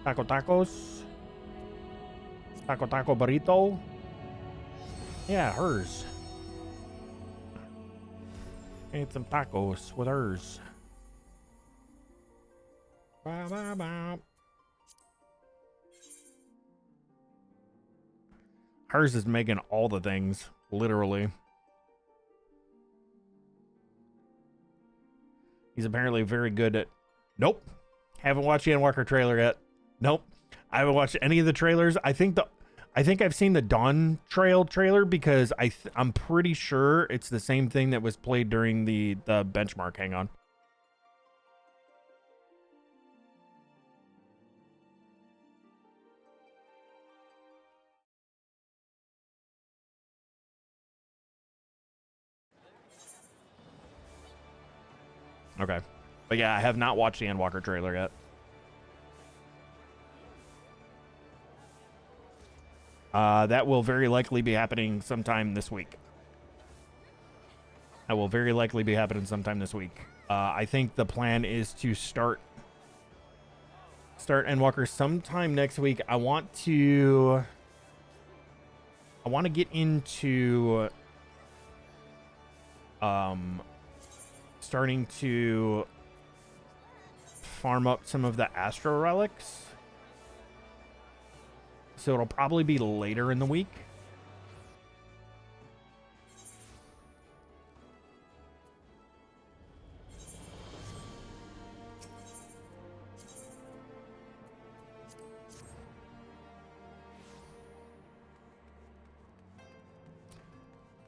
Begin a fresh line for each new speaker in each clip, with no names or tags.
Tacos. Taco burrito. Yeah, hers. Ate some tacos with hers. Ba, ba, ba. Hers is making all the things, literally. He's apparently very good at... Nope. Haven't watched the Endwalker trailer yet. Nope. I haven't watched any of the trailers. I think I've seen the Dawn Trail trailer because I'm pretty sure it's the same thing that was played during the benchmark. Hang on. Okay. But yeah, I have not watched the Endwalker trailer yet. That will very likely be happening sometime this week. I think the plan is to start Endwalker sometime next week. I want to get into starting to farm up some of the Astro Relics. So it'll probably be later in the week.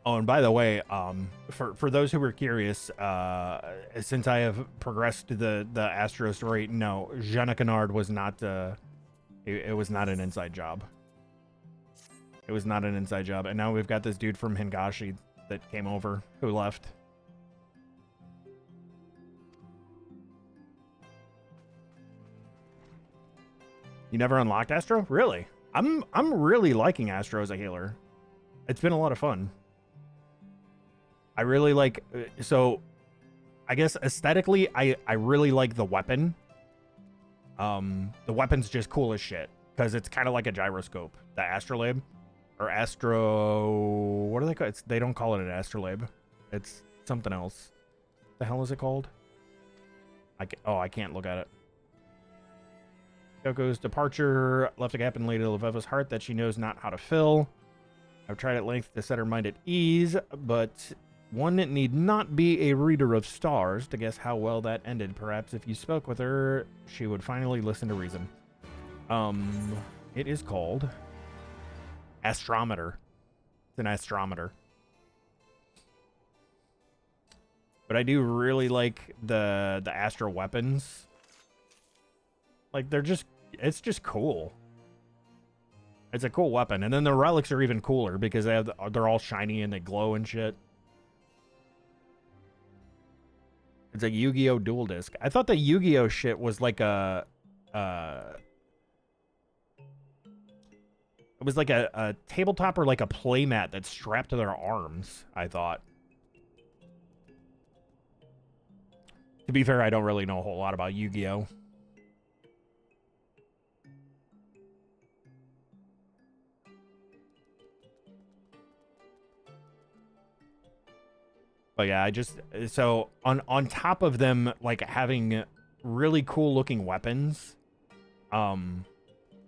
Oh, and by the way, for those who were curious, since I have progressed the Astro story, no, Jeanne Canard was not it was not an inside job. It was not an inside job, and now we've got this dude from Hingashi that came over who left. You never unlocked Astro? Really? I'm really liking Astro as a healer. It's been a lot of fun. I really like, so I guess aesthetically, I really like the weapon. The weapon's just cool as shit because it's kind of like a gyroscope. The Astrolabe or Astro, what do they call it? They don't call it an Astrolabe. It's something else. What the hell is it called? I can't look at it. Yoko's departure left a gap in Lady Leveva's heart that she knows not how to fill. I've tried at length to set her mind at ease, but one need not be a reader of stars to guess how well that ended. Perhaps if you spoke with her, she would finally listen to reason. It is called Astrometer. It's an astrometer. But I do really like the Astro weapons. Like, it's just cool. It's a cool weapon. And then the relics are even cooler because they're all shiny and they glow and shit. It's a Yu-Gi-Oh! Dual Disc. I thought the Yu-Gi-Oh! Shit was like a... it was like a tabletop or like a playmat that's strapped to their arms, I thought. To be fair, I don't really know a whole lot about Yu-Gi-Oh! But yeah, so on top of them like having really cool looking weapons, I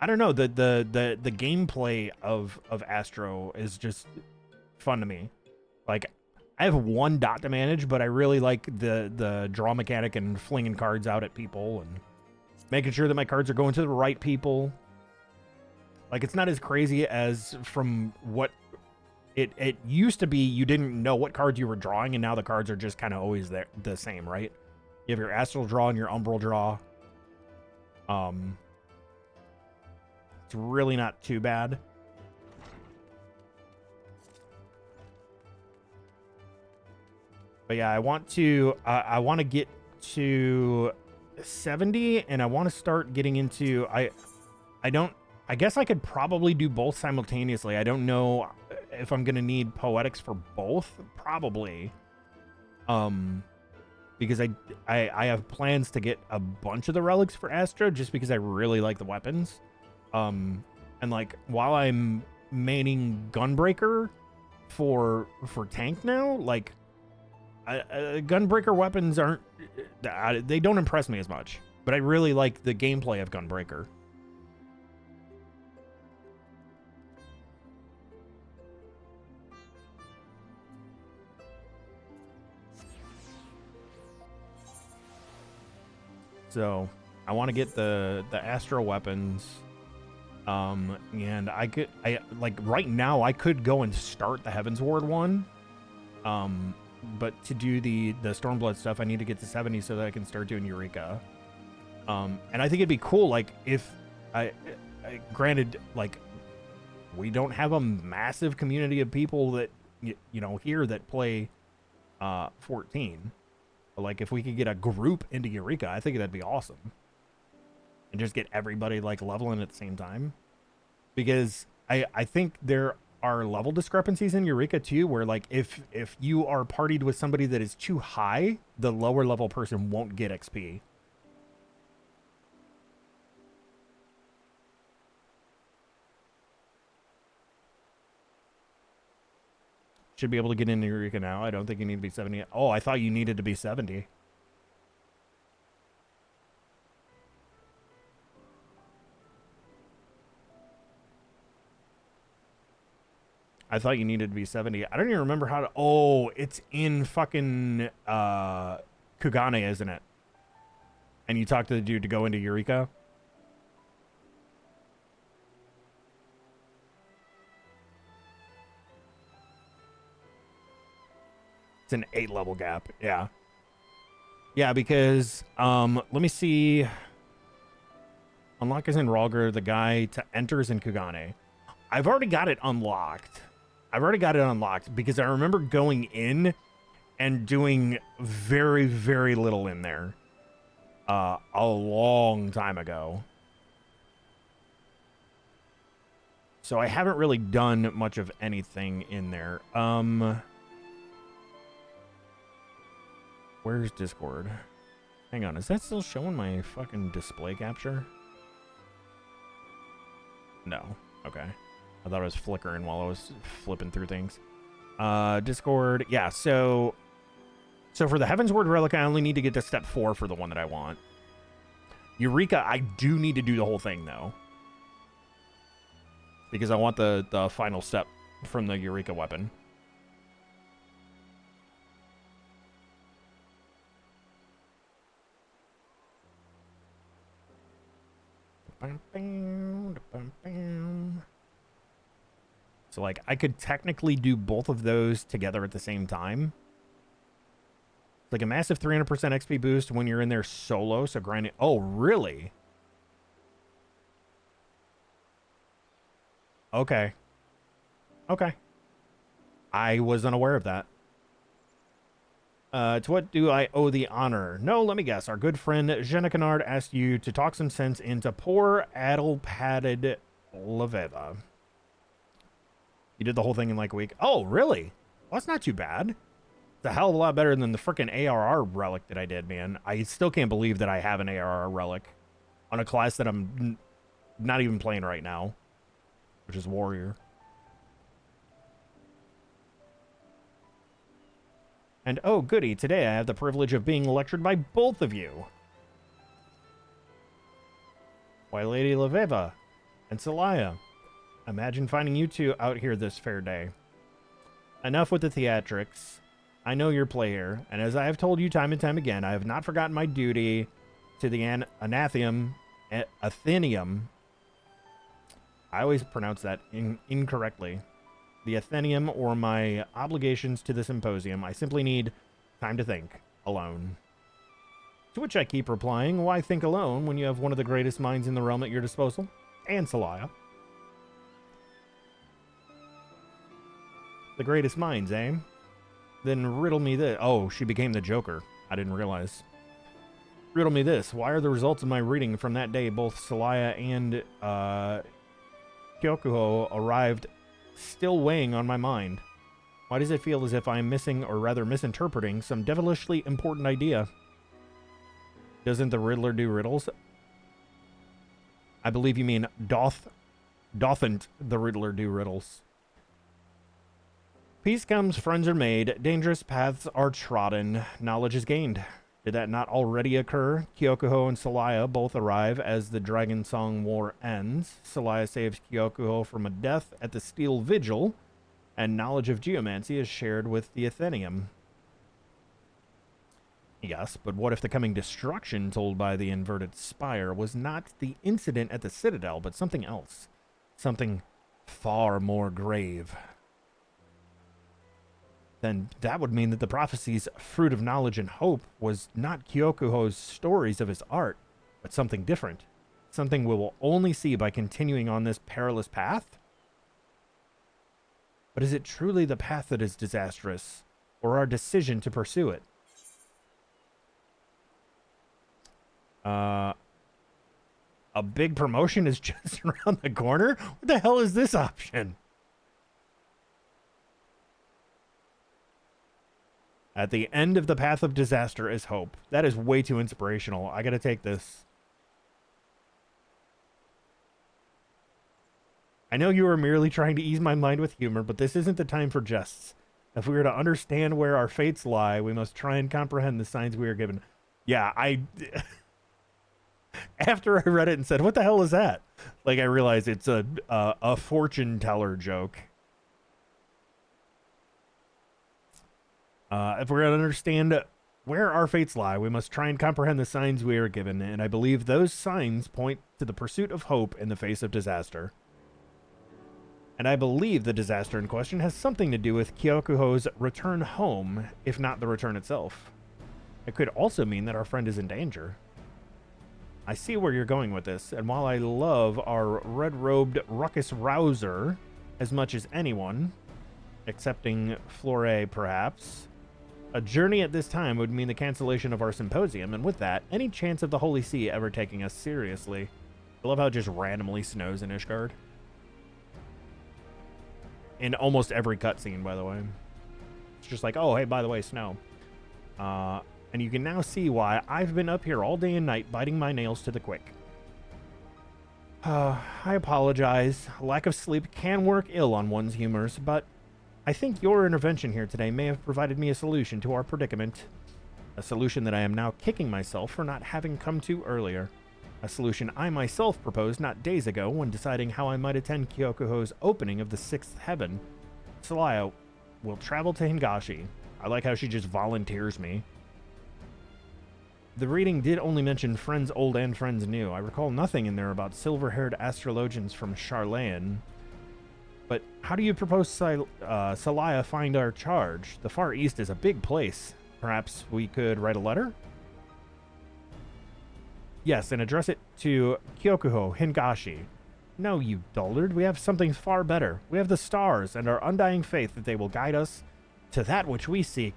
don't know, the gameplay of Astro is just fun to me. Like, I have one dot to manage, but I really like the draw mechanic and flinging cards out at people and making sure that my cards are going to the right people. Like, it's not as crazy as from what it used to be. You didn't know what cards you were drawing, and now the cards are just kind of always the same, right? You have your astral draw and your umbral draw. It's really not too bad. But yeah, I want to get to 70, and I want to start getting into I guess I could probably do both simultaneously. I don't know if I'm gonna need poetics for both. Probably. because I have plans to get a bunch of the relics for Astro just because I really like the weapons. And like while I'm maining Gunbreaker for tank now, like Gunbreaker weapons aren't, they don't impress me as much, but I really like the gameplay of Gunbreaker. So I want to get the Astro weapons. And I like right now I could go and start the Heavensward one. But to do the Stormblood stuff, I need to get to 70 so that I can start doing Eureka. And I think it'd be cool, like, if granted, like, we don't have a massive community of people that, you know, here that play 14. But, like, if we could get a group into Eureka, I think that'd be awesome. And just get everybody, like, leveling at the same time. Because I think there are level discrepancies in Eureka too, where like if you are partied with somebody that is too high, the lower level person won't get XP. Should be able to get into Eureka now. I don't think you need to be 70. Oh, I thought you needed to be 70. I thought you needed to be 70. I don't even remember how to... Oh, it's in fucking Kugane, isn't it? And you talk to the dude to go into Eureka? It's an 8-level gap. Yeah. Yeah, because... let me see... Unlock is in Ralgr. The guy to enter is in Kugane. I've already got it unlocked. Because I remember going in and doing very, very little in there a long time ago. So I haven't really done much of anything in there. Where's Discord? Hang on, is that still showing my fucking display capture? No. Okay. I thought it was flickering while I was flipping through things. Discord. Yeah, so for the Heavensward Relic, I only need to get to step 4 for the one that I want. Eureka, I do need to do the whole thing, though. Because I want the final step from the Eureka weapon. So, like, I could technically do both of those together at the same time. It's like a massive 300% XP boost when you're in there solo, so grinding... Oh, really? Okay. Okay. I was unaware of that. To what do I owe the honor? No, let me guess. Our good friend Jenna Kennard asked you to talk some sense into poor, addle-padded Leveva. You did the whole thing in like a week. Oh, really? Well, that's not too bad. It's a hell of a lot better than the freaking ARR relic that I did, man. I still can't believe that I have an ARR relic on a class that I'm not even playing right now, which is Warrior. And oh, goody, today I have the privilege of being lectured by both of you. Why, Lady Leveva and Celaya. Imagine finding you two out here this fair day. Enough with the theatrics. I know your play here, and as I have told you time and time again, I have not forgotten my duty to the Athenium. I always pronounce that incorrectly. The Athenium, or my obligations to the symposium. I simply need time to think. Alone. To which I keep replying, why think alone when you have one of the greatest minds in the realm at your disposal? And Celaya. The greatest minds, eh? Then riddle me this. Oh, she became the Joker. I didn't realize. Riddle me this. Why are the results of my reading from that day, both Celaya and Kyokuho, arrived still weighing on my mind? Why does it feel as if I am missing, or rather misinterpreting, some devilishly important idea? Doesn't the Riddler do riddles? I believe you mean dothn't the Riddler do riddles. Peace comes, friends are made, dangerous paths are trodden, knowledge is gained. Did that not already occur? Kyokuho and Celaya both arrive as the Dragon Song War ends. Celaya saves Kyokuho from a death at the Steel Vigil, and knowledge of geomancy is shared with the Athenium. Yes, but what if the coming destruction told by the inverted spire was not the incident at the Citadel, but something else? Something far more grave. Then that would mean that the prophecy's fruit of knowledge and hope was not Kyokuho's stories of his art, but something different. Something we will only see by continuing on this perilous path? But is it truly the path that is disastrous, or our decision to pursue it? A big promotion is just around the corner? What the hell is this option? At the end of the path of disaster is hope. That is way too inspirational. I gotta take this. I know you are merely trying to ease my mind with humor, but this isn't the time for jests. If we are to understand where our fates lie, we must try and comprehend the signs we are given. Yeah, after I read it and said, what the hell is that? Like, I realized it's a fortune teller joke. If we're going to understand where our fates lie, we must try and comprehend the signs we are given, and I believe those signs point to the pursuit of hope in the face of disaster. And I believe the disaster in question has something to do with Kyokuho's return home, if not the return itself. It could also mean that our friend is in danger. I see where you're going with this, and while I love our red-robed ruckus rouser as much as anyone, excepting Flore perhaps, a journey at this time would mean the cancellation of our symposium, and with that, any chance of the Holy See ever taking us seriously. I love how it just randomly snows in Ishgard. In almost every cutscene, by the way. It's just like, oh, hey, by the way, snow. And you can now see why I've been up here all day and night biting my nails to the quick. I apologize. Lack of sleep can work ill on one's humors, but I think your intervention here today may have provided me a solution to our predicament. A solution that I am now kicking myself for not having come to earlier. A solution I myself proposed not days ago when deciding how I might attend Kyokuho's opening of the Sixth Heaven. Celaya will travel to Hingashi. I like how she just volunteers me. The reading did only mention friends old and friends new. I recall nothing in there about silver-haired astrologians from Charlayan. But how do you propose Celaya find our charge? The Far East is a big place. Perhaps we could write a letter? Yes, and address it to Kyokuho, Hingashi. No, you dullard. We have something far better. We have the stars and our undying faith that they will guide us to that which we seek.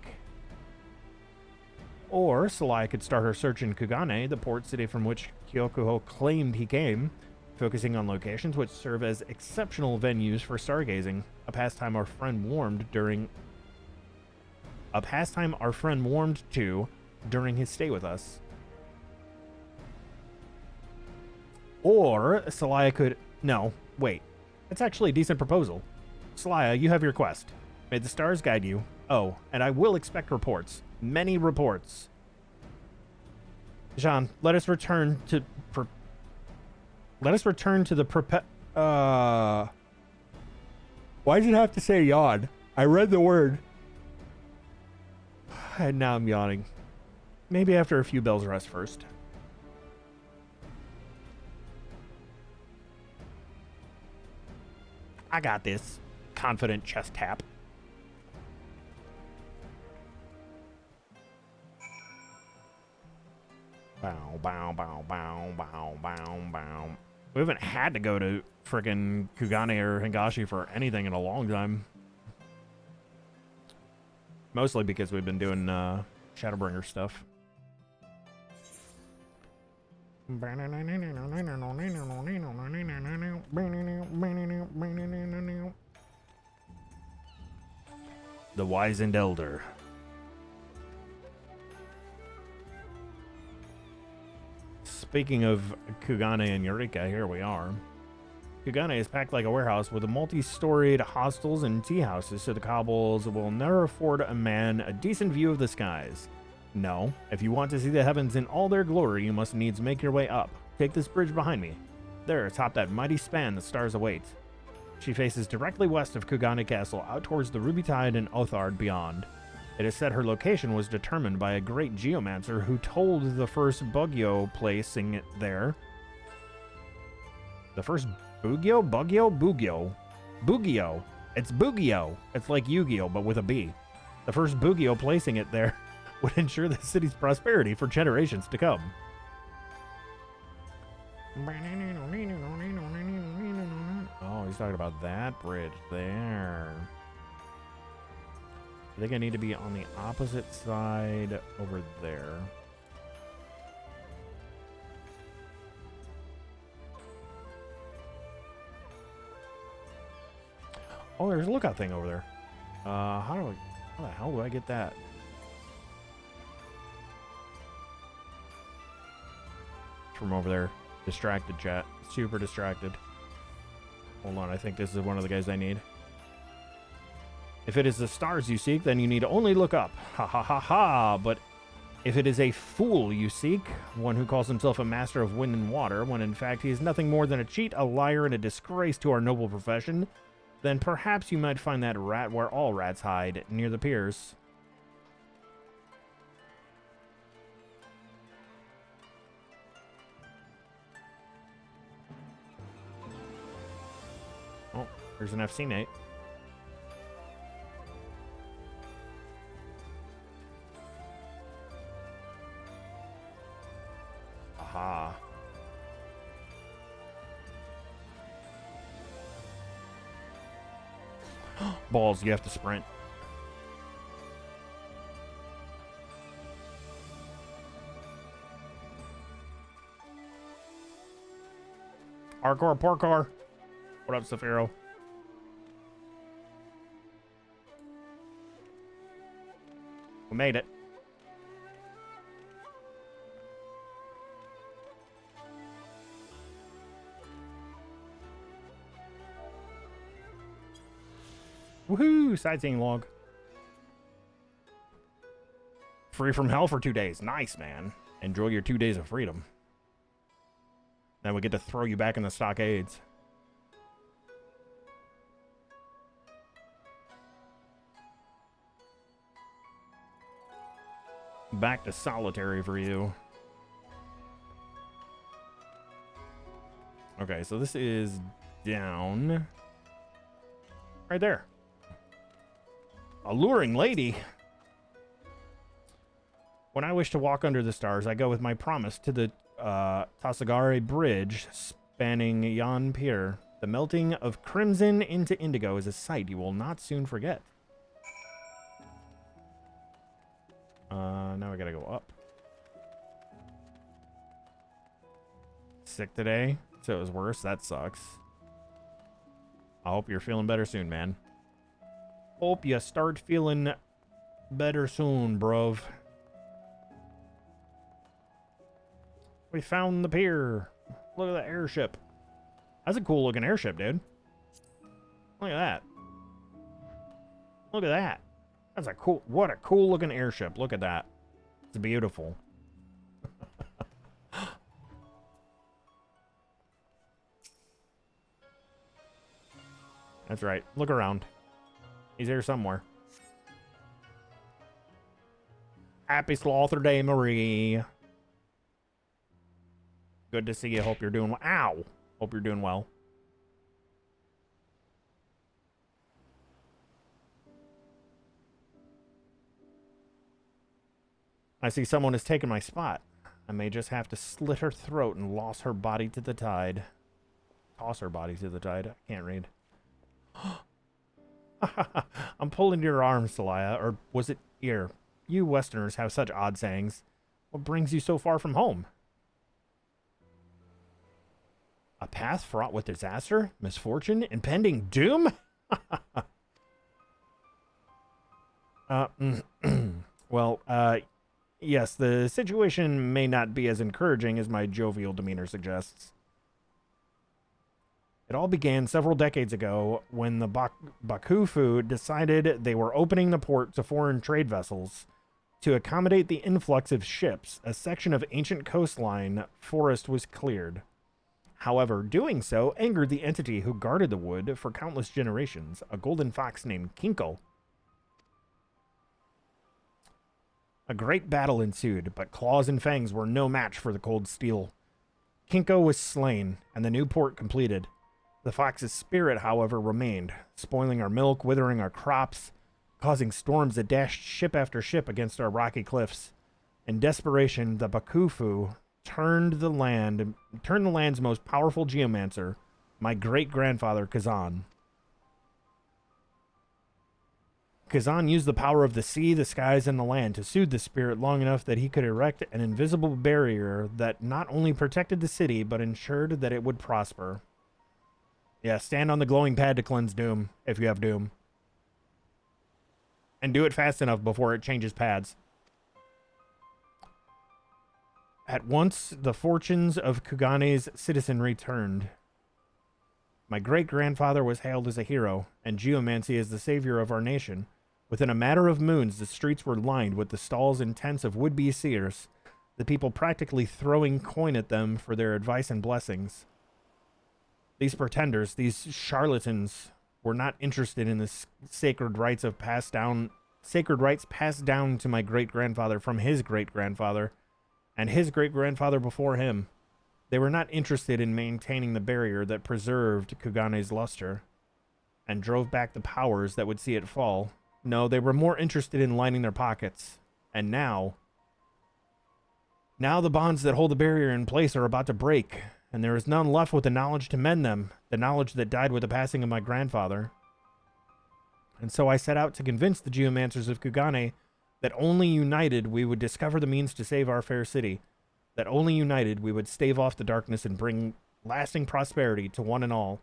Or Celaya could start her search in Kugane, the port city from which Kyokuho claimed he came, focusing on locations which serve as exceptional venues for stargazing, a pastime our friend warmed to during his stay with us. Or Celaya could... No, wait. That's actually a decent proposal. Celaya, you have your quest. May the stars guide you. Oh, and I will expect reports. Many reports. Jean, let us return to the why did it have to say yawn? I read the word. And now I'm yawning. Maybe after a few bells rest first. I got this. Confident chest tap. Bow, bow, bow, bow, bow, bow, bow. We haven't had to go to frickin' Kugane or Hingashi for anything in a long time. Mostly because we've been doing Shadowbringer stuff. The wizened elder. Speaking of Kugane and Eureka, here we are. Kugane is packed like a warehouse with multi-storied hostels and tea houses, so the cobbles will never afford a man a decent view of the skies. No, if you want to see the heavens in all their glory, you must needs make your way up. Take this bridge behind me. There, atop that mighty span, the stars await. She faces directly west of Kugane Castle, out towards the Ruby Tide and Othard beyond. It is said her location was determined by a great geomancer who told the first Bugyo placing it there. The first Bugyo? Bugyo? Bugyo. Bugyo. It's Bugyo. It's like Yu-Gi-Oh, but with a B. The first Bugyo placing it there would ensure the city's prosperity for generations to come. Oh, he's talking about that bridge there. I think I need to be on the opposite side over there. Oh, there's a lookout thing over there. How the hell do I get that? From over there. Distracted, chat. Super distracted. Hold on, I think this is one of the guys I need. If it is the stars you seek, then you need only look up. Ha ha ha ha. But if it is a fool you seek, one who calls himself a master of wind and water, when in fact he is nothing more than a cheat, a liar, and a disgrace to our noble profession, then perhaps you might find that rat where all rats hide, near the piers. Oh, there's an FC Nate. Aha. Balls, you have to sprint. Hardcore, parkour. What up, Saphiro? We made it. Woohoo! Sightseeing log. Free from hell for 2 days. Nice, man. Enjoy your 2 days of freedom. Then we get to throw you back in the stockades. Back to solitary for you. Okay, so this is down. Right there. Alluring lady. When I wish to walk under the stars, I go with my promise to the Tasagare Bridge spanning yon pier. The melting of crimson into indigo is a sight you will not soon forget. Now I gotta go up. Sick today, so it was worse. That sucks. I hope you're feeling better soon, man. Hope you start feeling better soon, bruv. We found the pier. Look at the airship. That's a cool looking airship, dude. Look at that. Look at that. That's a cool, what a cool looking airship. Look at that. It's beautiful. That's right. Look around. He's here somewhere. Happy Slaughter Day, Marie. Good to see you. Hope you're doing well. Ow. Hope you're doing well. I see someone has taken my spot. I may just have to slit her throat and toss her body to the tide. Toss her body to the tide. I can't read. I'm pulling your arm, Celaya, or was it ear? You Westerners have such odd sayings. What brings you so far from home? A path fraught with disaster, misfortune, impending doom? Well, yes, the situation may not be as encouraging as my jovial demeanor suggests. It all began several decades ago when the Bakufu decided they were opening the port to foreign trade vessels. To accommodate the influx of ships, a section of ancient coastline forest was cleared. However, doing so angered the entity who guarded the wood for countless generations, a golden fox named Kinko. A great battle ensued, but claws and fangs were no match for the cold steel. Kinko was slain, and the new port completed. The fox's spirit, however, remained, spoiling our milk, withering our crops, causing storms that dashed ship after ship against our rocky cliffs. In desperation, the Bakufu turned the land's most powerful geomancer, my great-grandfather Kazan. Kazan used the power of the sea, the skies, and the land to soothe the spirit long enough that he could erect an invisible barrier that not only protected the city, but ensured that it would prosper. Yeah, stand on the glowing pad to cleanse Doom, if you have Doom. And do it fast enough before it changes pads. At once, the fortunes of Kugane's citizenry turned. My great-grandfather was hailed as a hero, and geomancy as the savior of our nation. Within a matter of moons, the streets were lined with the stalls and tents of would-be seers, the people practically throwing coin at them for their advice and blessings. These pretenders, these charlatans, were not interested in the sacred rights passed down to my great-grandfather from his great-grandfather, and his great-grandfather before him. They were not interested in maintaining the barrier that preserved Kugane's luster, and drove back the powers that would see it fall. No, they were more interested in lining their pockets. And now the bonds that hold the barrier in place are about to break, and there is none left with the knowledge to mend them, the knowledge that died with the passing of my grandfather. And so I set out to convince the geomancers of Kugane that only united we would discover the means to save our fair city, that only united we would stave off the darkness and bring lasting prosperity to one and all,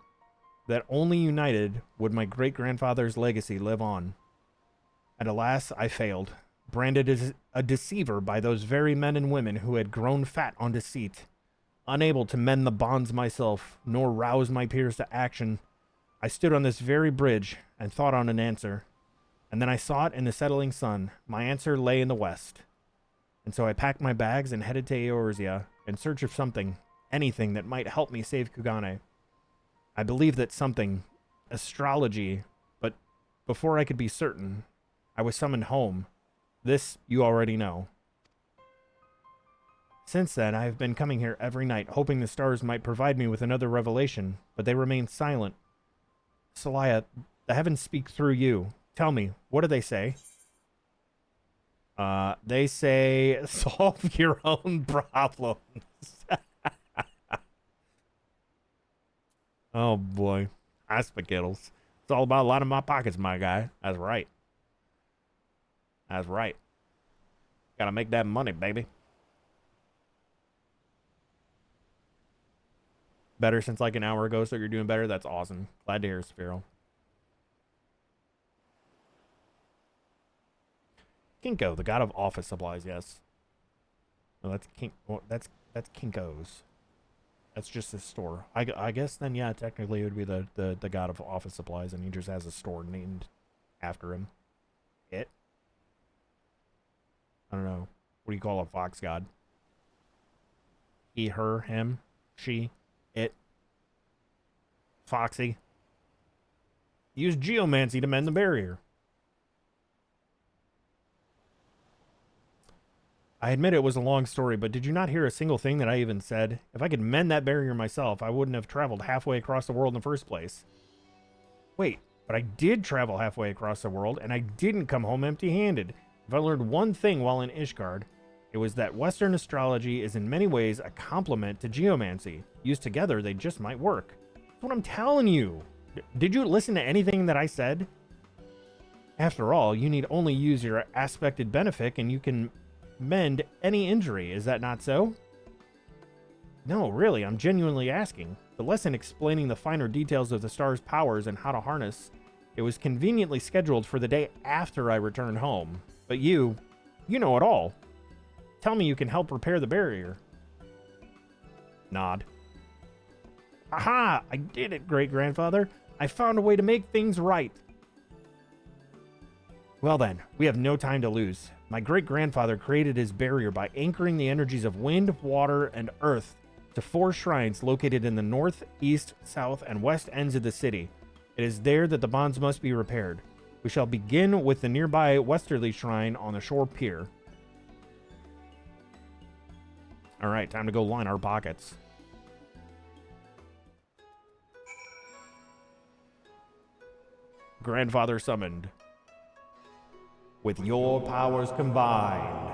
that only united would my great-grandfather's legacy live on. And alas, I failed, branded as a deceiver by those very men and women who had grown fat on deceit. Unable to mend the bonds myself, nor rouse my peers to action, I stood on this very bridge and thought on an answer. And then I saw it in the settling sun. My answer lay in the west. And so I packed my bags and headed to Eorzea in search of something, anything that might help me save Kugane. I believed that something, astrology, but before I could be certain, I was summoned home. This you already know. Since then, I have been coming here every night, hoping the stars might provide me with another revelation, but they remain silent. Celaya, the heavens speak through you. Tell me, what do they say? They say, solve your own problems. Oh, boy. Aspikittles. It's all about a lot of my pockets, my guy. That's right. That's right. Gotta make that money, baby. Better since like an hour ago, so you're doing better? That's awesome. Glad to hear, Sphero. Kinko, the god of office supplies, yes. No, that's that's Kinko's. That's just his store. I guess then, yeah, technically it would be the god of office supplies, and he just has a store named after him. It? I don't know. What do you call a fox god? He, her, him, she, it. Foxy. Use geomancy to mend the barrier. I admit it was a long story, but did you not hear a single thing that I even said? If I could mend that barrier myself, I wouldn't have traveled halfway across the world in the first place. Wait, but I did travel halfway across the world, and I didn't come home empty-handed. If I learned one thing while in Ishgard, it was that Western astrology is in many ways a complement to geomancy. Used together, they just might work. That's what I'm telling you. Did you listen to anything that I said? After all, you need only use your aspected benefic and you can mend any injury. Is that not so? No, really, I'm genuinely asking. The lesson explaining the finer details of the star's powers and how to harness It was conveniently scheduled for the day after I returned home. But you know it all. Tell me you can help repair the barrier. Nod. Aha! I did it, great-grandfather. I found a way to make things right. Well then, we have no time to lose. My great-grandfather created his barrier by anchoring the energies of wind, water, and earth to 4 shrines located in the north, east, south, and west ends of the city. It is there that the bonds must be repaired. We shall begin with the nearby westerly shrine on the shore pier. All right, time to go line our pockets. Grandfather summoned. With your powers combined.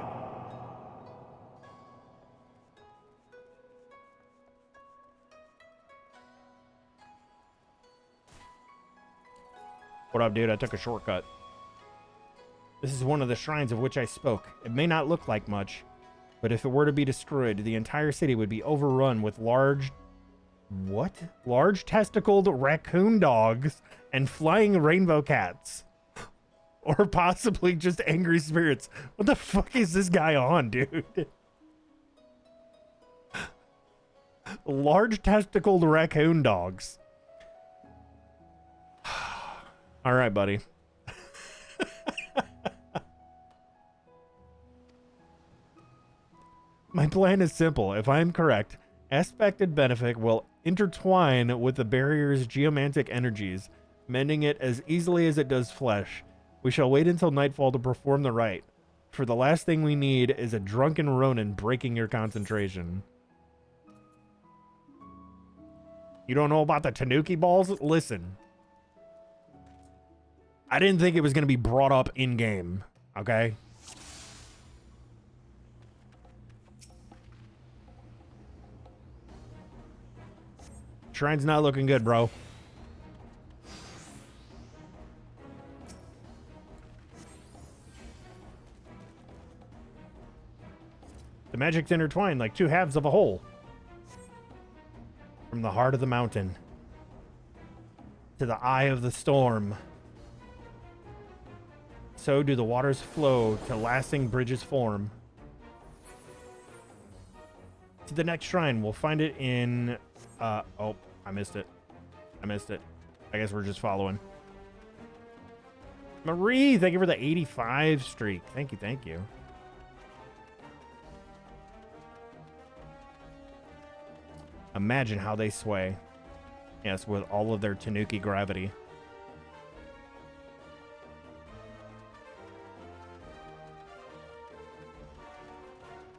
What up, dude? I took a shortcut. This is one of the shrines of which I spoke. It may not look like much, but if it were to be destroyed, the entire city would be overrun with large... What? Large testicled raccoon dogs and flying rainbow cats. Or possibly just angry spirits. What the fuck is this guy on, dude? Large testicled raccoon dogs. All right, buddy. My plan is simple. If I am correct, aspected benefic will intertwine with the barrier's geomantic energies, mending it as easily as it does flesh. We shall wait until nightfall to perform the rite, for the last thing we need is a drunken Ronin breaking your concentration. You don't know about the Tanuki balls? Listen. I didn't think it was going to be brought up in-game, okay? Shrine's not looking good, bro. The magic's intertwined like 2 halves of a whole. From the heart of the mountain to the eye of the storm, so do the waters flow to lasting bridges form. To the next shrine, we'll find it in... oh, I missed it. I guess we're just following. Marie, thank you for the 85 streak. Thank you. Imagine how they sway. Yes, with all of their Tanuki gravity.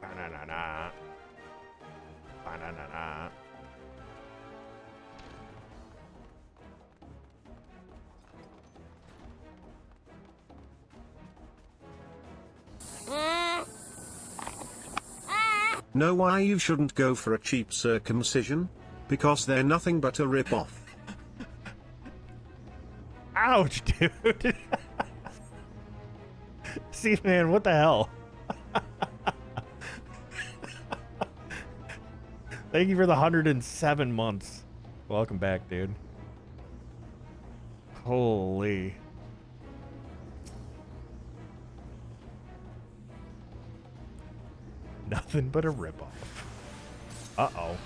Ba-na-na-na. Ba-na-na-na.
Know why you shouldn't go for a cheap circumcision? Because they're nothing but a rip-off.
Ouch, dude. See, man, what the hell? Thank you for the 107 months. Welcome back, dude. Holy. Nothing but a ripoff. Uh-oh.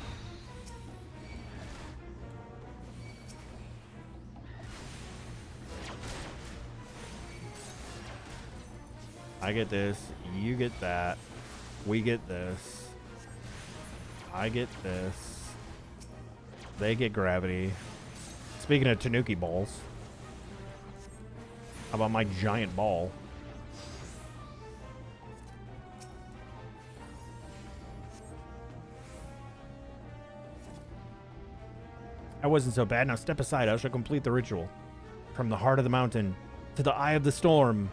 I get this. You get that. We get this. I get this. They get gravity. Speaking of Tanuki balls, how about my giant ball? That wasn't so bad. Now step aside. I shall complete the ritual. From the heart of the mountain to the eye of the storm,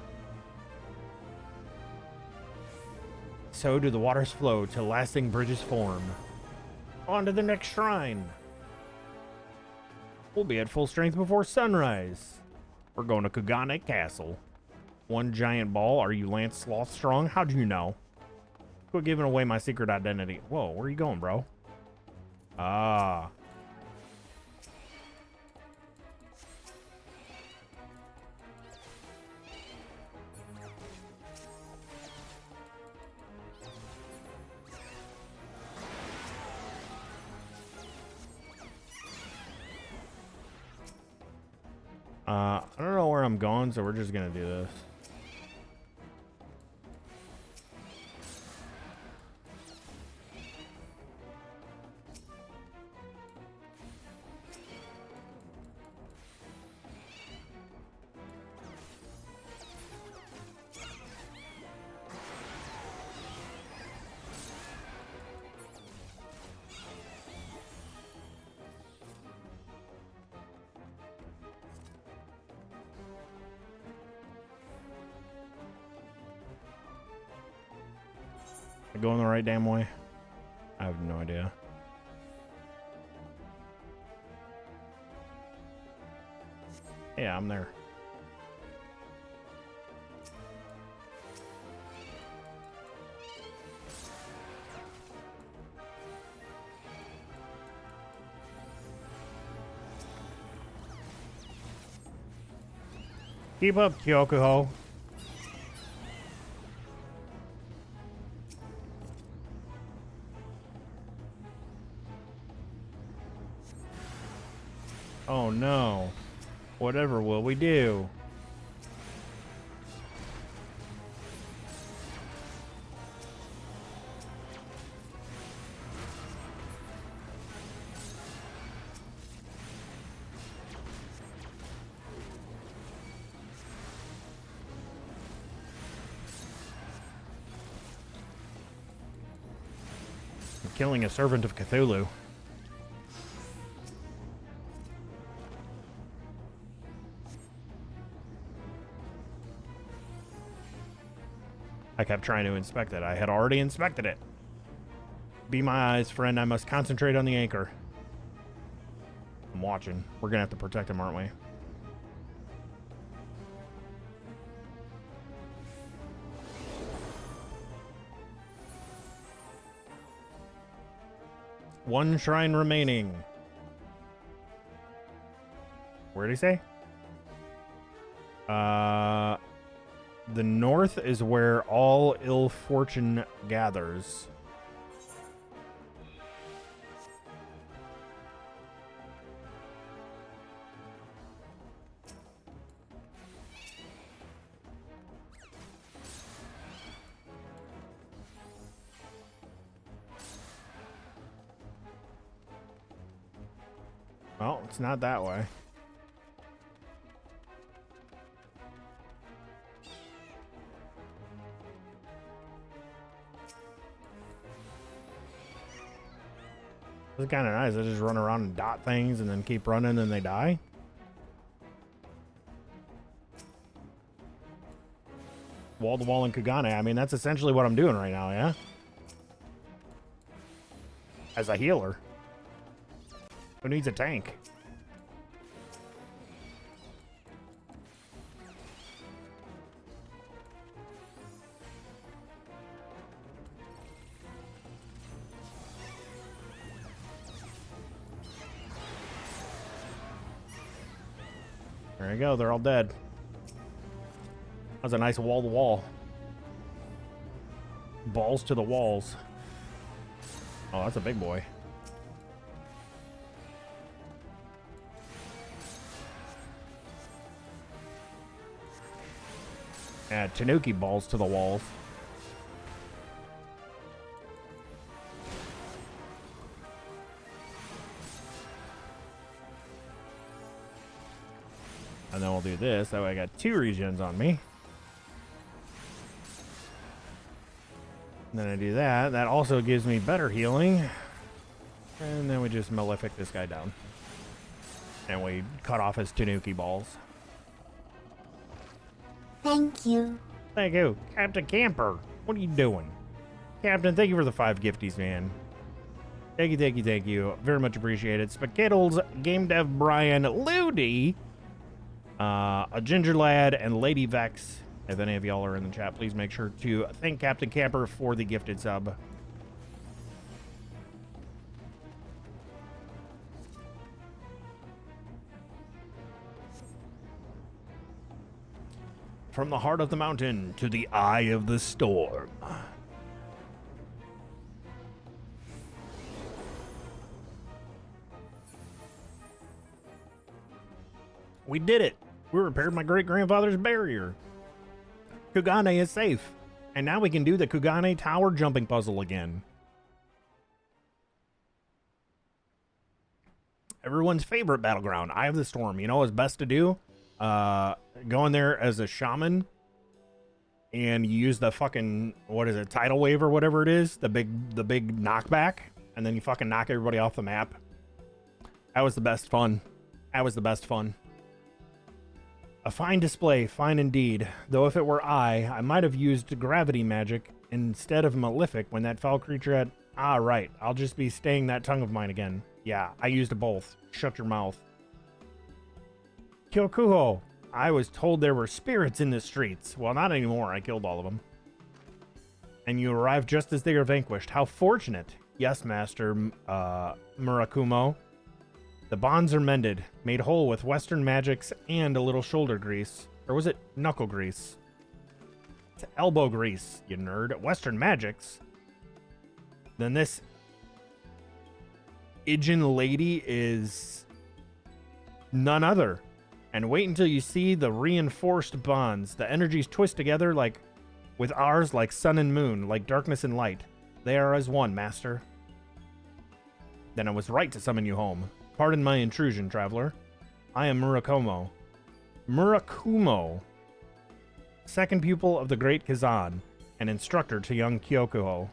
so do the waters flow till lasting bridges form. On to the next shrine. We'll be at full strength before sunrise. We're going to Kugane Castle. One giant ball. Are you Lance Sloth Strong? How'd you know? Quit giving away my secret identity. Whoa, where are you going, bro? Ah. I don't know where I'm going, so we're just gonna do this. Going the right damn way? I have no idea. Yeah, I'm there. Keep up, Kyokuho. Oh no. Whatever will we do? I'm killing a servant of Cthulhu. I kept trying to inspect it. I had already inspected it. Be my eyes, friend. I must concentrate on the anchor. I'm watching. We're gonna have to protect him, aren't we? One shrine remaining. Where did he say? The north is where all ill fortune gathers. Well, it's not that way. It's kind of nice. I just run around and dot things and then keep running and they die. Wall to wall in Kugane. I mean, that's essentially what I'm doing right now, yeah? As a healer. Who needs a tank? There you go, they're all dead. That was a nice wall to wall. Balls to the walls. Oh, that's a big boy. Yeah, Tanuki balls to the walls. And then we'll do this. That way I got 2 regens on me. And then I do that. That also gives me better healing. And then we just Malefic this guy down. And we cut off his Tanuki balls.
Thank you.
Thank you. Captain Camper, what are you doing? Captain, thank you for the 5 gifties, man. Thank you, thank you, thank you. Very much appreciated. Spakittles, Game Dev Brian, Ludi, a Ginger Lad, and Lady Vex. If any of y'all are in the chat, please make sure to thank Captain Camper for the gifted sub. From the heart of the mountain to the eye of the storm. We did it. We repaired my great-grandfather's barrier. Kugane is safe. And now we can do the Kugane Tower jumping puzzle again. Everyone's favorite battleground, Eye of the Storm. You know what's best to do? Go in there as a shaman. And you use the fucking, what is it, tidal wave or whatever it is, the big knockback, and then you fucking knock everybody off the map. That was the best fun. That was the best fun. A fine display, fine indeed. Though if it were I might have used gravity magic instead of malefic when that foul creature had... Ah, right. I'll just be staying that tongue of mine again. Yeah, I used both. Shut your mouth. Kyokuho. I was told there were spirits in the streets. Well, not anymore. I killed all of them. And you arrived just as they are vanquished. How fortunate. Yes, Master Murakumo. The bonds are mended, made whole with Western magics and a little shoulder grease. Or was it knuckle grease? It's elbow grease, you nerd. Western magics? Then this Ijin lady is none other. And wait until you see the reinforced bonds. The energies twist together like with ours, like sun and moon, like darkness and light. They are as one, Master. Then I was right to summon you home. Pardon my intrusion, traveler. I am Murakumo. Murakumo. Second pupil of the great Kazan, and instructor to young Kyokuho.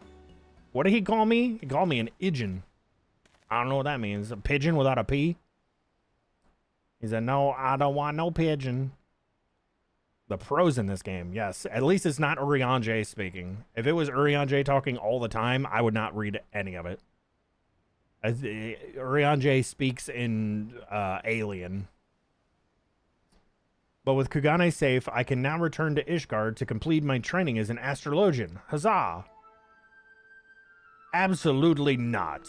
What did he call me? He called me an Ijin. I don't know what that means. A pigeon without a P? He said, no, I don't want no pigeon. The pros in this game, yes. At least it's not Urianger speaking. If it was Urianger talking all the time, I would not read any of it. Urianger speaks in Alien. But with Kugane safe, I can now return to Ishgard to complete my training as an astrologian. Huzzah! Absolutely not.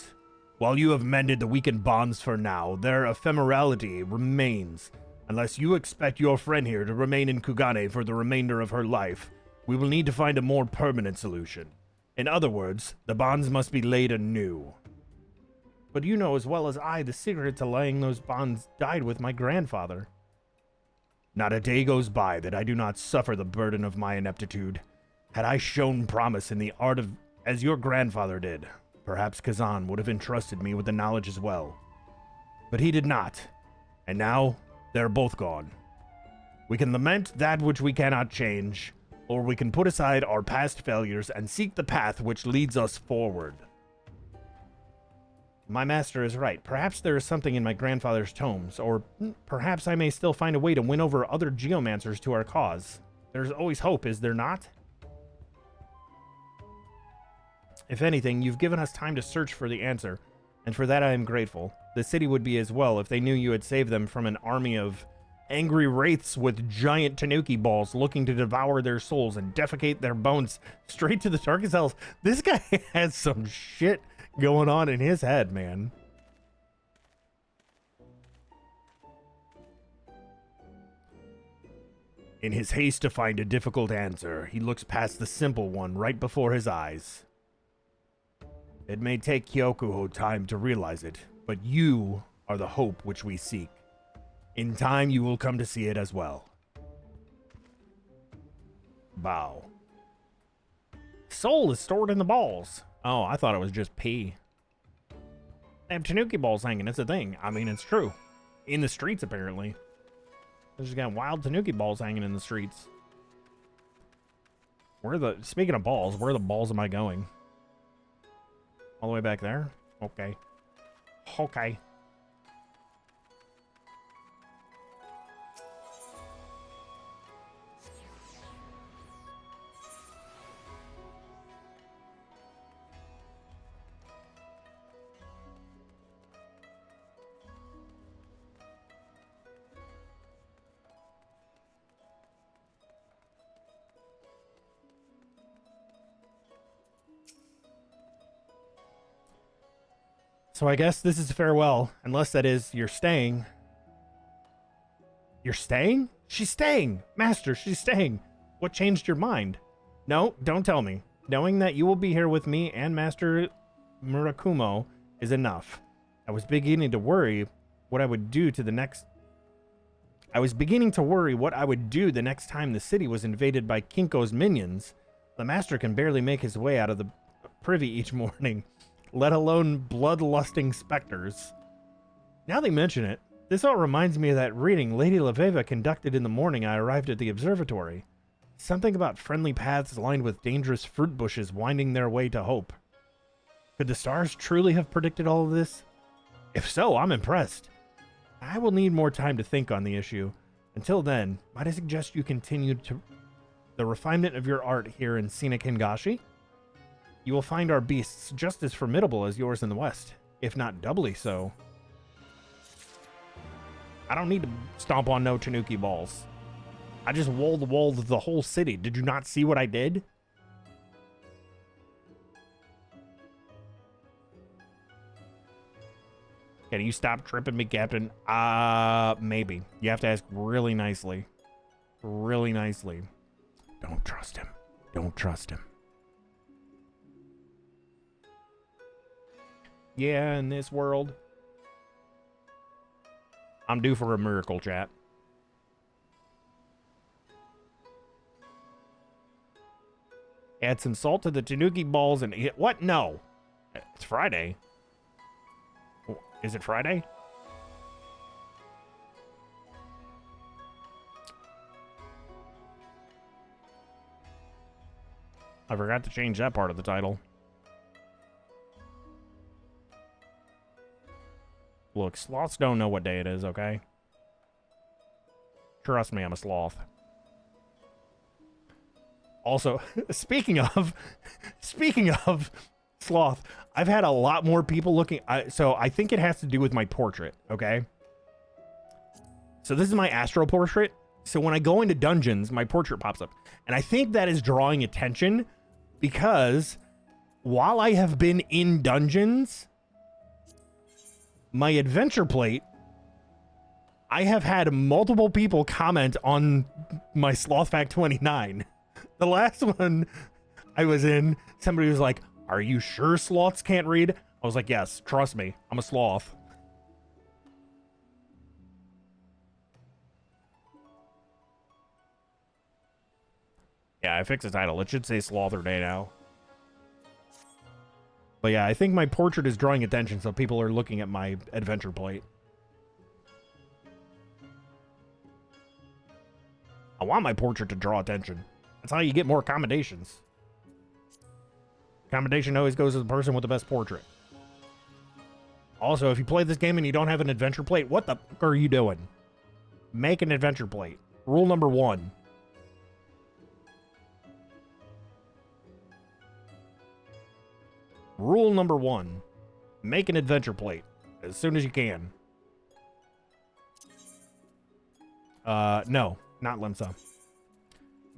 While you have mended the weakened bonds for now, their ephemerality remains. Unless you expect your friend here to remain in Kugane for the remainder of her life, we will need to find a more permanent solution. In other words, the bonds must be laid anew. But you know as well as I the secret to laying those bonds died with my grandfather. Not a day goes by that I do not suffer the burden of my ineptitude. Had I shown promise in the art of as your grandfather did, perhaps Kazan would have entrusted me with the knowledge as well. But he did not, and now they're both gone. We can lament that which we cannot change, or we can put aside our past failures and seek the path which leads us forward. My master is right. Perhaps there is something in my grandfather's tomes, or perhaps I may still find a way to win over other geomancers to our cause. There's always hope, is there not? If anything, you've given us time to search for the answer, and for that I am grateful. The city would be as well if they knew you had saved them from an army of angry wraiths with giant tanuki balls looking to devour their souls and defecate their bones straight to the darkest hells. This guy has some shit going on in his head, man. In his haste to find a difficult answer, he looks past the simple one right before his eyes. It may take Kyokuho time to realize it, but you are the hope which we seek. In time, you will come to see it as well. Bow. Soul is stored in the balls. Oh, I thought it was just pee. They have tanuki balls hanging. It's a thing. I mean, it's true. In the streets, apparently. They just got wild tanuki balls hanging in the streets. Speaking of balls, where the balls am I going? All the way back there? Okay. Okay. So I guess this is farewell, unless that is you're staying. You're staying? She's staying! Master, she's staying! What changed your mind? No, don't tell me. Knowing that you will be here with me and Master Murakumo is enough. I was beginning to worry what I would do to the next... I was beginning to worry what I would do the next time the city was invaded by Kinko's minions. The master can barely make his way out of the privy each morning, let alone bloodlusting specters. Now they mention it, this all reminds me of that reading Lady Leveva conducted in the morning I arrived at the observatory. Something about friendly paths lined with dangerous fruit bushes winding their way to hope. Could the stars truly have predicted all of this? If so, I'm impressed. I will need more time to think on the issue. Until then, might I suggest you continue to the refinement of your art here in scenic Hingashi? You will find our beasts just as formidable as yours in the West, if not doubly so. I don't need to stomp on no Tanuki balls. I just walled the whole city. Did you not see what I did? Can you stop tripping me, Captain? Maybe. You have to ask really nicely. Really nicely. Don't trust him. Don't trust him. Yeah, in this world, I'm due for a miracle, chat. Add some salt to the Tanuki balls and hit. What? No. It's Friday. Is it Friday? I forgot to change that part of the title. Look, sloths don't know what day it is, okay? Trust me, I'm a sloth. Also, speaking of sloth, I've had a lot more people looking. So I think it has to do with my portrait, okay? So this is my astro portrait. So when I go into dungeons, my portrait pops up. And I think that is drawing attention because while I have been in dungeons, my adventure plate, I have had multiple people comment on my Sloth Fact 29. The last one I was in, somebody was like, "Are you sure sloths can't read?" I was like, "Yes, trust me, I'm a sloth." Yeah, I fixed the title. It should say Slother Day now. But yeah, I think my portrait is drawing attention, so people are looking at my adventure plate. I want my portrait to draw attention. That's how you get more accommodations. Accommodation always goes to the person with the best portrait. Also, if you play this game and you don't have an adventure plate, what the fuck are you doing? Make an adventure plate. Rule number 1. Rule number 1. Make an adventure plate as soon as you can. No, not Limsa.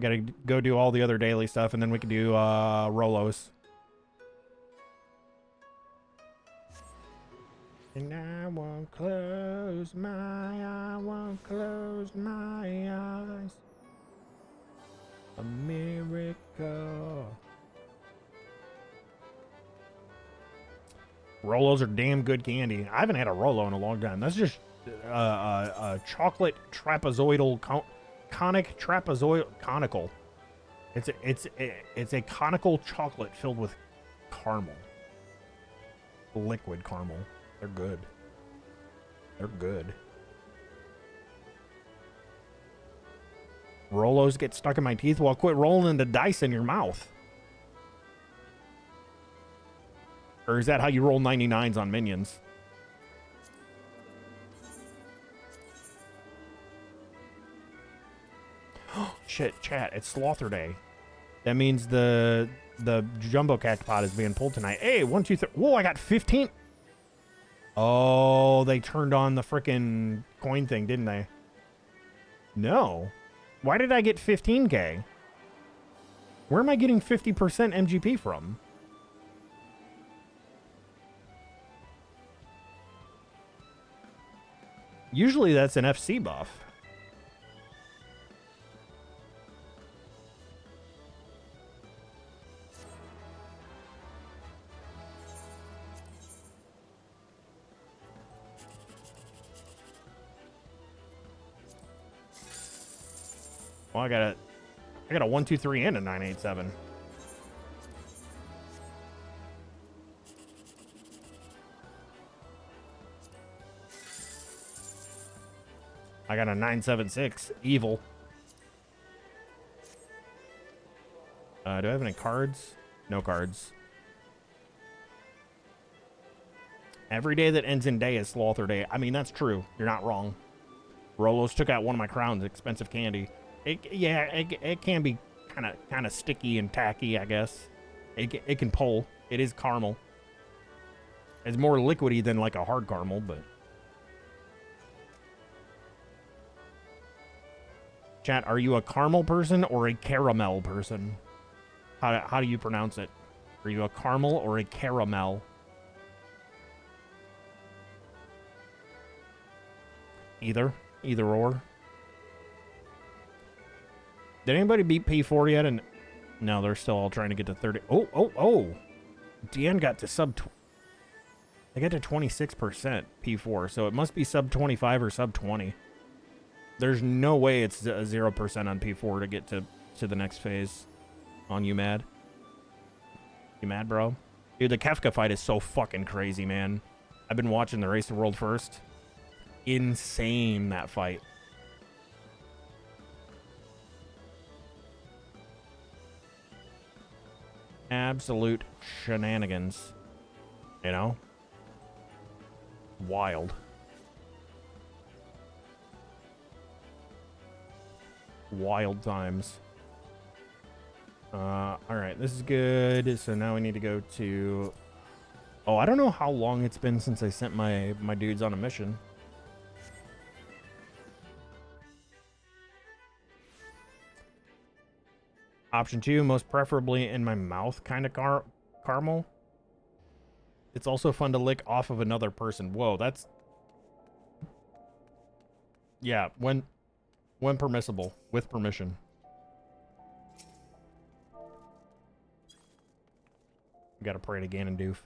Gotta go do all the other daily stuff, and then we can do Rolos. And I won't close my eyes. A miracle. Rolos are damn good candy. I haven't had a Rolo in a long time. That's just chocolate trapezoidal conical. It's a conical chocolate filled with caramel, liquid caramel. They're good. They're good. Rolos get stuck in my teeth. Well, quit rolling the dice in your mouth. Or is that how you roll 99s on minions? Shit, chat, it's Slother Day. That means the jumbo cactopod is being pulled tonight. Hey, 1, 2, 3. Whoa, I got 15. Oh, they turned on the frickin' coin thing, didn't they? No. Why did I get 15k? Where am I getting 50% MGP from? Usually that's an FC buff. Well, I got a 1, 2, 3 and a 9, 8, 7. I got a 9, 7, 6. Evil. Do I have any cards? No cards. Every day that ends in day is Slaughter Day. I mean, that's true. You're not wrong. Rolos took out one of my crowns. Expensive candy. It can be kind of sticky and tacky, I guess. It can pull. It is caramel. It's more liquidy than like a hard caramel, but... Chat, are you a caramel person or a caramel person? How do you pronounce it? Are you a caramel or a caramel? Either or. Did anybody beat P4 yet? And no, they're still all trying to get to 30. Oh. DN got to they got to 26% P4, so it must be sub 25 or sub 20. There's no way it's 0% on P4 to get to the next phase. On you mad? You mad, bro? Dude, the Kefka fight is so fucking crazy, man. I've been watching the Race of World First. Insane, that fight. Absolute shenanigans. You know? Wild. Wild times. Alright, this is good. So now we need to go to... Oh, I don't know how long it's been since I sent my dudes on a mission. Option 2, most preferably in my mouth, kind of caramel. It's also fun to lick off of another person. Whoa, that's... Yeah, when permissible, with permission. We gotta pray to Ganondorf.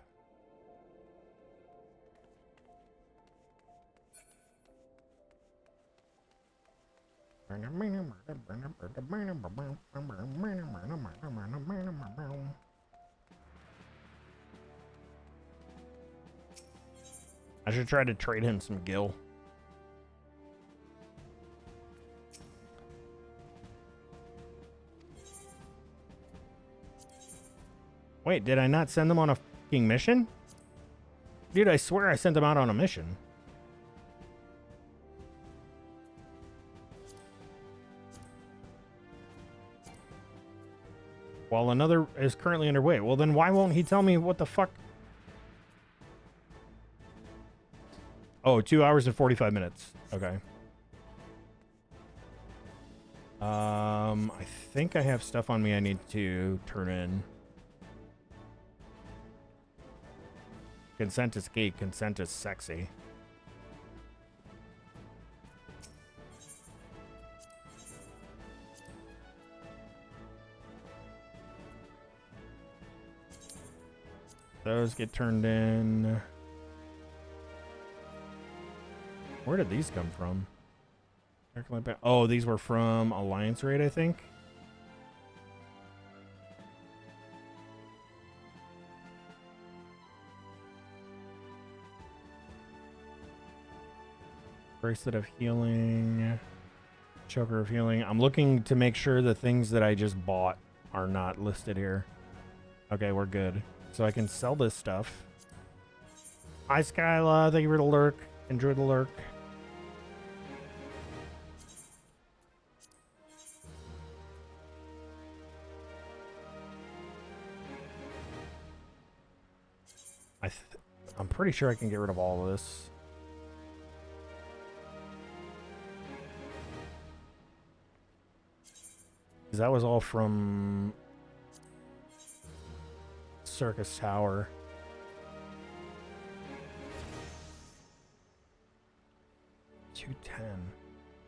I should try to trade him some gil. Wait, did I not send them on a fucking mission? Dude, I swear I sent them out on a mission. While another is currently underway. Well, then why won't he tell me what the fuck? Oh, 2 hours and 45 minutes. Okay. I think I have stuff on me I need to turn in. Consent is key. Consent is sexy. Those get turned in. Where did these come from? Oh, these were from Alliance Raid, I think. Bracelet of Healing. Choker of Healing. I'm looking to make sure the things that I just bought are not listed here. Okay, we're good. So I can sell this stuff. Hi, Skyla. Thank you for the lurk. Enjoy the lurk. I'm pretty sure I can get rid of all of this. Because that was all from Circus Tower. $210.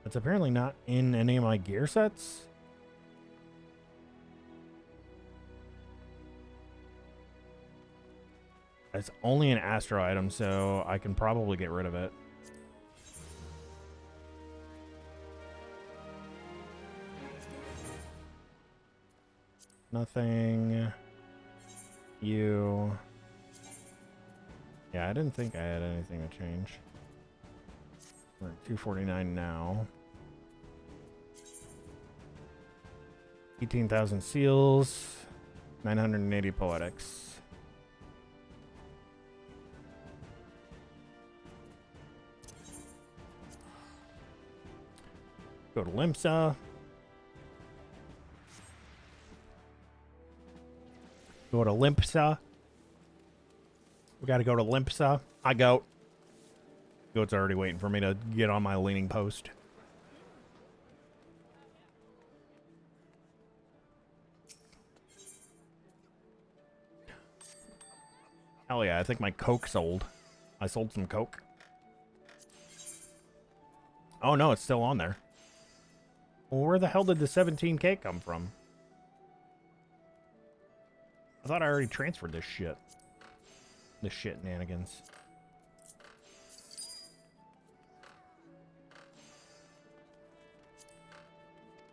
That's apparently not in any of my gear sets. It's only an Astro item, so I can probably get rid of it. Nothing. You. Yeah, I didn't think I had anything to change. We're at 249 now. 18,000 seals. 980 poetics. Go to Limsa. Go to Limsa. We gotta go to Limsa. I go. Goat's already waiting for me to get on my leaning post. Hell yeah, I think my Coke sold. I sold some Coke. Oh no, it's still on there. Well, where the hell did the 17K come from? I thought I already transferred this shit. This shit nanigans.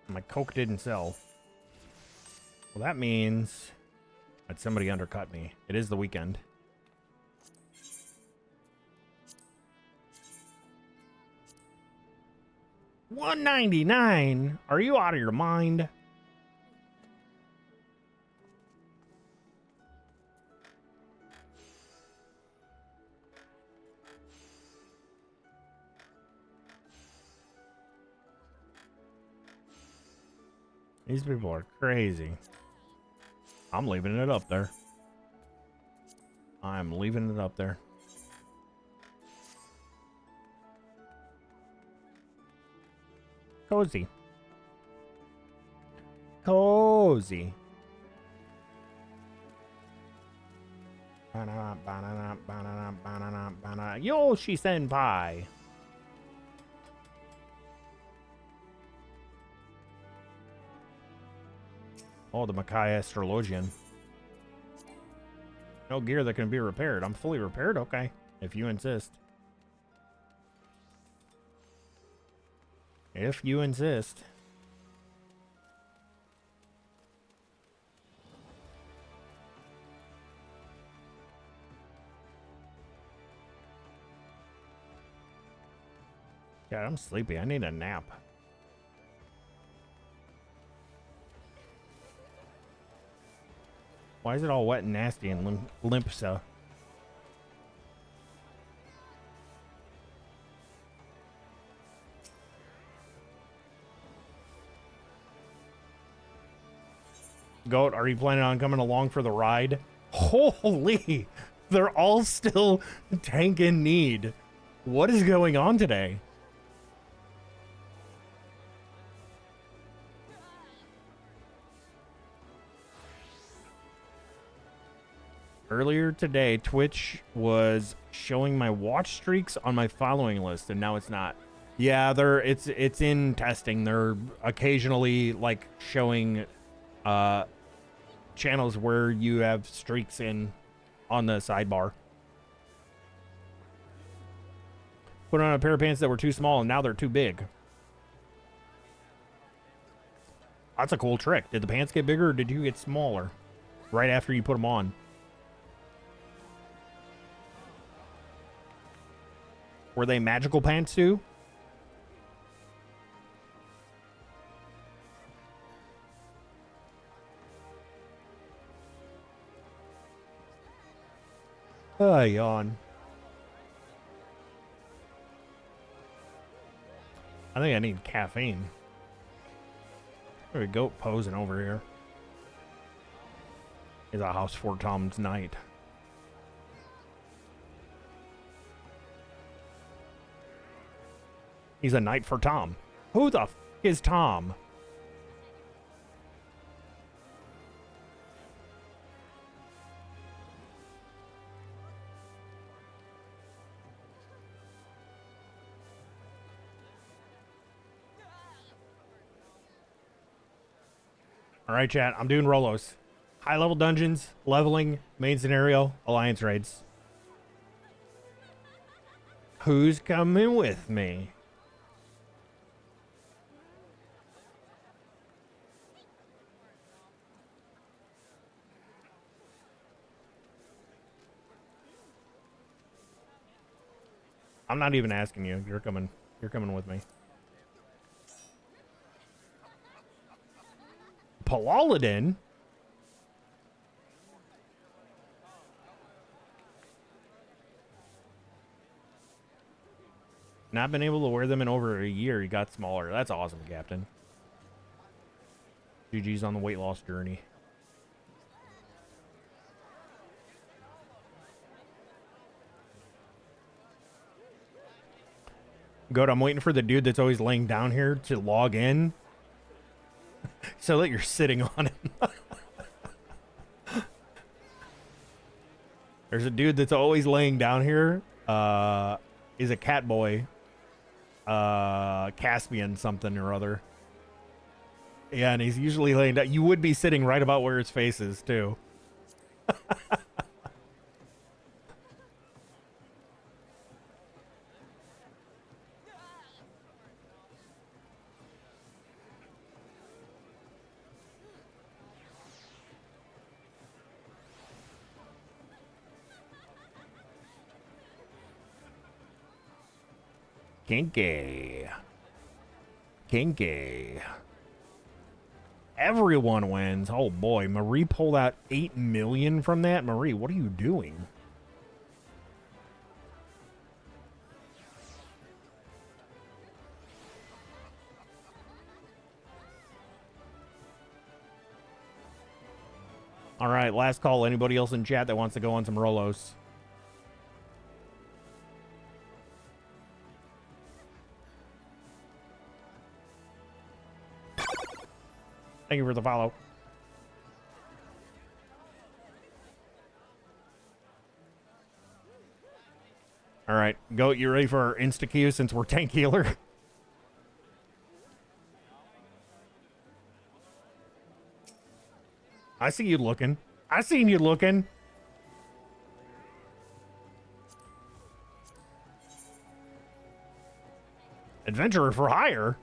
My Coke didn't sell. Well, that means that somebody undercut me. It is the weekend. $199? Are you out of your mind? These people are crazy. I'm leaving it up there. I'm leaving it up there. Cozy. Cozy. Yoshi Senpai. Oh, the Makai Astrologian. No gear that can be repaired. I'm fully repaired? Okay. If you insist. If you insist. God, I'm sleepy. I need a nap. Why is it all wet and nasty in Limpsa? Goat, are you planning on coming along for the ride? Holy! They're all still tank in need. What is going on today? Earlier today, Twitch was showing my watch streaks on my following list, and now it's not. Yeah, it's in testing. They're occasionally like showing channels where you have streaks in on the sidebar. Put on a pair of pants that were too small, and now they're too big. That's a cool trick. Did the pants get bigger, or did you get smaller right after you put them on? Were they magical pants too? Yawn. I think I need caffeine. There we go, posing over here. Is a house for Tom's night. He's a knight for Tom. Who the f is Tom? All right, chat. I'm doing Rolos. High level dungeons, leveling, main scenario, alliance raids. Who's coming with me? I'm not even asking you. You're coming. You're coming with me. Paladin? Not been able to wear them in over a year. He got smaller. That's awesome, Captain. GG's on the weight loss journey. Good. I'm waiting for the dude that's always laying down here to log in so that you're sitting on him. There's a dude that's always laying down here. Is a cat boy. Caspian something or other. Yeah, and he's usually laying down. You would be sitting right about where his face is, too. Kinky. Kinky. Everyone wins. Oh boy, Marie pulled out 8 million from that. Marie, what are you doing? All right, last call. Anybody else in chat that wants to go on some Rolos? Thank you for the follow. All right, Goat, you ready for our insta-queue since we're tank healer? I see you looking. I seen you looking. Adventurer for hire?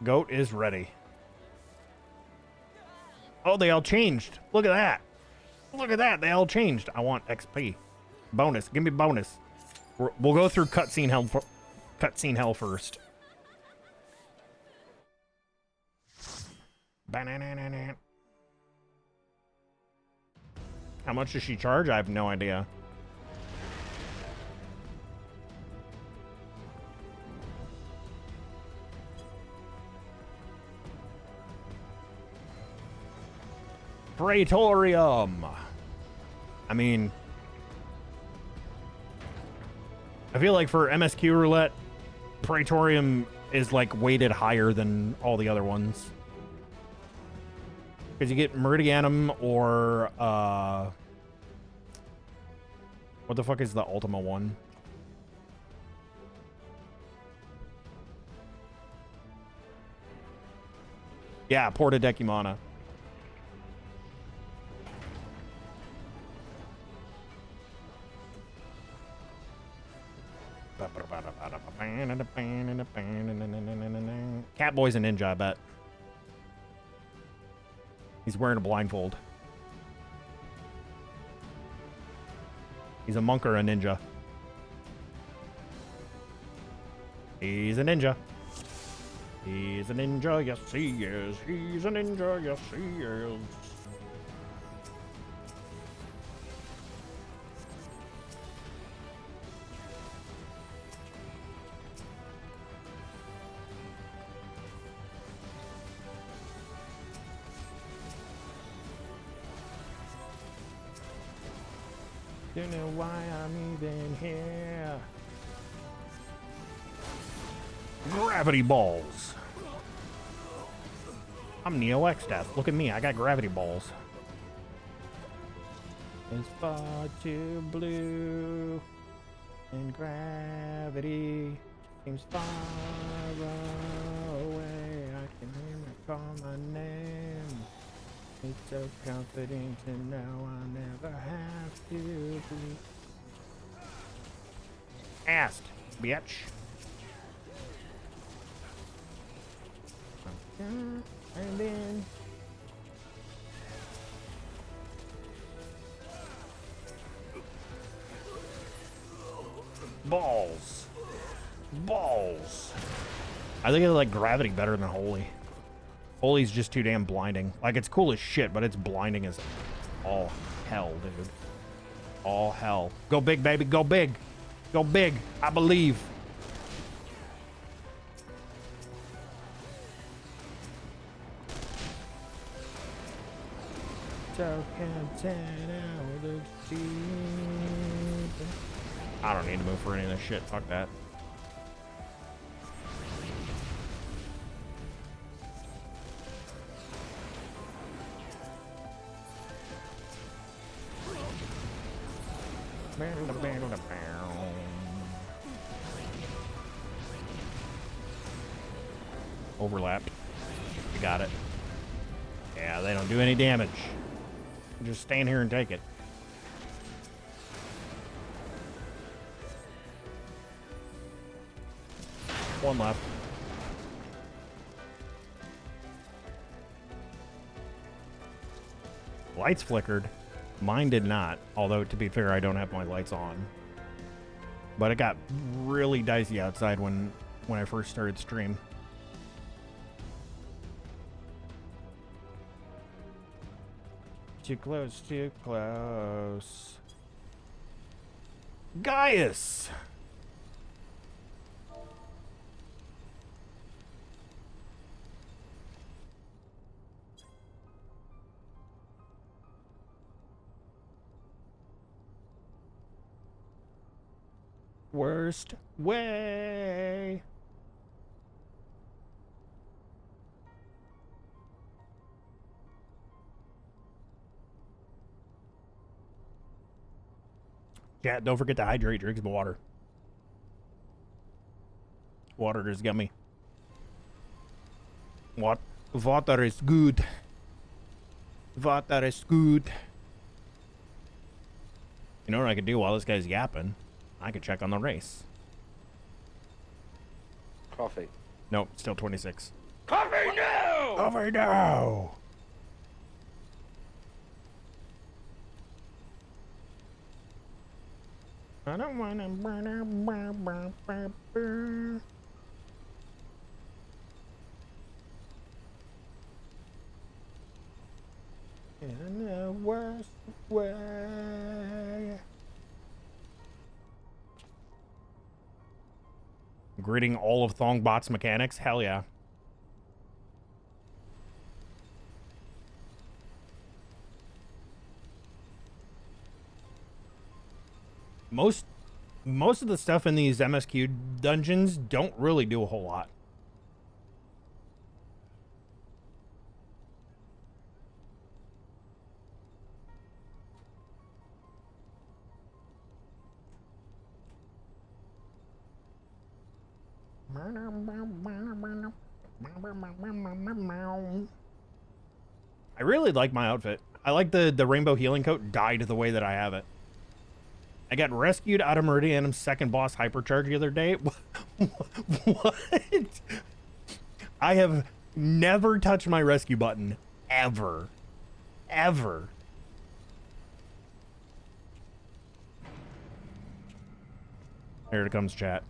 Goat is ready. Oh, they all changed. Look at that. Look at that. They all changed. I want XP. Bonus. Give me bonus. We'll go through cutscene hell first. How much does she charge? I have no idea. Praetorium. I mean, I feel like for MSQ roulette, Praetorium is like weighted higher than all the other ones. Because you get Meridianum or what the fuck is the Ultima one? Yeah, Porta Decumana. Catboy's a ninja, I bet. He's wearing a blindfold. He's a monk or a ninja. He's a ninja. He's a ninja, yes he is. He's a ninja, yes he is. Don't know why I'm even here. Gravity balls. I'm Neo X Death. Look at me. I got gravity balls. It's far too blue, and gravity seems far away. I can hear it call my name. It's so comforting to know I'll never have to be asked, bitch. And then Balls. Balls. I think I like gravity better than holy. Holy's just too damn blinding. Like, it's cool as shit, but it's blinding as all hell, dude. All hell. Go big, baby. Go big. Go big. I believe. I don't need to move for any of this shit. Fuck that. Overlapped. You got it. Yeah, they don't do any damage. Just stand here and take it. One left. Lights flickered. Mine did not. Although, to be fair, I don't have my lights on. But it got really dicey outside when I first started stream. Too close, too close. Gaius! Worst way. Yeah, don't forget to hydrate. Drink some water. Water is yummy. What? Water is good. Water is good. You know what I could do while this guy's yapping? I could check on the race.
Coffee.
Nope, still 26.
Coffee now!
Coffee now! I don't want to burn. In the worst way. Gritting all of Thongbot's mechanics? Hell yeah. Most of the stuff in these MSQ dungeons don't really do a whole lot. I really like my outfit. I like the rainbow healing coat dyed the way that I have it. I got rescued out of Meridianum's second boss hypercharge the other day. What? I have never touched my rescue button. Ever. Ever. Here it comes, chat.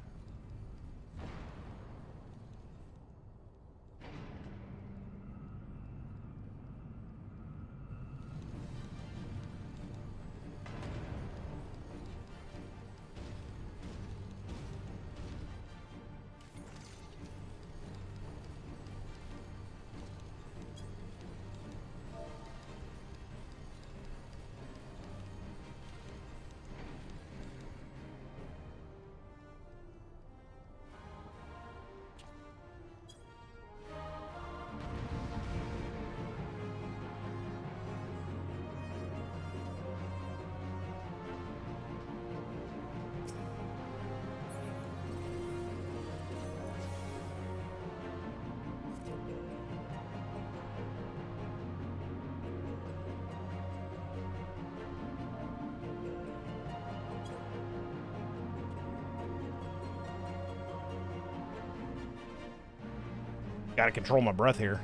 Gotta control my breath here.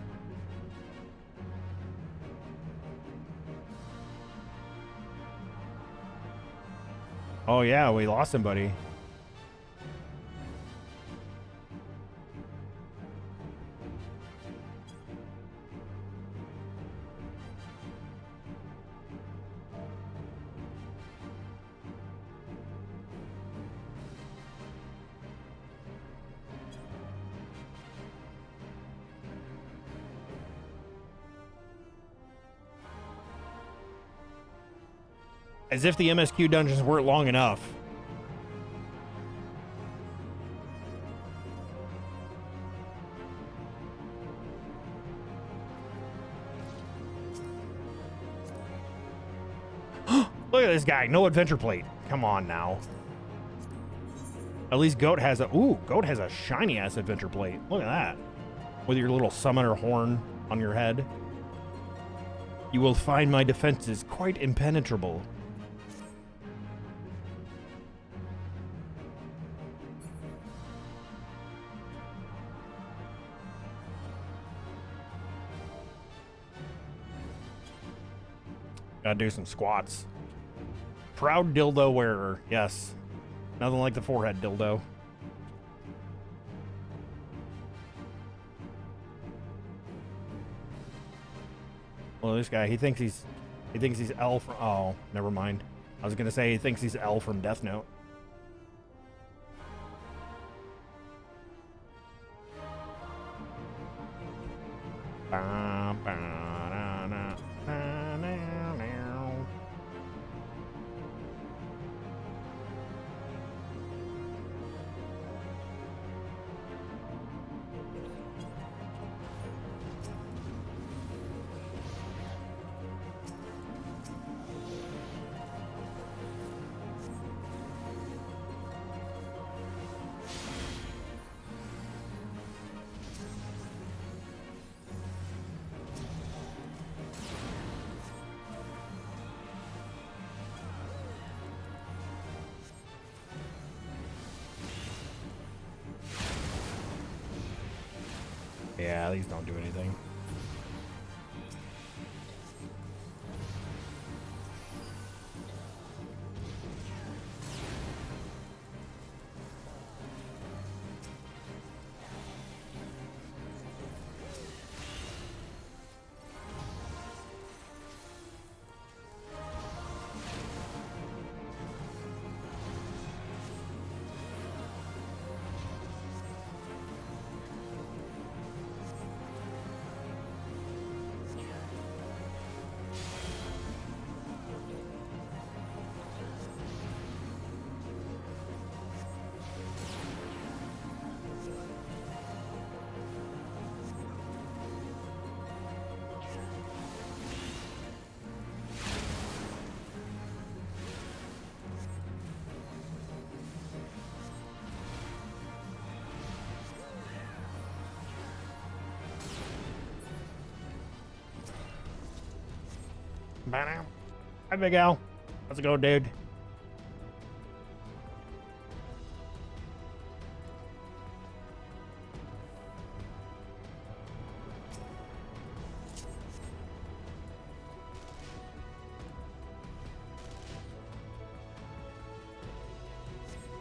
Oh yeah, we lost somebody. As if the MSQ dungeons weren't long enough. Look at this guy. No adventure plate. Come on now. At least Goat has a... Ooh, Goat has a shiny-ass adventure plate. Look at that. With your little summoner horn on your head. You will find my defenses quite impenetrable. Gotta do some squats. Proud dildo wearer. Yes. Nothing like the forehead dildo. Well, this guy, he thinks he's L from... Oh, never mind. I was gonna say he thinks he's L from Death Note. Ba, ba, da, da, da, da, da. Yeah, these don't do anything. Hi, Big Al. How's it going, dude?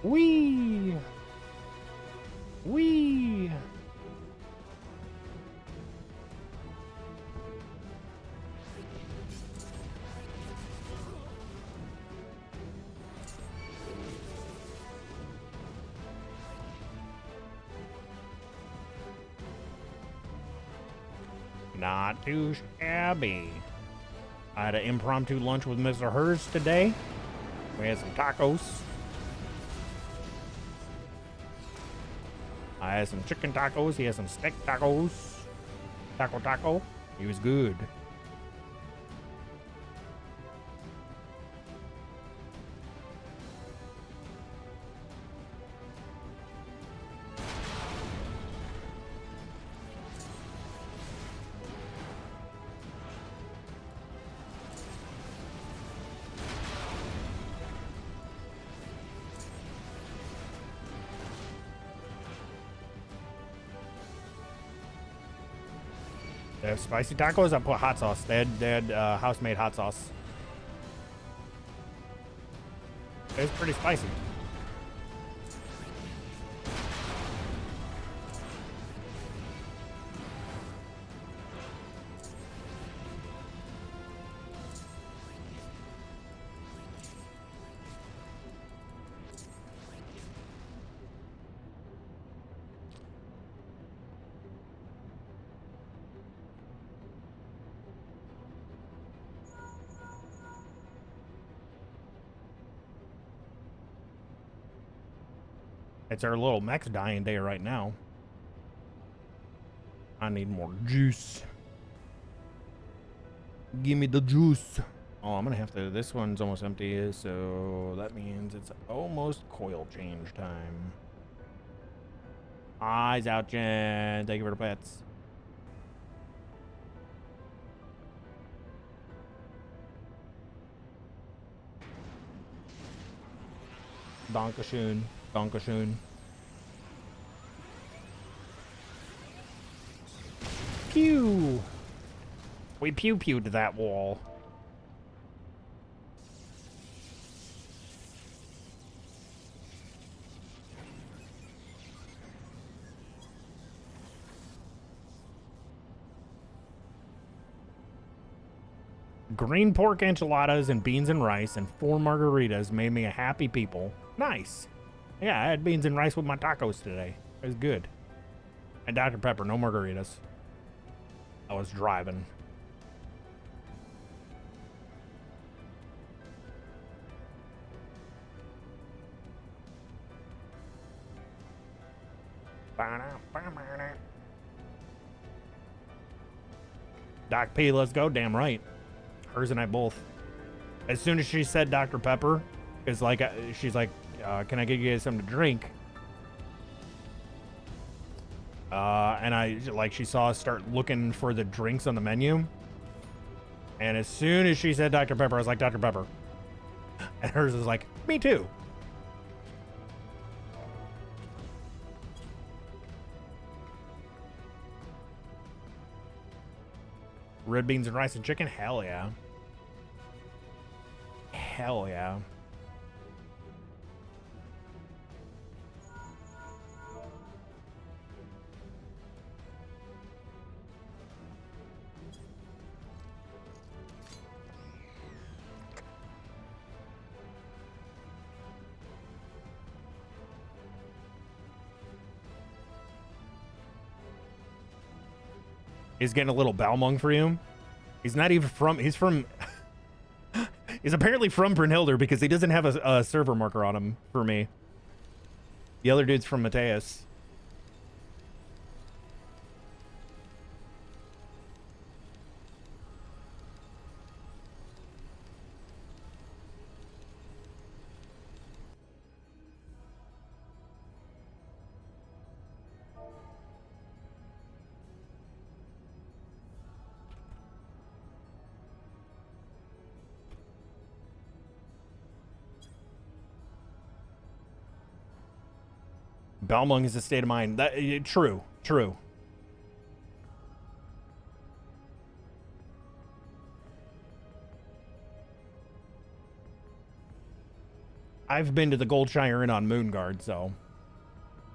Wee! Wee! Not too shabby. I had an impromptu lunch with Mr. Hers today. We had some tacos. I had some chicken tacos. He had some steak tacos. Taco. He was good. They have spicy tacos. I put hot sauce. They had house-made hot sauce. It was pretty spicy. It's our little mech's dying day right now. I need more juice. Give me the juice. Oh, I'm gonna have to. This one's almost empty, so that means it's almost coil change time. Eyes out, Jen. Thank you for the pets. Dankeschön. Dankeschön. Pew! We pew-pewed that wall. Green pork enchiladas and beans and rice and 4 margaritas made me a happy people. Nice. Yeah, I had beans and rice with my tacos today. It was good. And Dr. Pepper, no margaritas. I was driving. Doc P, let's go. Damn right. Hers and I both. As soon as she said Dr. Pepper, is like, she's like, can I get you guys something to drink? And I, like, she saw us start looking for the drinks on the menu. And as soon as she said Dr. Pepper, I was like, Dr. Pepper. And hers was like, me too. Red beans and rice and chicken? Hell yeah. Hell yeah. He's getting a little Balmung for you. He's not even from, he's from, he's apparently from Brynhildr because he doesn't have a server marker on him for me. The other dude's from Mateus. Balmung is a state of mind. That true, true. I've been to the Goldshire Inn on Moonguard, so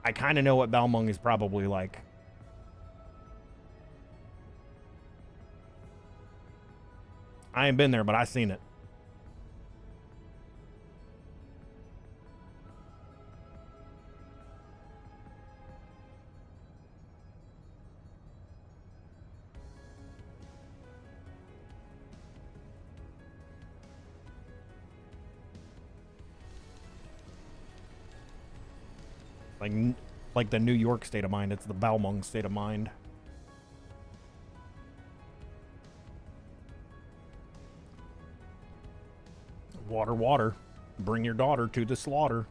I kind of know what Balmung is probably like. I ain't been there, but I seen it. Like the New York state of mind, it's the Balmung state of mind. Water, water. Bring your daughter to the slaughter.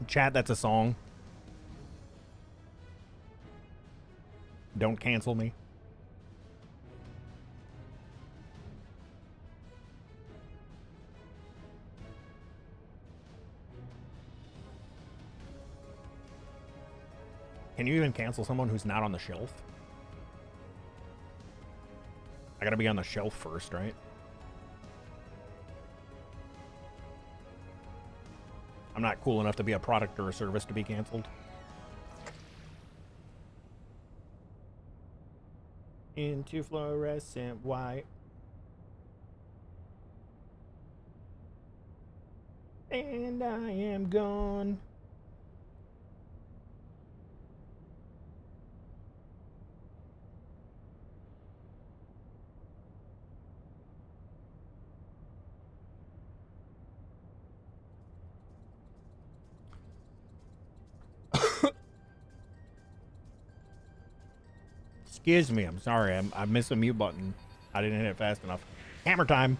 Chat, that's a song. Don't cancel me. Can you even cancel someone who's not on the shelf? I gotta be on the shelf first, right? I'm not cool enough to be a product or a service to be canceled. Into fluorescent white. And I am gone. Excuse me, I'm sorry. I missed the mute button. I didn't hit it fast enough. Hammer time.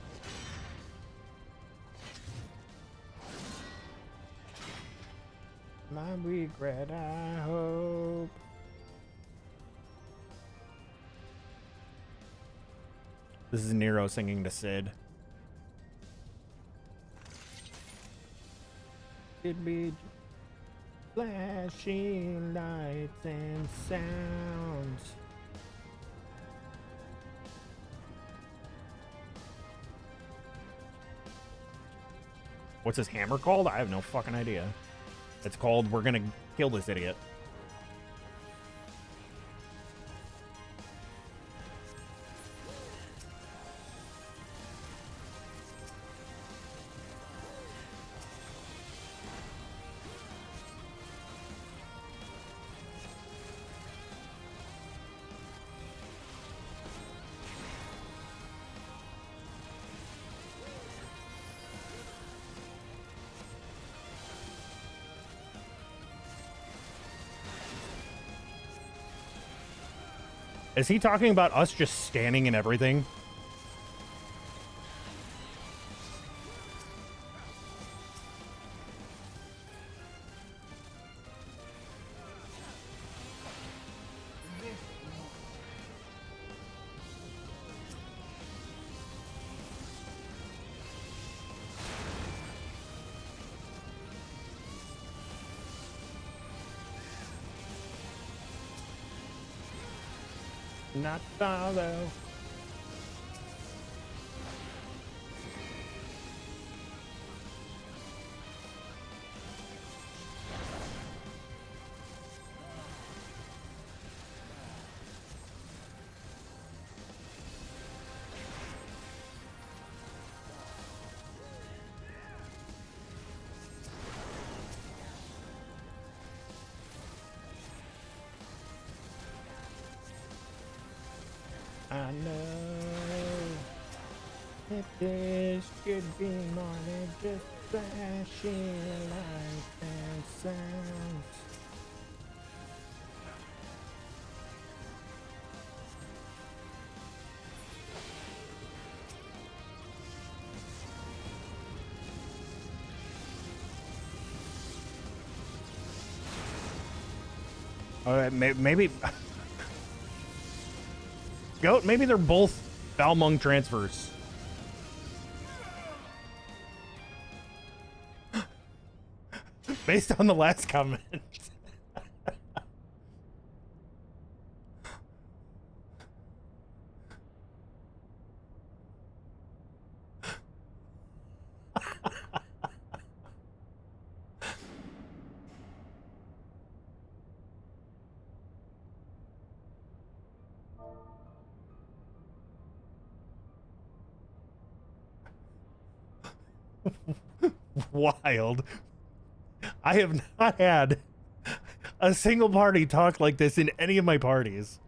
My regret, I hope. This is Nero singing to Sid. It'd be flashing lights and sounds. What's his hammer called? I have no fucking idea. It's called We're Gonna Kill This Idiot. Is he talking about us just standing in everything? Not follow. I know that this could be more than just flashing lights and sounds. All right, maybe. Goat, maybe they're both Balmung transfers. Based on the last comment. Wild. I have not had a single party talk like this in any of my parties.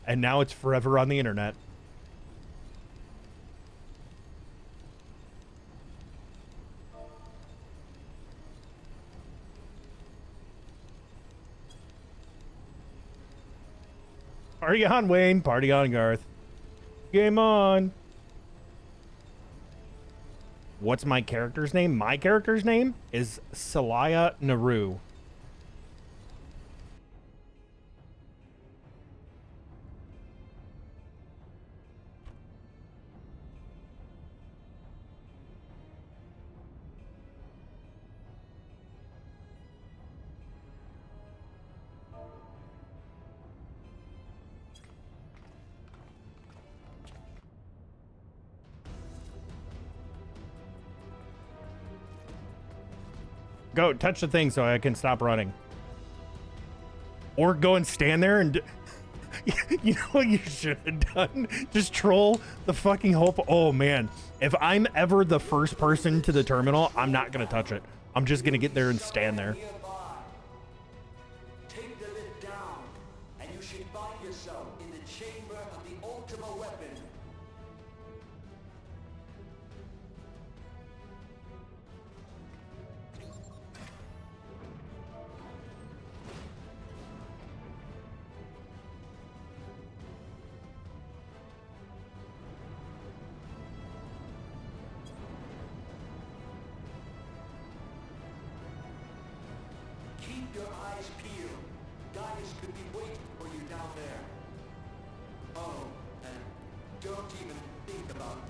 And now it's forever on the internet. Party on, Wayne. Party on, Garth. Game on. What's my character's name? My character's name is Salaya Naru. Go touch the thing so I can stop running. Or go and stand there and you know what you should have done? Just troll the fucking hope. Oh man, if I'm ever the first person to the terminal, I'm not gonna touch it. I'm just gonna get there and stand there.
Take the lid down, and you should find yourself in the chamber of the ultimate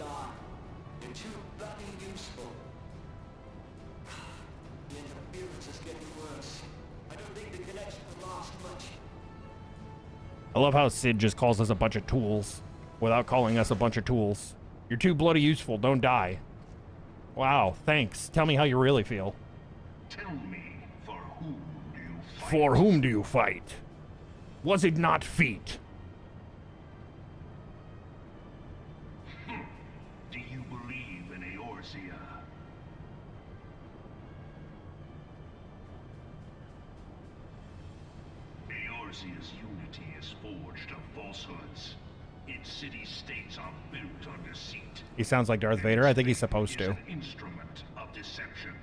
die. You're too bloody useful. The interference is getting worse. I don't think the connection will last much.
I love how Sid just calls us a bunch of tools without calling us a bunch of tools. You're too bloody useful. Don't die. Wow, thanks. Tell me how you really feel.
Tell me, for whom do you fight?
For whom do you fight? Was it not feet?
Do you believe in Eorzea? Eorzea's unity is forged of falsehoods. Its city-states are built on deceit.
He sounds like Darth Vader. I think he's supposed to.
It is an instrument of deception.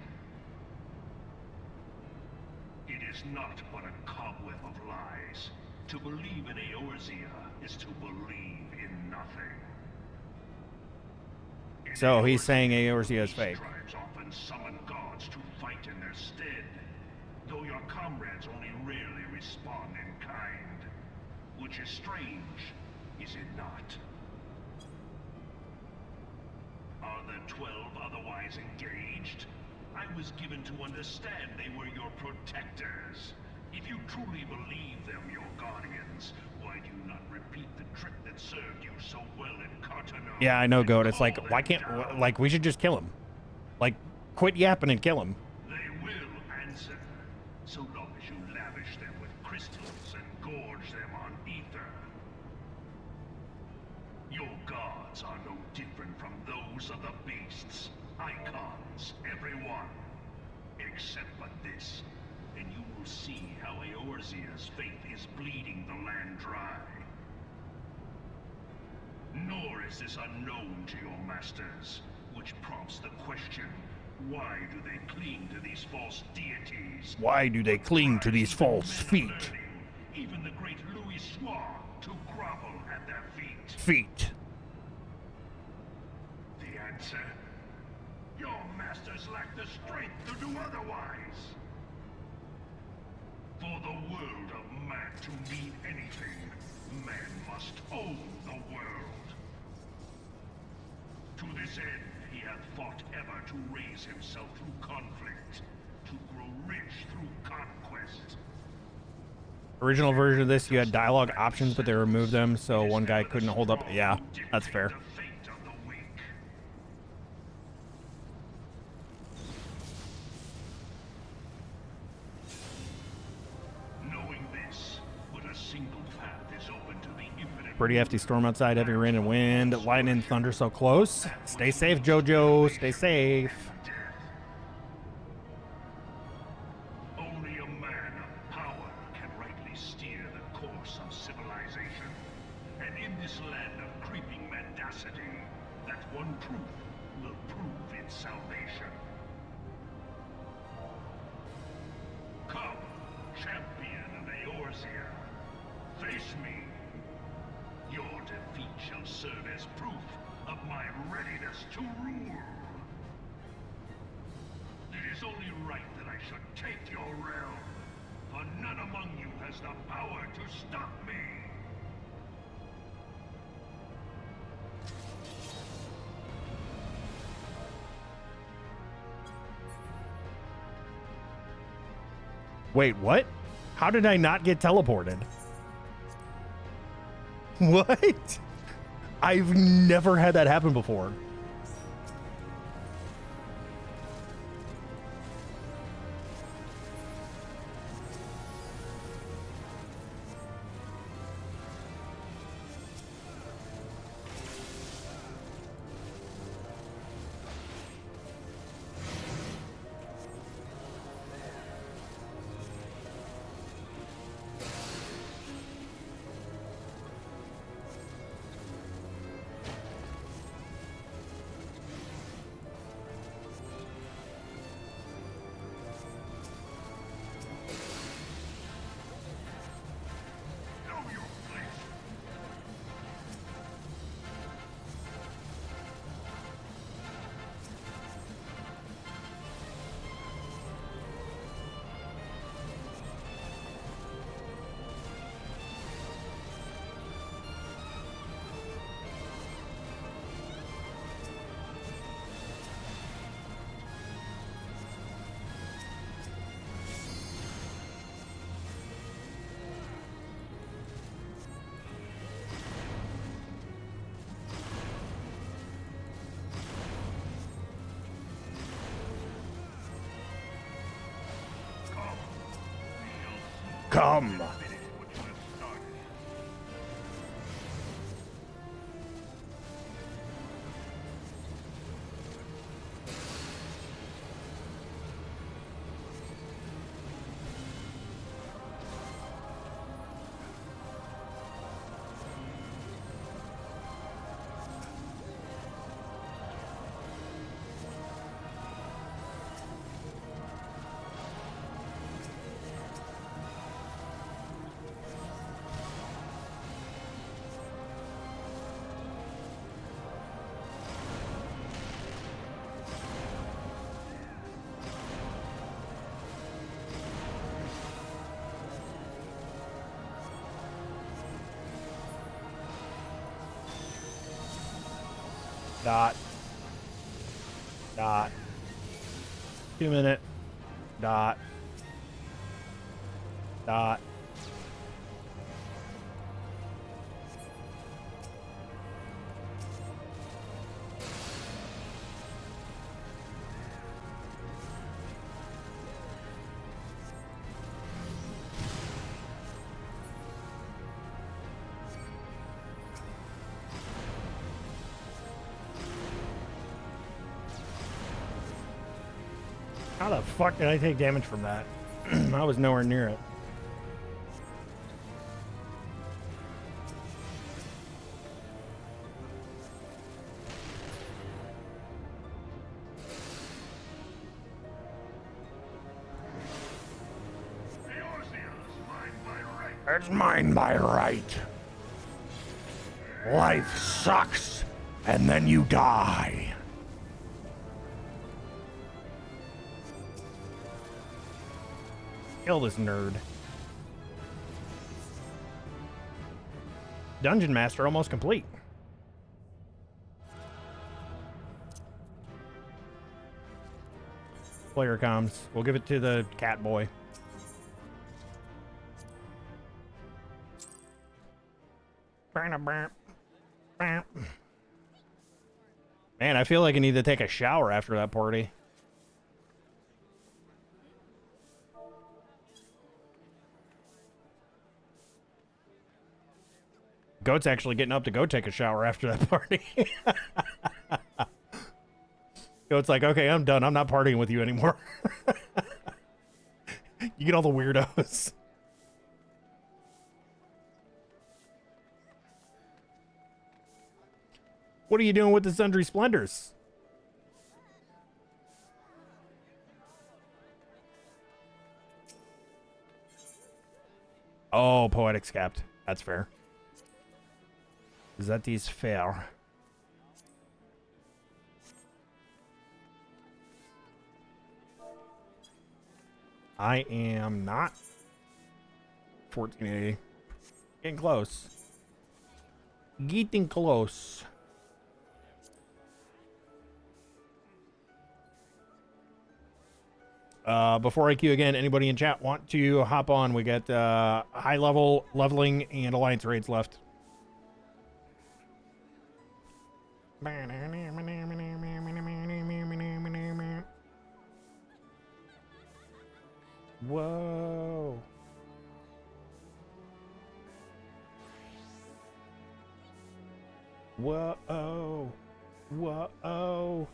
It is not but a cobweb of lies. To believe in Eorzea is to believe in nothing. In
So he's saying Eorzea is
these
fake.
tribes often summon gods to fight in their stead, though your comrades only rarely respond in kind, which is strange, is it not? Are the 12 otherwise engaged? I was given to understand they were your protectors. If you truly believe them your guardians, why do you not repeat the trick that served you so well in Cartano?
Yeah, I know, Goat. It's
Call
like, why
them
can't,
down?
like, we should just kill him. Like, quit yapping and kill him.
They will answer, so long as you lavish them with crystals and gorge them on ether. Your gods are no different from those of the beasts. Icons, every one. Except but this, and you will see how Eorzea's faith is bleeding the land dry. Nor is this unknown to your masters, which prompts the question, why do they cling to these false deities?
Why do they cling to these false feet?
Even the great Louis Soir to grovel at their feet.
Feet.
The answer? Your masters lack the strength to do otherwise. For the world of man to mean anything, man must own the world. To this end, he hath fought ever to raise himself through conflict, to grow rich through conquest.
Original version of this, you had dialogue options, but they removed them, so one guy couldn't hold up. Yeah, that's fair.
The fate of the weak. Knowing this, but a single path is open to the infinite.
Pretty hefty storm outside, heavy rain and wind, lightning and thunder so close. Stay safe, Jojo. Stay safe.
Death. Only a man of power can rightly steer the course of civilization. And in this land of creeping mendacity, that one truth will prove its salvation. Come, champion of Eorzea. Face me. Your defeat shall serve as proof of my readiness to rule. It is only right that I should take your realm, for none among you has the power to stop me.
Wait, what? How did I not get teleported? What? I've never had that happen before. Welcome. Dot. Dot. 2 minute. Dot. Dot. How the fuck did I take damage from that? I was nowhere near it. It's mine by right. Life sucks, and then you die. Kill this nerd. Dungeon Master almost complete. Player comms. We'll give it to the cat boy. Man, I feel like I need to take a shower after that party. Goat's actually getting up to go take a shower after that party. Goat's like, okay, I'm done. I'm not partying with you anymore. You get all the weirdos. What are you doing with the Sundry Splendors? Oh, Poetic Scapt. That's fair. That is fair. I am not 1480. Getting close. Getting close. Before I queue again, anybody in chat want to hop on? We got high level leveling and alliance raids left. Whoa. Whoa. Whoa.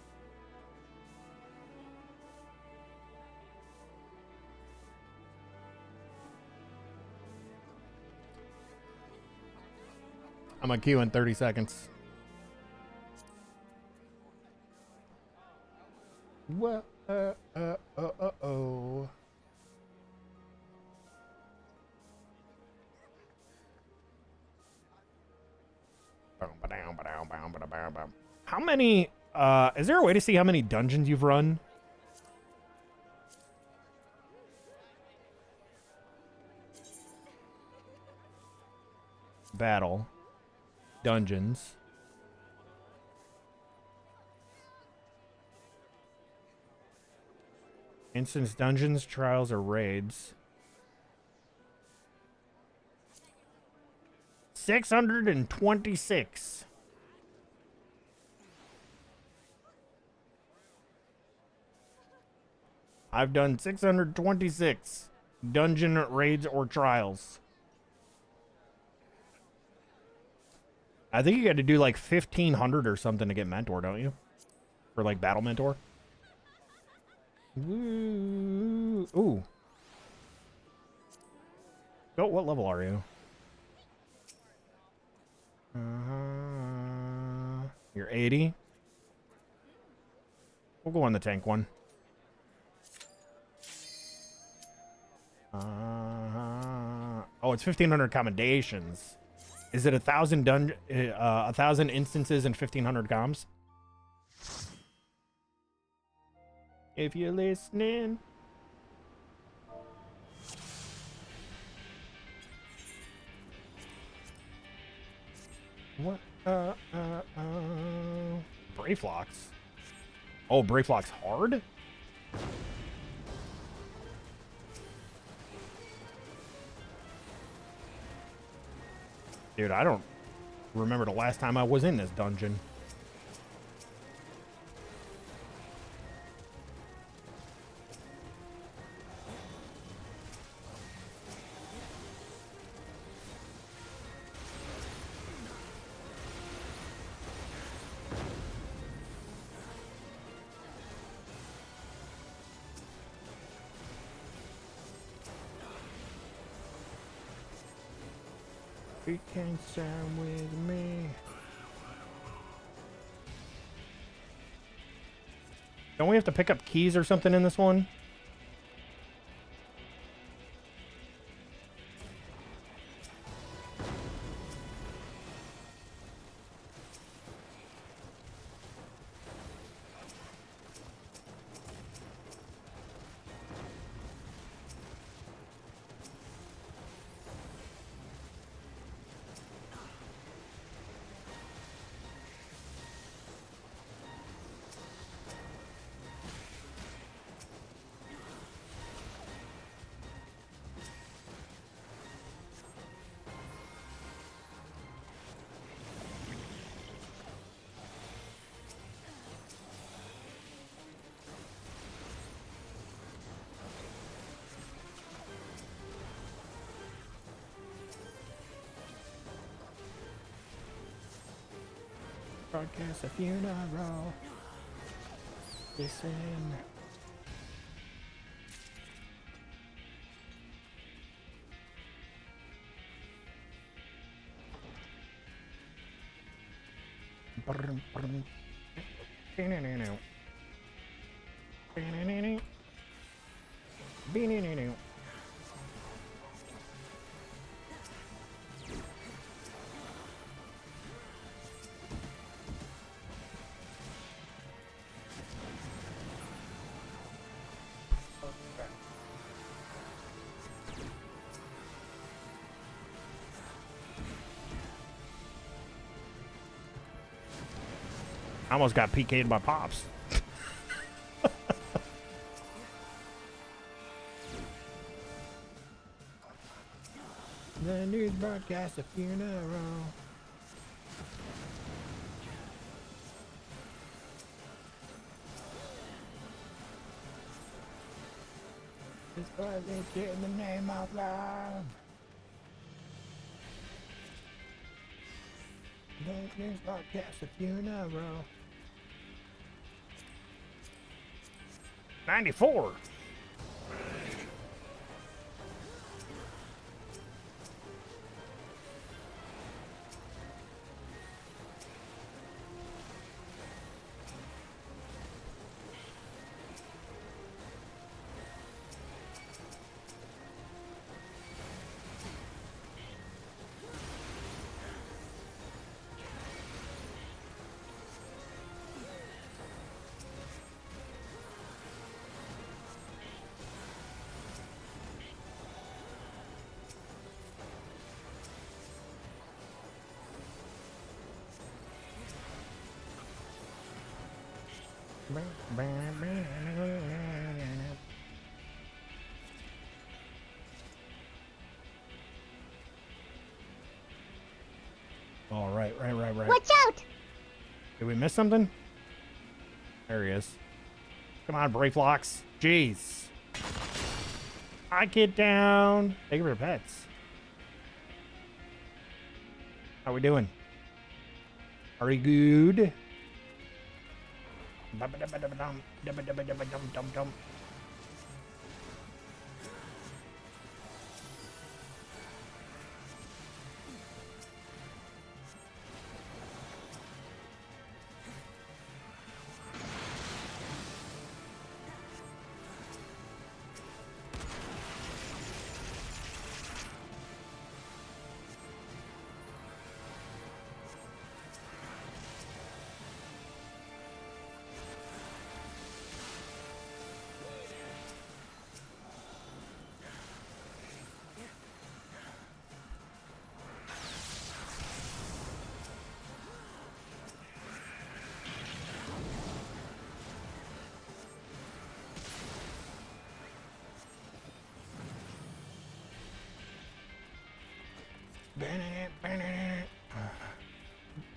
I'm on queue in 30 seconds. Whoa. Oh. How many, is there a way to see how many dungeons you've run? Battle. Dungeons. Instance dungeons, trials, or raids. 626. I've done 626 dungeon raids or trials. I think you got to do like 1,500 or something to get mentor, don't you? For like battle mentor. Ooh. Ooh. Oh, what level are you? You're 80. We'll go on the tank one. Oh, it's 1,500 commendations. Is it 1,000 1,000 instances and 1,500 comms? If you're listening. What? Brayflox. Oh, Brayflox hard? Dude, I don't remember the last time I was in this dungeon. You can sound with me. Don't we have to pick up keys or something in this one? Broadcast a funeral. Listen. I almost got PK'd by Pops. The news broadcast a funeral. This was it in the name of love. The news broadcast a funeral. 94. Oh, right.
Watch out!
Did we miss something? There he is. Come on, Brayflox. Jeez. Hi, Kid Town. Thank you for pets. How we doing? Are we good?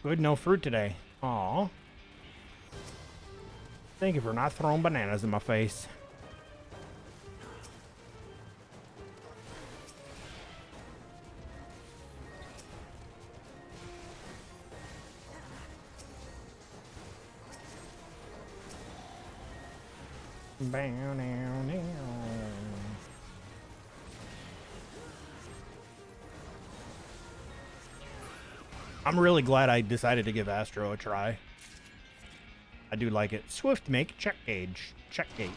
Good, no fruit today. Aw. Thank you for not throwing bananas in my face. I'm really glad I decided to give Astro a try. I do like it. Swift make check gauge. Check gate.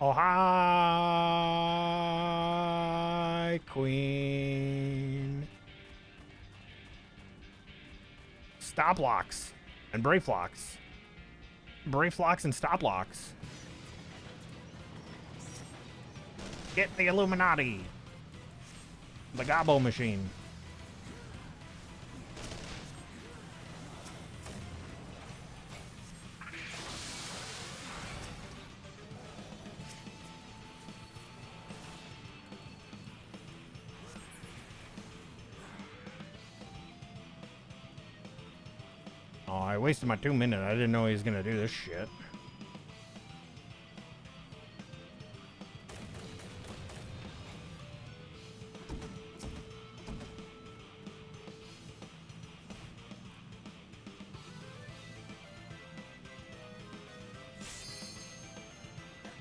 Oh, hi, Queen. Stop locks and brace locks. Brace locks and stop locks. Get the Illuminati. The Gobbo machine. Oh, I wasted my 2 minutes. I didn't know he was gonna do this shit.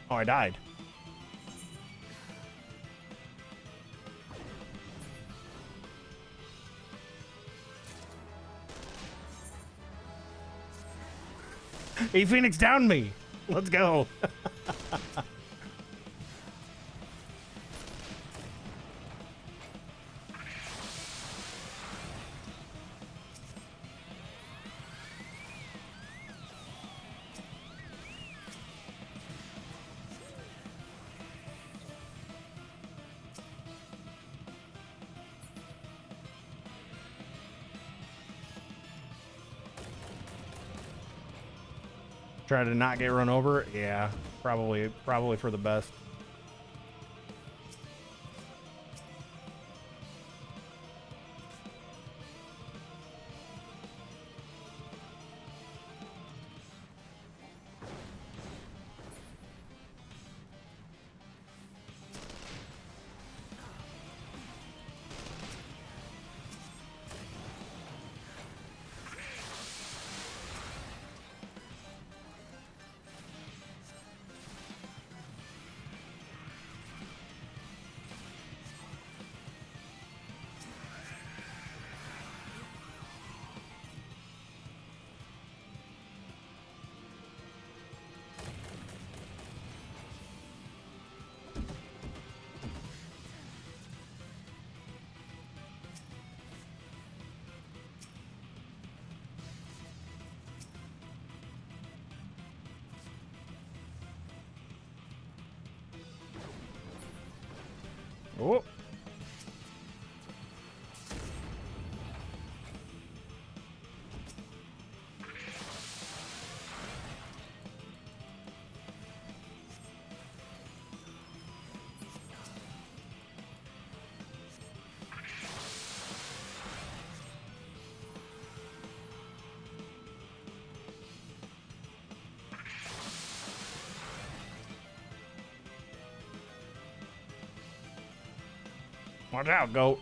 Oh, I died. He Phoenix downed me. Let's go. Try to not get run over. Yeah, probably for the best. Oh. Watch out, goat.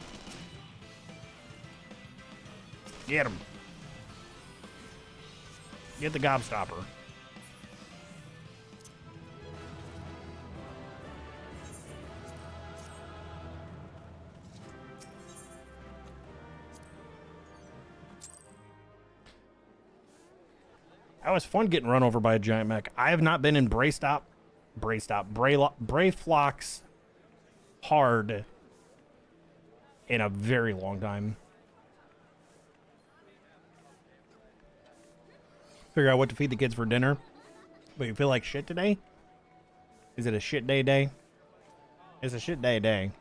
Get him. Get the gobstopper. That was fun getting run over by a giant mech. I have not been in Brayflox hard in a very long time. Figure out what to feed the kids for dinner. But you feel like shit today? Is it a shit day? It's a shit day.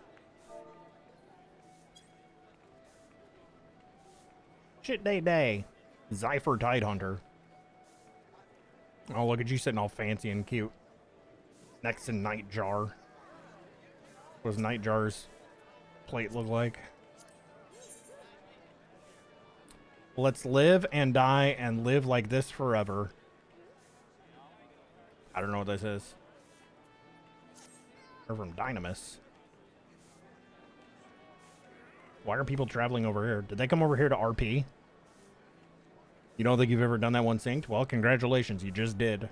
Shit day. Zypher Tidehunter. Oh, look at you sitting all fancy and cute. Next to Nightjar. What does Nightjar's plate look like? Let's live and die and live like this forever. I don't know what this is. They're from Dynamis. Why are people traveling over here? Did they come over here to RP? You don't think you've ever done that one synced? Well, congratulations, you just did.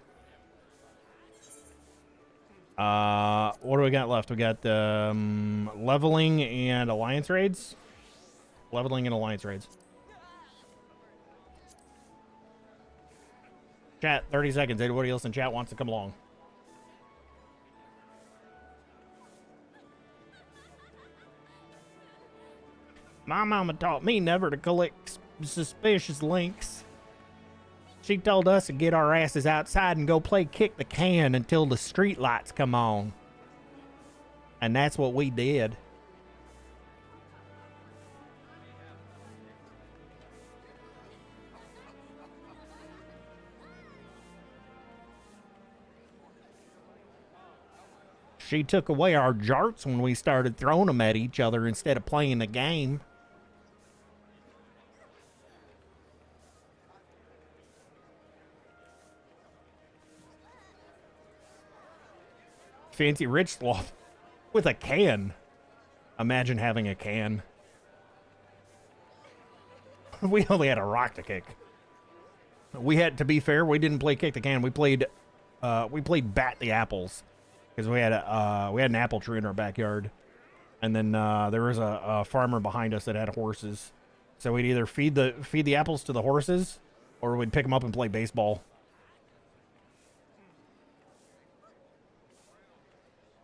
What do we got left? We got leveling and alliance raids. Leveling and alliance raids. Chat, 30 seconds. Anybody else in chat wants to come along? My mama taught me never to collect suspicious links. She told us to get our asses outside and go play kick the can until the street lights come on. And that's what we did. She took away our jarts when we started throwing them at each other instead of playing the game. Fancy rich sloth with a can. Imagine having a can. We only had a rock to kick. We had, to be fair, we didn't play kick the can. We played bat the apples because we had an apple tree in our backyard, and then there was a farmer behind us that had horses, so we'd either feed the apples to the horses, or we'd pick them up and play baseball.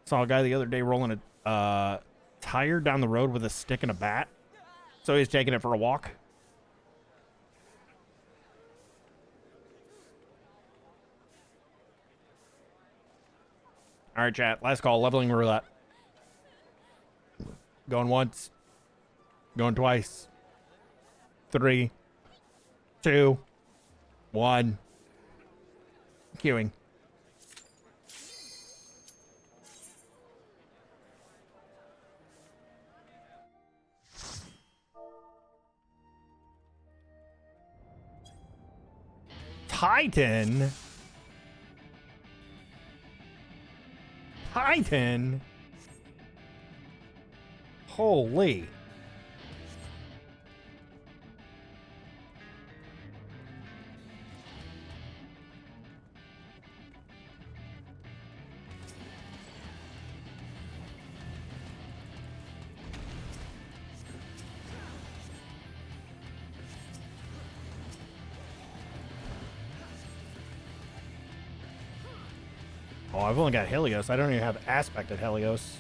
Saw a guy the other day rolling a tire down the road with a stick and a bat. So he's taking it for a walk. All right, chat. Last call. Leveling roulette. Going once. Going twice. 3, 2, 1. Queuing. Titan. Holy. Oh, I've only got Helios. I don't even have aspected Helios.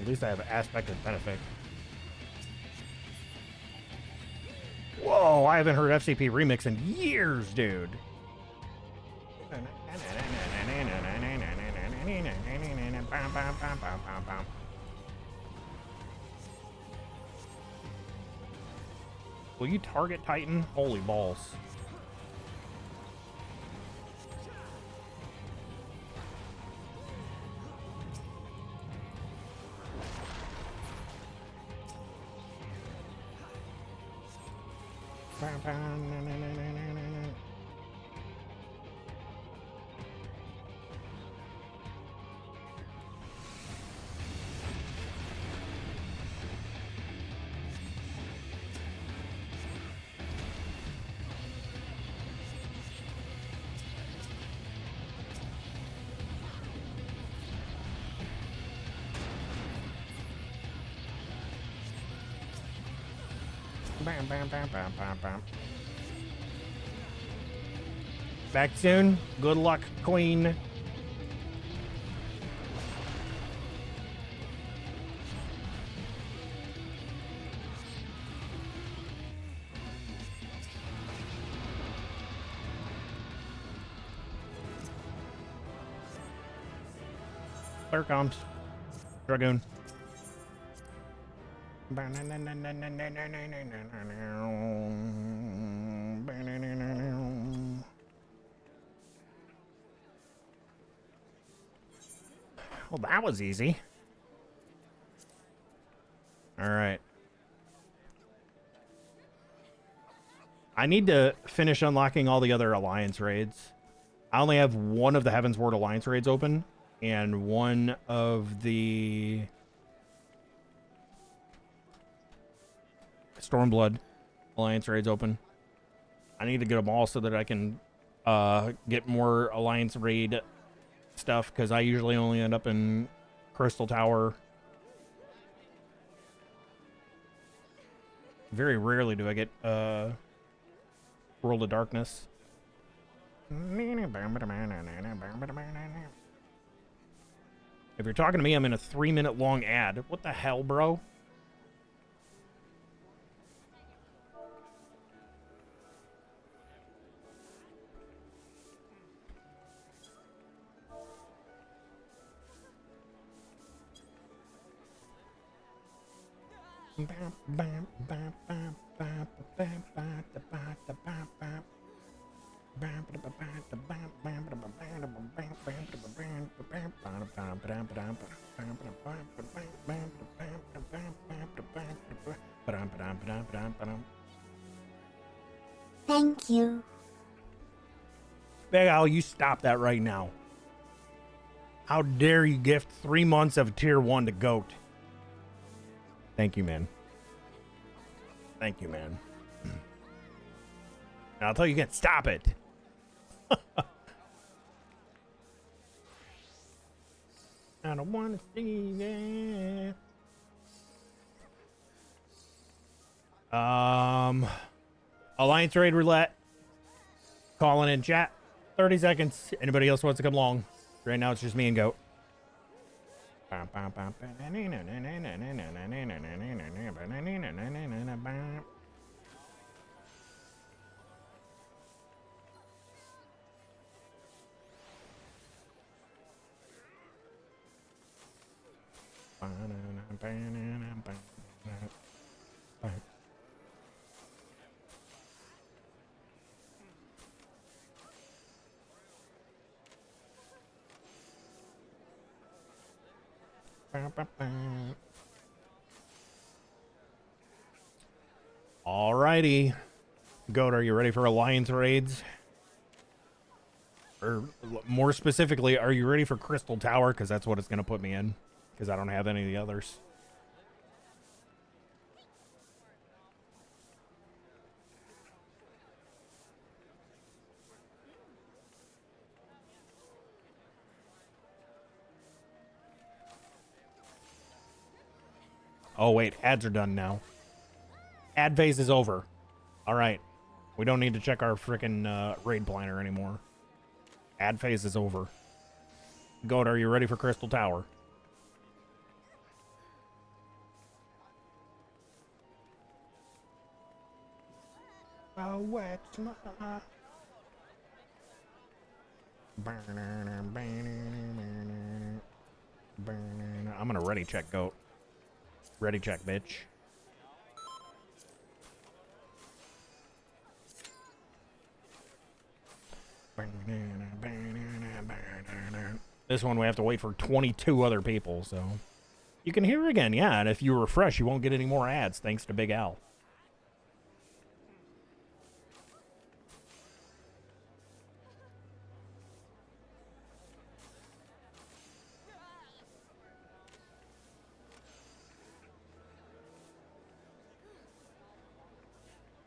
At least I have aspect of benefit. Whoa, I haven't heard FCP Remix in years, dude. Will you target Titan? Holy balls. Bam, bam, bam, bam, bam, bam. Back soon. Good luck, Queen. There comes Dragoon. Well, that was easy. All right. I need to finish unlocking all the other Alliance raids. I only have one of the Heavensward Alliance raids open and one of the Stormblood Alliance raids open. I need to get them all so that I can get more Alliance raid stuff, because I usually only end up in Crystal Tower. Very rarely do I get World of Darkness. If you're talking to me, I'm in a 3-minute long ad. What the hell, bro?
Thank you.
Big Al, you stop that right now. How dare you gift 3 months of tier 1 to Goat? Thank you, man. Thank you, man. And I'll tell you again, stop it. I don't want to see that. Alliance raid roulette. Calling in chat. 30 seconds. Anybody else wants to come along? Right now it's just me and Goat. Alrighty. Goat, are you ready for Alliance raids? Or more specifically, are you ready for Crystal Tower? Because that's what it's going to put me in. Because I don't have any of the others. Oh, wait. Ads are done now. Ad phase is over. All right. We don't need to check our freaking raid planner anymore. Ad phase is over. Goat, are you ready for Crystal Tower? Roulettes, I'm gonna ready check goat. Ready check, bitch. This one we have to wait for 22 other people, so you can hear again, yeah. And if you refresh, you won't get any more ads, thanks to Big Al.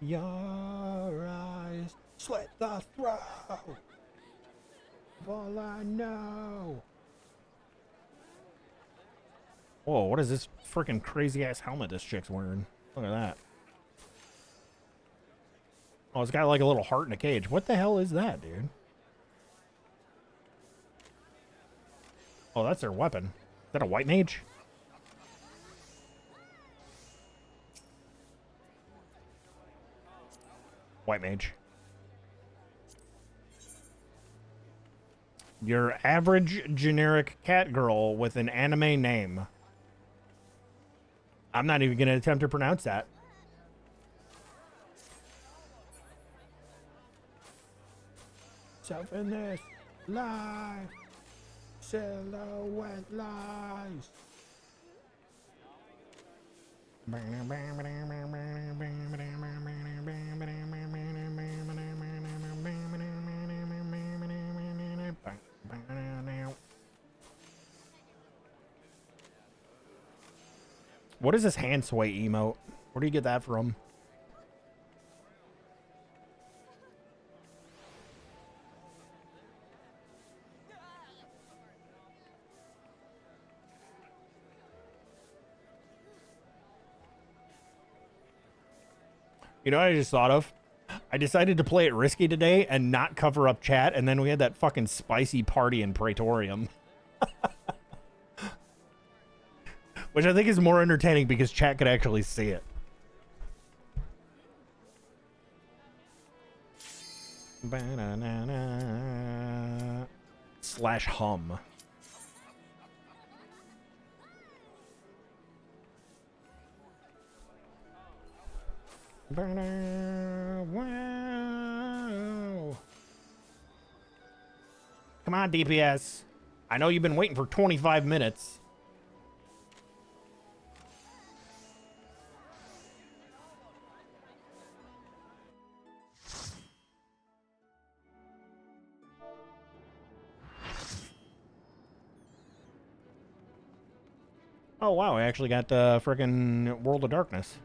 Your eyes slit the throat of all I know. Whoa, what is this freaking crazy ass helmet this chick's wearing? Look at that. Oh, it's got like a little heart in a cage. What the hell is that, dude? Oh, that's their weapon. Is that a white mage? White mage. Your average generic cat girl with an anime name. I'm not even going to attempt to pronounce that. Self in this life. Silhouette lies. What is this hand sway emote? Where do you get that from? You know what I just thought of? I decided to play it risky today and not cover up chat, and then we had that fucking spicy party in Praetorium. Which I think is more entertaining because chat could actually see it. Slash hum. Wow. Come on, DPS. I know you've been waiting for 25 minutes. Oh, wow. I actually got the frickin' World of Darkness.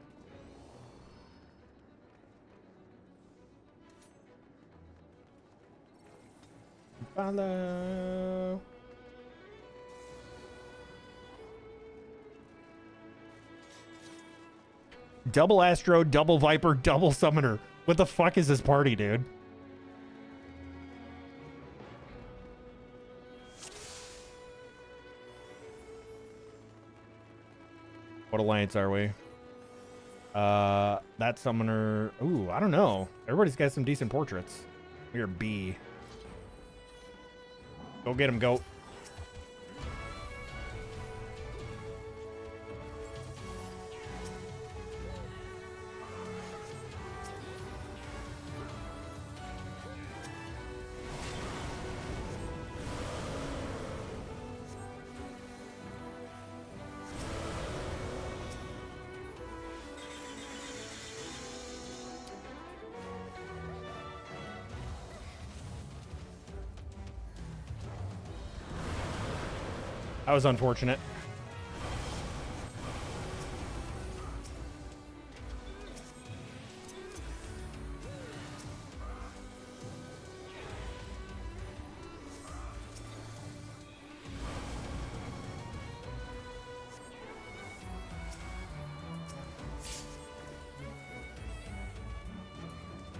Follow. Double Astro, double Viper, double Summoner. What the fuck is this party, dude? What alliance are we? That Summoner. Ooh, I don't know. Everybody's got some decent portraits. We're B. Go get him, goat. That was unfortunate.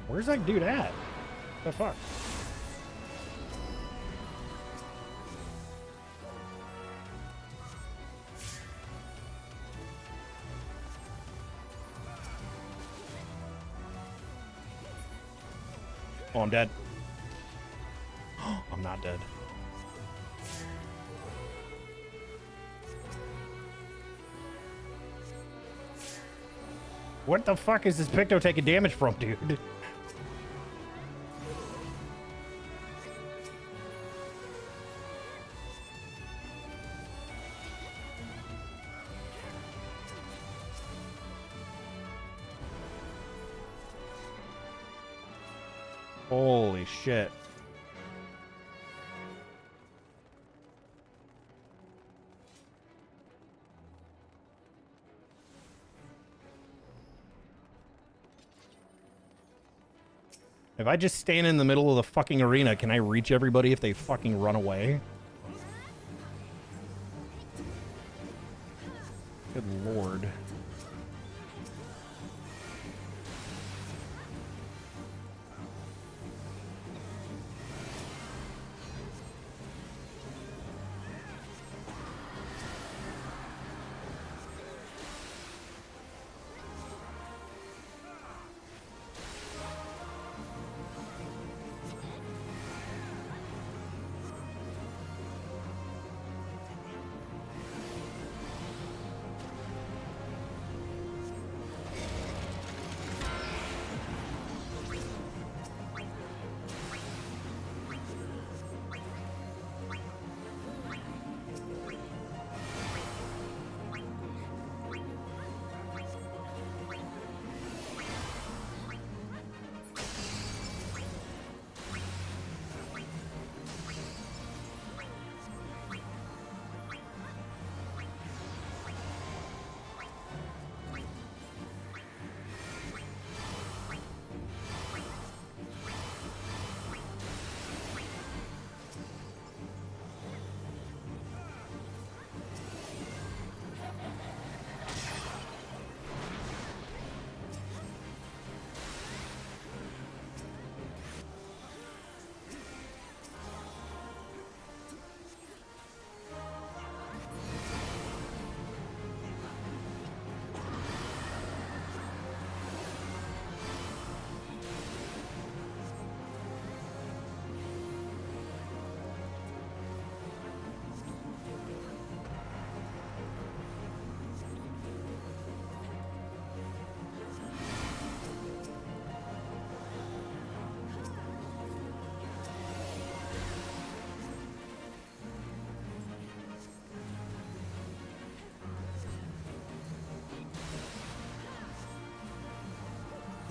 Where's that dude at? What the fuck? Oh, I'm dead. I'm not dead. What the fuck is this Picto taking damage from, dude? Holy shit. If I just stand in the middle of the fucking arena, can I reach everybody if they fucking run away? Good lord.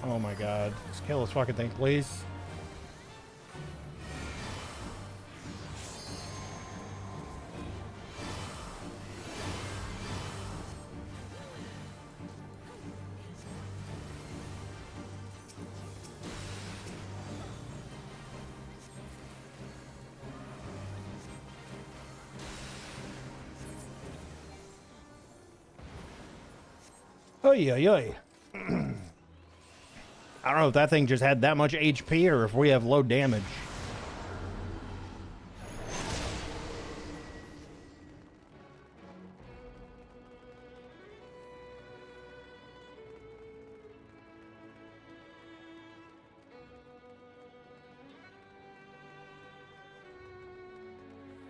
Oh my god. Just kill this fucking thing, please. Oy, oy, oy. I don't know if that thing just had that much HP or if we have low damage.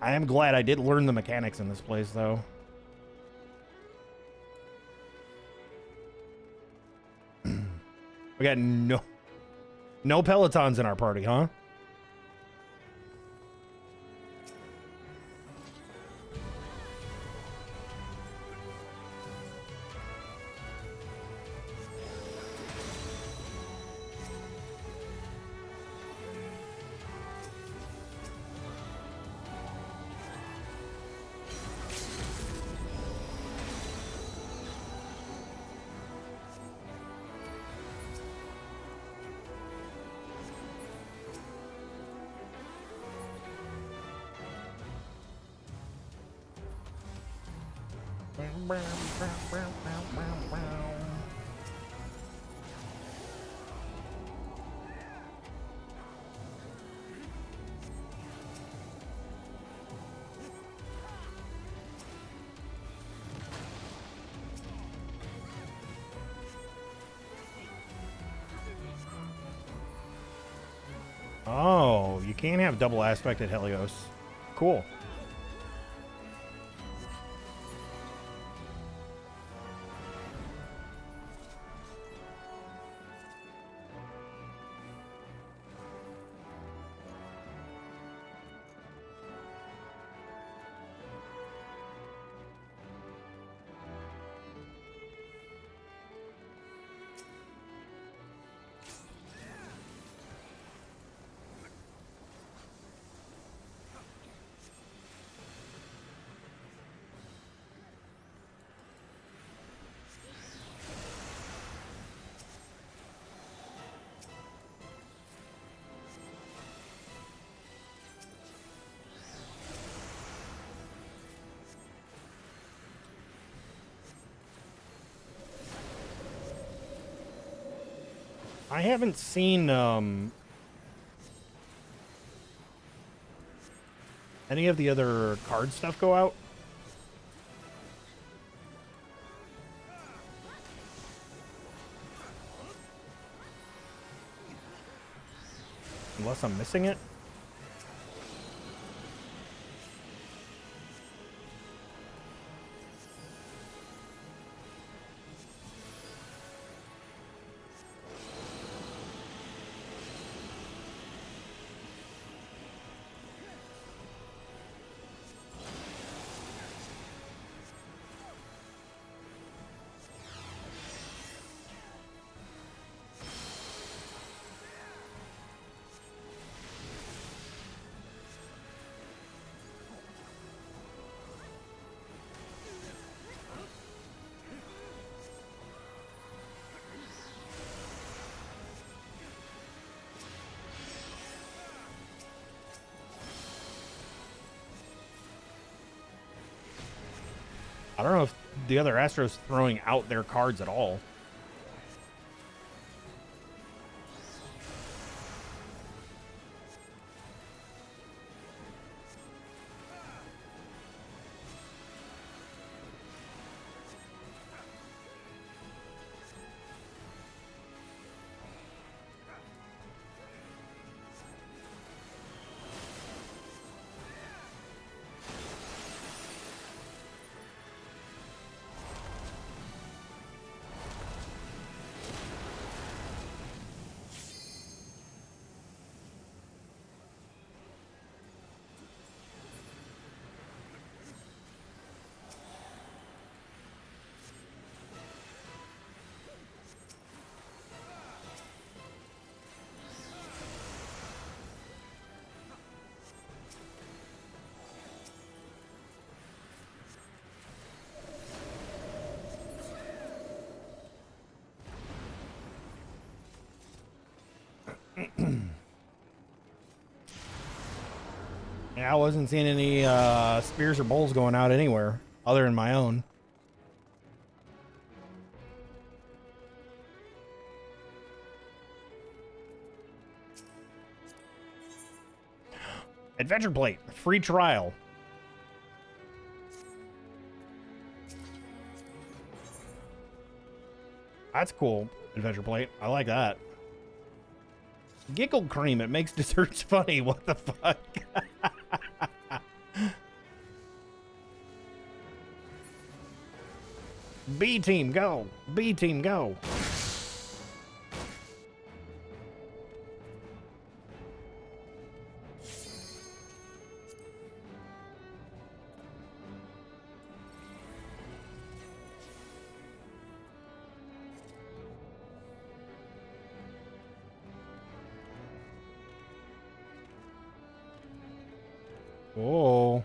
I am glad I did learn the mechanics in this place, though. We got no Pelotons in our party, huh? Oh, you can't have double aspected Helios. Cool. I haven't seen any of the other card stuff go out. Unless I'm missing it. I don't know if the other Astro's throwing out their cards at all. Yeah, I wasn't seeing any spears or bowls going out anywhere other than my own. Adventure plate, free trial. That's cool. Adventure plate. I like that. Giggle cream. It makes desserts funny. What the fuck? B team, go. B team, go. Whoa.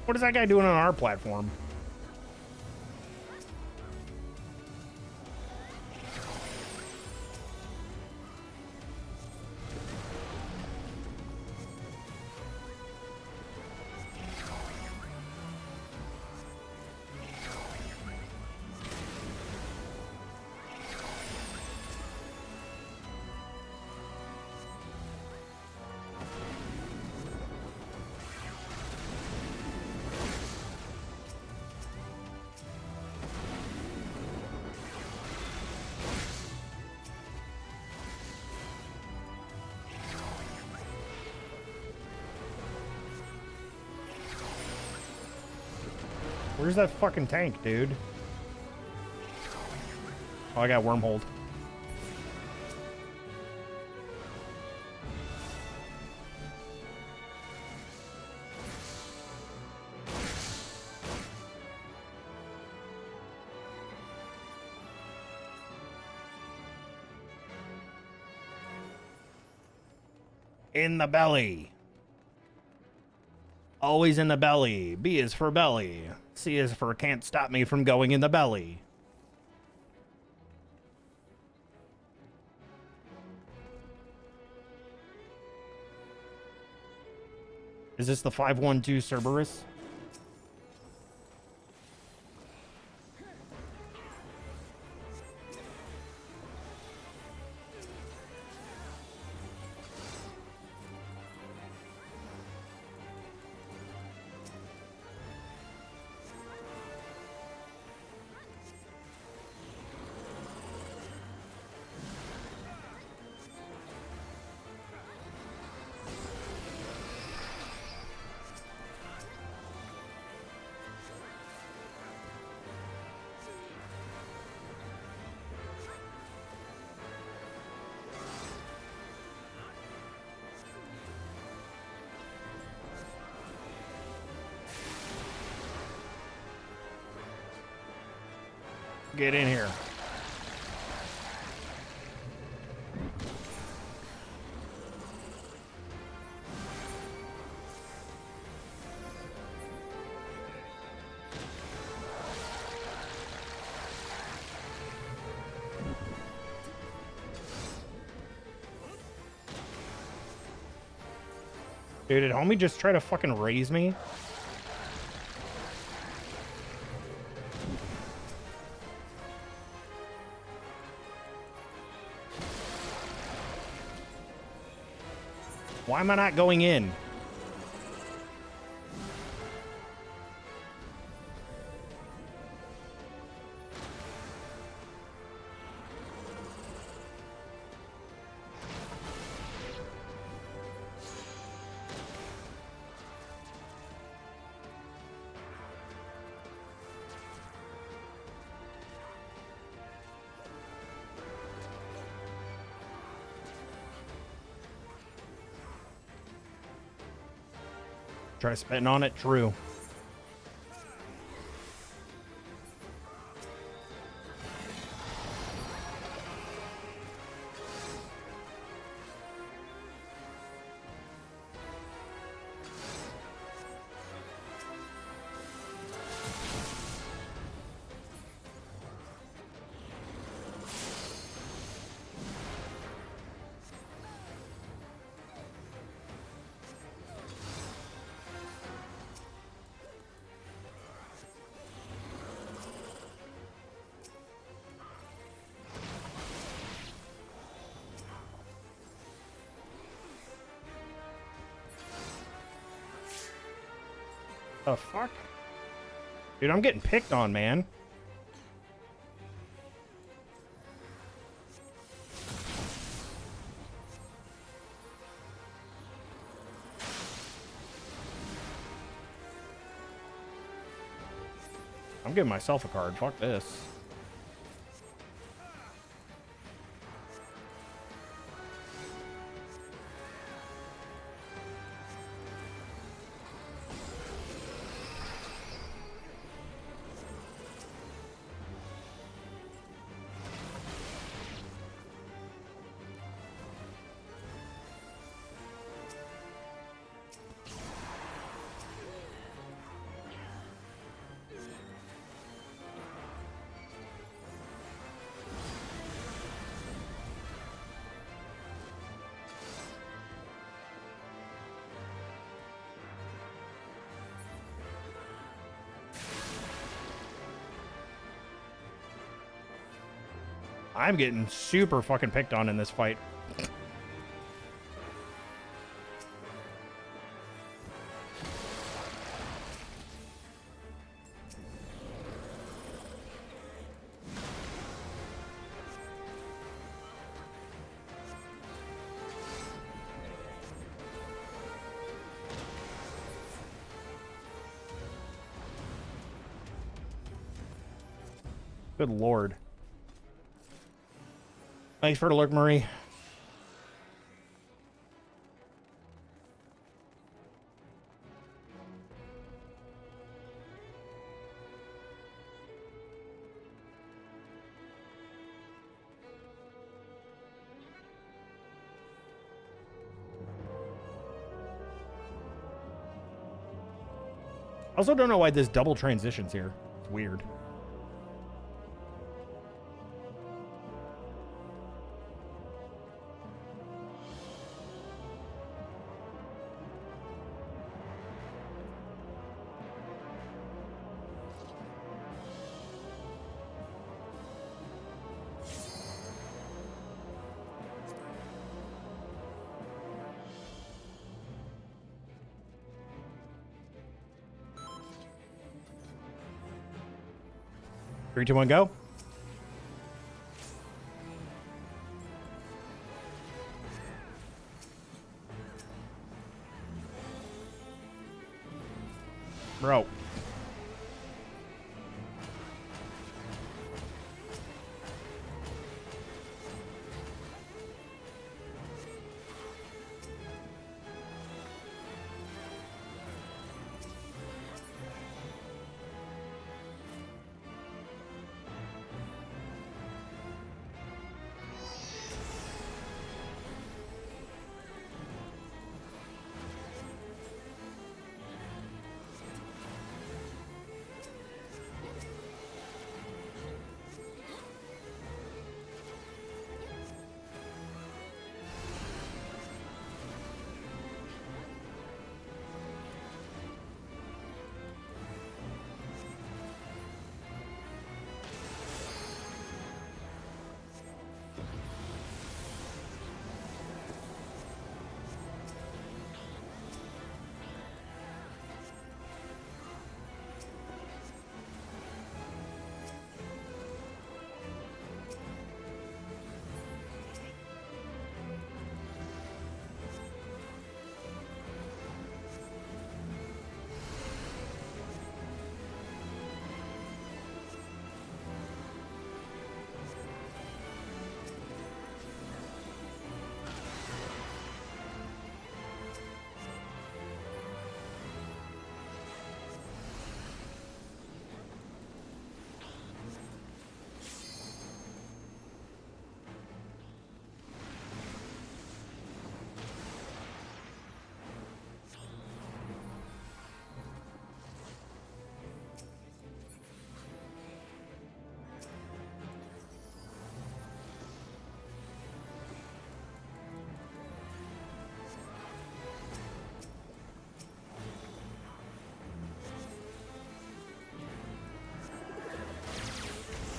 What is that guy doing on our platform? Where's that fucking tank, dude? Oh, I got wormholed. In the belly. Always in the belly. B is for belly. C is for can't stop me from going in the belly. Is this the 512 Cerberus? Get in here. Dude, did homie just try to fucking raise me? Why am I not going in? Try spitting on it, true. The fuck? Dude, I'm getting picked on, man. I'm giving myself a card. Fuck this. I'm getting super fucking picked on in this fight. Good lord. Thanks for the lurk, Marie. Also don't know why this double transitions here. It's weird. Three, two, one, go. Bro.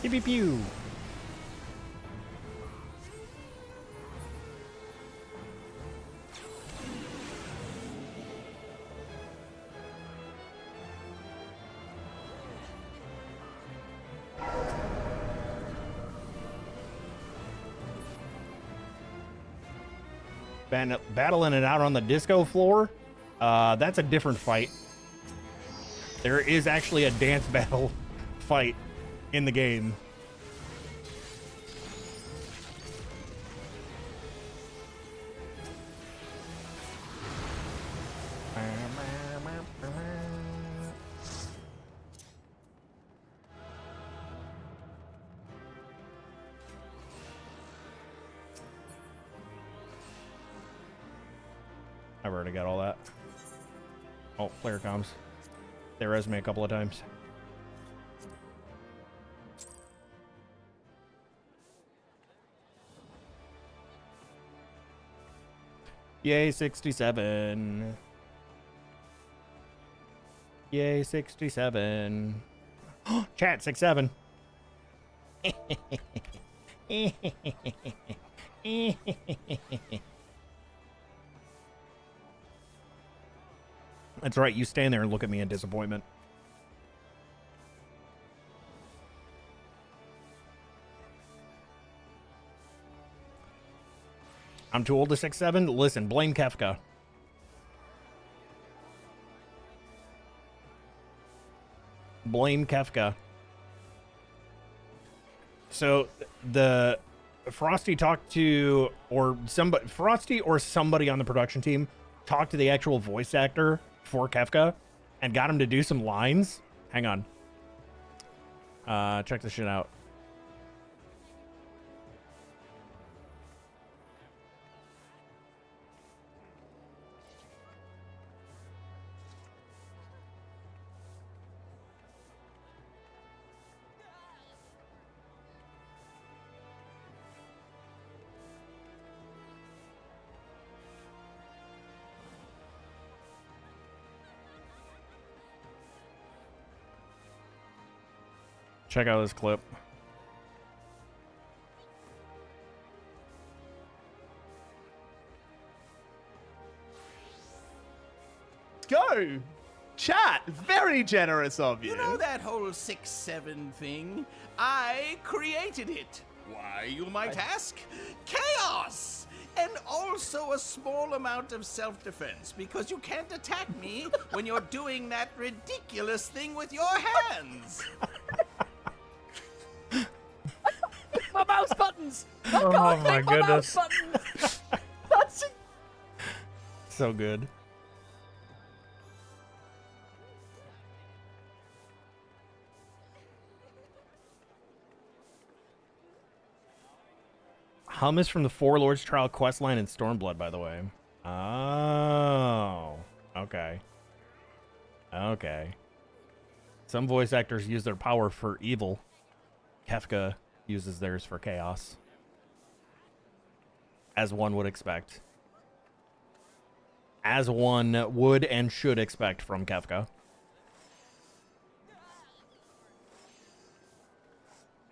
Pew pew pew. Battling it out on the disco floor, that's a different fight. There is actually a dance battle fight in the game. I've already got all that. Oh, player comms. They resume a couple of times. Yay, 67. Yay, 67. Chat, 6-7. That's right, you stand there and look at me in disappointment. I'm too old to 6-7? Listen, blame Kefka. Blame Kefka. So the Frosty talked to, Frosty or somebody on the production team talked to the actual voice actor for Kefka and got him to do some lines. Hang on. Check this shit out. Check out this clip.
Go! Chat! Very generous of you.
You know that whole 6-7 thing? I created it. Why, you might ask? Chaos! And also a small amount of self-defense, because you can't attack me when you're doing that ridiculous thing with your hands.
My mouse buttons!
Oh my goodness.
Mouse buttons. That's
So good. Hummus from the Four Lords Trial questline in Stormblood, by the way. Oh. Okay. Okay. Some voice actors use their power for evil. Kefka uses theirs for chaos. As one would expect. As one would and should expect from Kefka.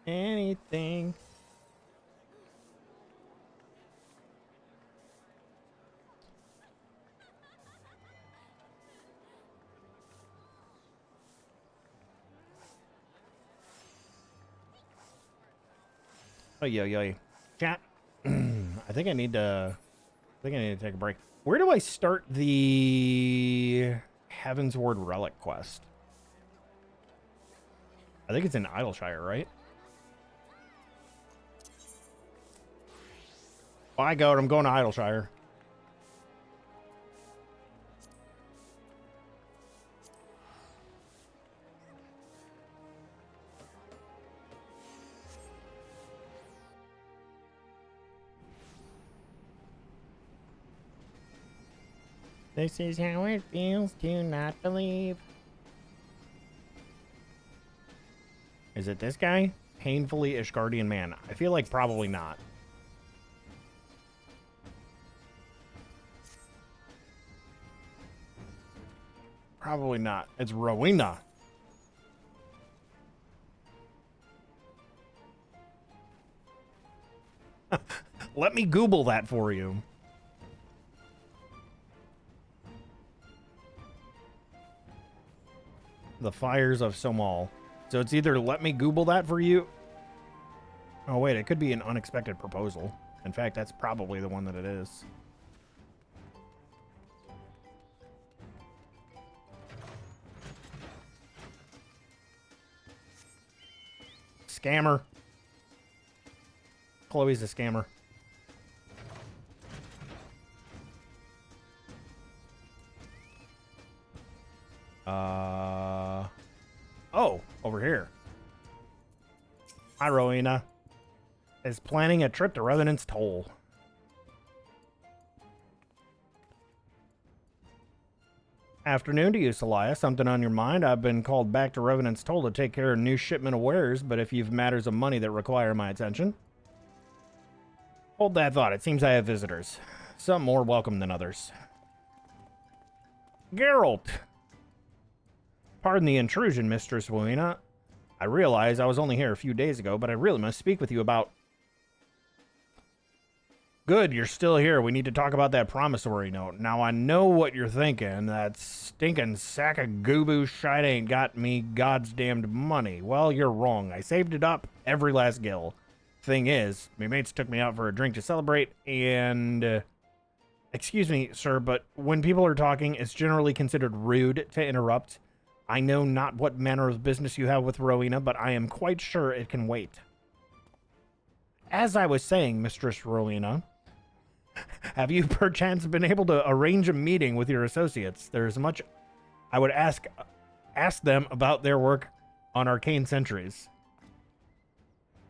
Anything. Oh, yo. Chat. I think I need to take a break. Where do I start the Heavensward Relic quest? I think it's in Idleshire, right? By God, I'm going to Idleshire. This is how it feels to not believe. Is it this guy? Painfully Ishgardian man. I feel like probably not. Probably not. It's Rowena. Let me Google that for you. The Fires of Somal. So it's either let me Google that for you. Oh, wait, it could be an unexpected proposal. In fact, that's probably the one that it is. Scammer. Chloe's a scammer. Oh, over here. Hi, Rowena. Is planning a trip to Revenant's Toll. Afternoon to you, Celia. Something on your mind? I've been called back to Revenant's Toll to take care of a new shipment of wares, but if you've matters of money that require my attention. Hold that thought. It seems I have visitors. Some more welcome than others. Geralt! Pardon the intrusion, Mistress Rowena. I realize I was only here a few days ago, but I really must speak with you about... Good, you're still here. We need to talk about that promissory note. Now, I know what you're thinking. That stinking sack of goo-boo shite ain't got me God's damned money. Well, you're wrong. I saved it up, every last gill. Thing is, my mates took me out for a drink to celebrate, and... excuse me, sir, but when people are talking, it's generally considered rude to interrupt. I know not what manner of business you have with Rowena, but I am quite sure it can wait. As I was saying, Mistress Rowena, have you perchance been able to arrange a meeting with your associates? There's much I would ask them about their work on arcane centuries.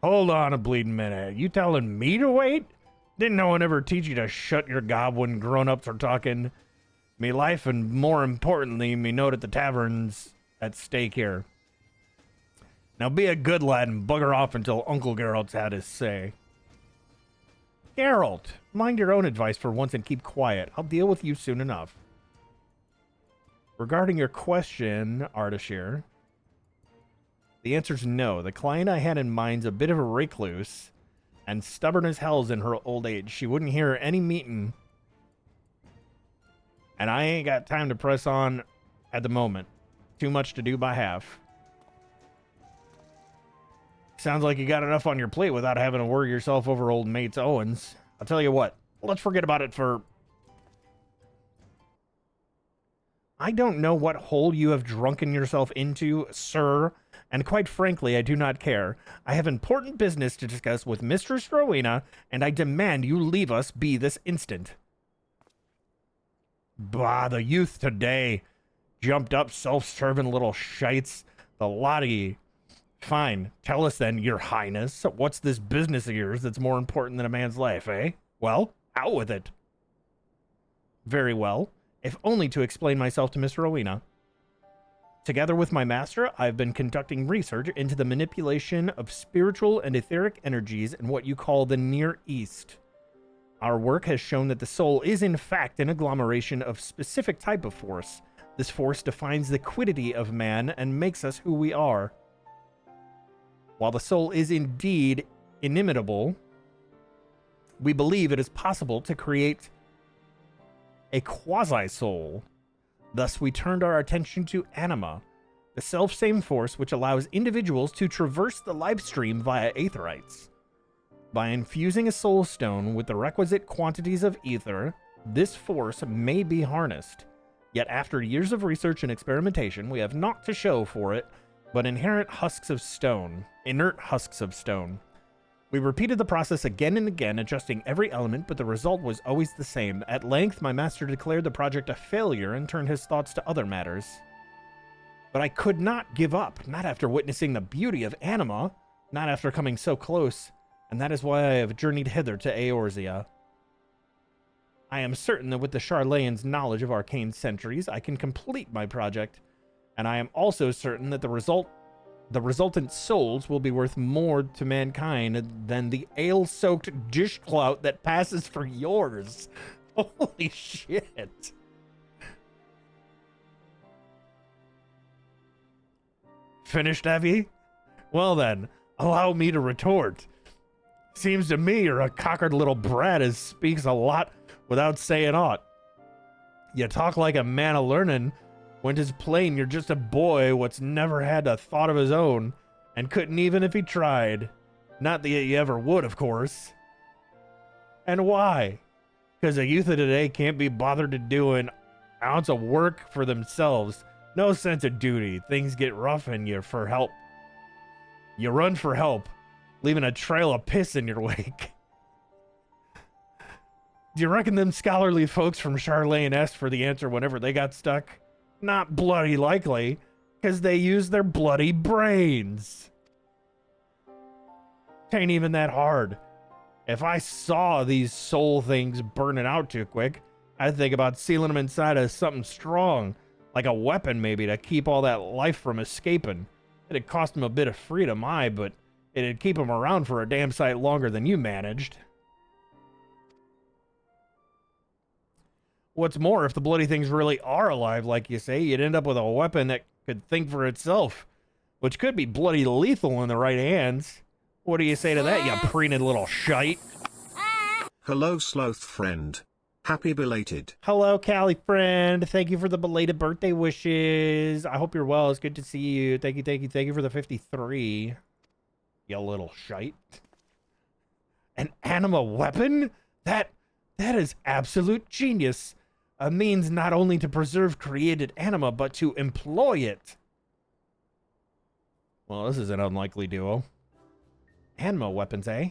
Hold on a bleeding minute. You telling me to wait? Didn't no one ever teach you to shut your gob when grown-ups are talking? Me life and, more importantly, me note at the tavern's at stake here. Now be a good lad and bugger off until Uncle Geralt's had his say. Geralt, mind your own advice for once and keep quiet. I'll deal with you soon enough. Regarding your question, Ardashir, the answer's no. The client I had in mind's a bit of a recluse and stubborn as hell's in her old age. She wouldn't hear any meeting, and I ain't got time to press on at the moment. Too much to do by half. Sounds like you got enough on your plate without having to worry yourself over old mates Owens. I'll tell you what, let's forget about it for... I don't know what hole you have drunken yourself into, sir, and quite frankly, I do not care. I have important business to discuss with Mistress Rowena, and I demand you leave us be this instant. Bah, the youth today. Jumped up, self-serving little shites. The lot of ye. Fine, tell us then, your highness, what's this business of yours that's more important than a man's life, eh? Well, out with it. Very well, if only to explain myself to Miss Rowena. Together with my master, I've been conducting research into the manipulation of spiritual and etheric energies in what you call the Near East. Our work has shown that the soul is in fact an agglomeration of specific type of force. This force defines the quiddity of man and makes us who we are. While the soul is indeed inimitable, we believe it is possible to create a quasi-soul. Thus, we turned our attention to anima, the self-same force which allows individuals to traverse the life stream via aetherites. By infusing a soul stone with the requisite quantities of ether, this force may be harnessed. Yet after years of research and experimentation, we have naught to show for it but inert husks of stone. We repeated the process again and again, adjusting every element, but the result was always the same. At length, my master declared the project a failure and turned his thoughts to other matters. But I could not give up, not after witnessing the beauty of anima, not after coming so close, and that is why I have journeyed hither to Eorzea. I am certain that with the Charlayan's knowledge of arcane centuries, I can complete my project, and I am also certain that the resultant souls will be worth more to mankind than the ale-soaked dishclout that passes for yours. Holy shit. Finished, have ye? Well then, allow me to retort. Seems to me you're a cockered little brat as speaks a lot without saying aught. You talk like a man of learning, when 'tis plain you're just a boy what's never had a thought of his own, and couldn't even if he tried. Not that you ever would, of course. And why? Because the youth of today can't be bothered to do an ounce of work for themselves. No sense of duty. Things get rough and you for help. You run for help, leaving a trail of piss in your wake. Do you reckon them scholarly folks from Charlayan asked for the answer whenever they got stuck? Not bloody likely, because they use their bloody brains. Tain't even that hard. If I saw these soul things burning out too quick, I'd think about sealing them inside of something strong, like a weapon maybe, to keep all that life from escaping. It'd cost them a bit of freedom, but it'd keep them around for a damn sight longer than you managed. What's more, if the bloody things really are alive, like you say, you'd end up with a weapon that could think for itself, which could be bloody lethal in the right hands. What do you say to that, you preened little shite?
Hello, sloth friend. Happy belated.
Hello, Callie friend. Thank you for the belated birthday wishes. I hope you're well. It's good to see you. Thank you for the 53. You little shite. An anima weapon? That is absolute genius. A means not only to preserve created anima, but to employ it. Well, this is an unlikely duo. Anima weapons, eh?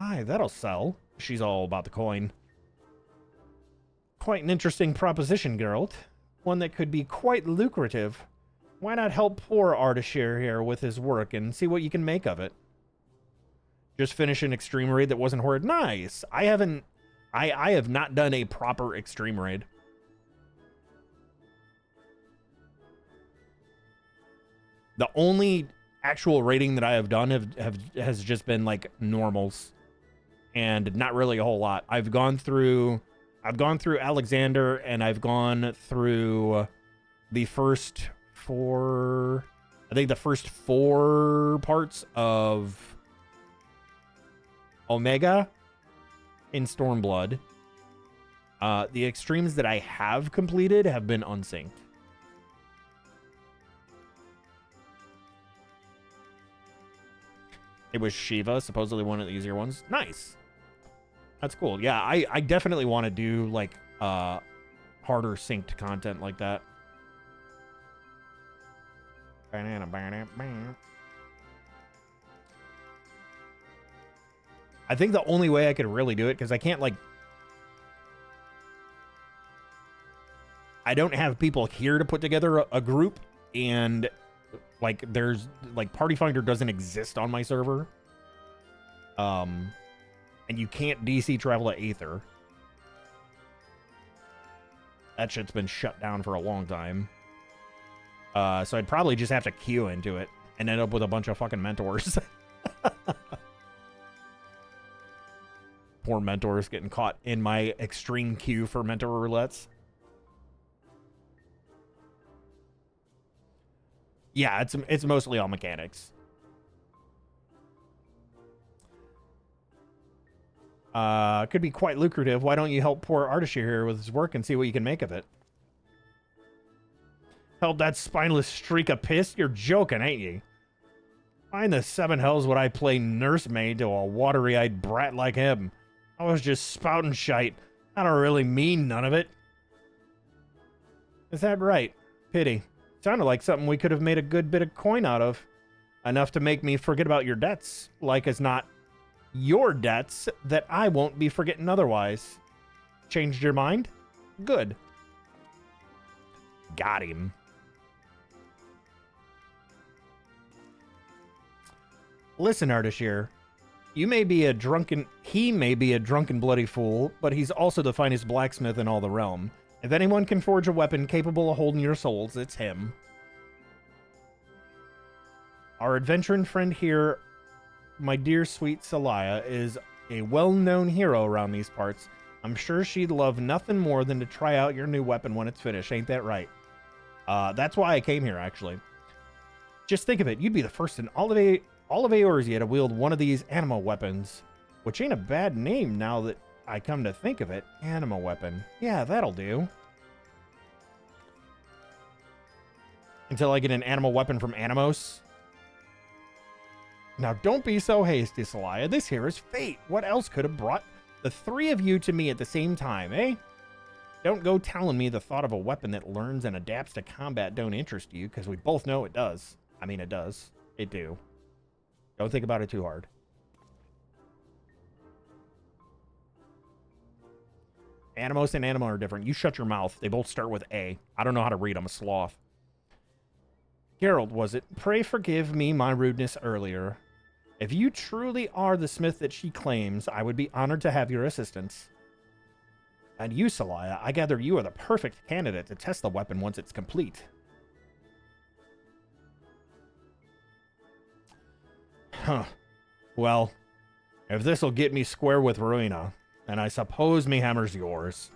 Aye, that'll sell. She's all about the coin. Quite an interesting proposition, Geralt. One that could be quite lucrative. Why not help poor Ardashir here with his work and see what you can make of it? Just finish an extreme raid that wasn't horrid. Nice. I have not done a proper extreme raid. The only actual raiding that I have done has just been like normals, and not really a whole lot. I've gone through Alexander, and I've gone through the first four. I think the first 4 parts of Omega in Stormblood. The extremes that I have completed have been unsynced. It was Shiva, supposedly one of the easier ones. Nice. That's cool. Yeah, I definitely want to do, like, harder synced content like that. I think the only way I could really do it, because I can't, like... I don't have people here to put together a group, and... like, there's, like, Party Finder doesn't exist on my server. And you can't DC travel to Aether. That shit's been shut down for a long time. So I'd probably just have to queue into it and end up with a bunch of fucking mentors. Poor mentors getting caught in my extreme queue for mentor roulettes. Yeah, it's mostly all mechanics. Could be quite lucrative. Why don't you help poor Ardashir here with his work and see what you can make of it? Help that spineless streak of piss? You're joking, ain't ye? Why in the 7 hells would I play nursemaid to a watery-eyed brat like him? I was just spouting shite. I don't really mean none of it. Is that right? Pity. Sounded like something we could have made a good bit of coin out of. Enough to make me forget about your debts. Like as not your debts that I won't be forgetting otherwise. Changed your mind? Good. Got him. Listen, Ardashir. He may be a drunken bloody fool, but he's also the finest blacksmith in all the realm. If anyone can forge a weapon capable of holding your souls, it's him. Our adventuring friend here, my dear sweet Celaya, is a well-known hero around these parts. I'm sure she'd love nothing more than to try out your new weapon when it's finished. Ain't that right? That's why I came here, actually. Just think of it. You'd be the first in all of Eorzea to wield one of these anima weapons, which ain't a bad name now that I come to think of it. Anima weapon. Yeah, that'll do. Until I get an animal weapon from Animos. Now, don't be so hasty, Celaya. This here is fate. What else could have brought the 3 of you to me at the same time, eh? Don't go telling me the thought of a weapon that learns and adapts to combat don't interest you, because we both know it does. I mean, it does. It do. Don't think about it too hard. Animos and Anima are different. You shut your mouth. They both start with A. I don't know how to read. I'm a sloth. Geralt, was it? Pray forgive me my rudeness earlier. If you truly are the smith that she claims, I would be honored to have your assistance. And you, Celaya, I gather you are the perfect candidate to test the weapon once it's complete. Huh. Well, if this'll get me square with Rowena, then I suppose me hammer's yours.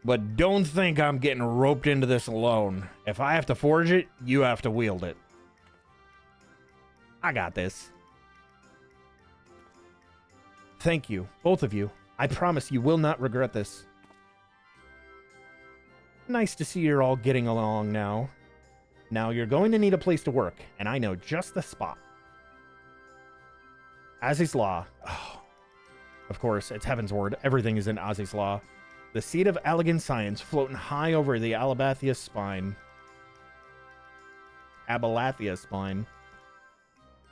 But don't think I'm getting roped into this alone. If I have to forge it, you have to wield it. I got this. Thank you, both of you. I promise you will not regret this. Nice to see you're all getting along now. Now you're going to need a place to work, and I know just the spot. Aziz's Law. Oh, of course, it's Heavensward. Everything is in Aziz's Law. The seat of elegant science floating high over the Abalathia spine.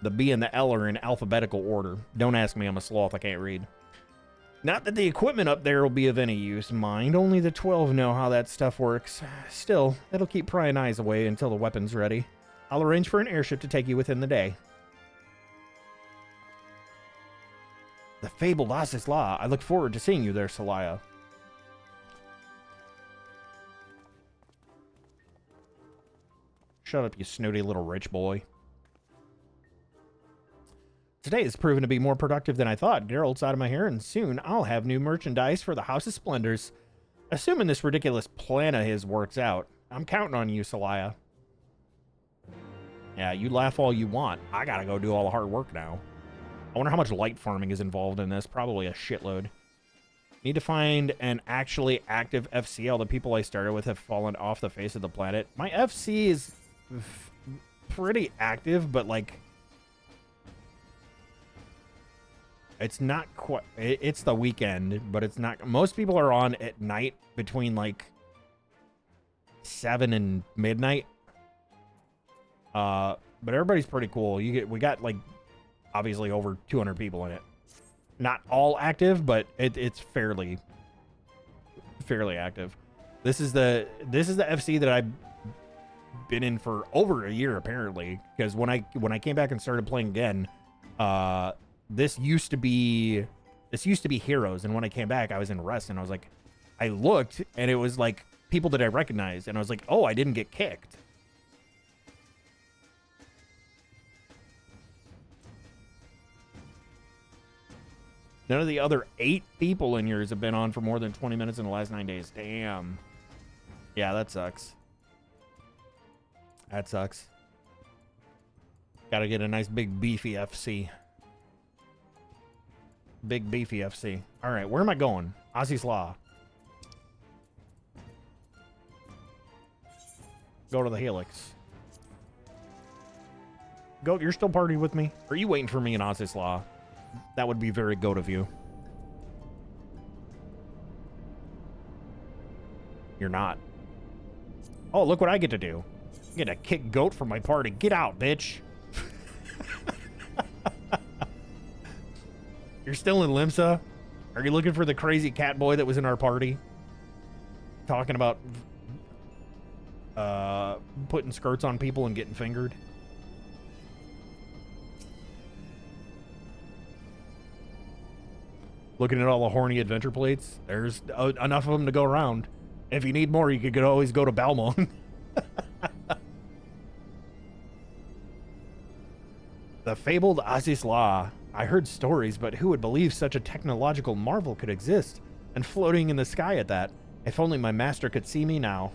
The B and the L are in alphabetical order. Don't ask me, I'm a sloth, I can't read. Not that the equipment up there will be of any use, mind. Only the 12 know how that stuff works. Still, it'll keep prying eyes away until the weapon's ready. I'll arrange for an airship to take you within the day. The fabled Ossis Law. I look forward to seeing you there, Celaya. Shut up, you snooty little rich boy. Today has proven to be more productive than I thought. Geralt's out of my hair, and soon I'll have new merchandise for the House of Splendors. Assuming this ridiculous plan of his works out. I'm counting on you, Celaya. Yeah, you laugh all you want. I gotta go do all the hard work now. I wonder how much light farming is involved in this. Probably a shitload. Need to find an actually active FCL. The people I started with have fallen off the face of the planet. My FC is pretty active, but like... It's not quite... It's the weekend, but it's not... Most people are on at night between, like, 7 and midnight. But everybody's pretty cool. We got, like, obviously over 200 people in it. Not all active, but it's fairly active. This is the FC that I've been in for over a year, apparently. Because when I came back and started playing again, This used to be Heroes, and when I came back, I was in Rest, and I was like, I looked, and it was like people that I recognized, and I was like, oh, I didn't get kicked. None of the other 8 people in yours have been on for more than 20 minutes in the last 9 days. Damn. Yeah, that sucks. That sucks. Gotta get a nice big beefy FC. Big beefy FC. All right, where am I going? Ozzy's Law. Go to the Helix. Goat, you're still partying with me? Or are you waiting for me in Ozzy's Law? That would be very goat of you. You're not. Oh, look what I get to do. I get to kick Goat from my party. Get out, bitch. You're still in Limsa? Are you looking for the crazy cat boy that was in our party? Talking about putting skirts on people and getting fingered? Looking at all the horny adventure plates? There's enough of them to go around. If you need more, you could always go to Balmong. The fabled Aziz Law. I heard stories, but who would believe such a technological marvel could exist? And floating in the sky at that. If only my master could see me now.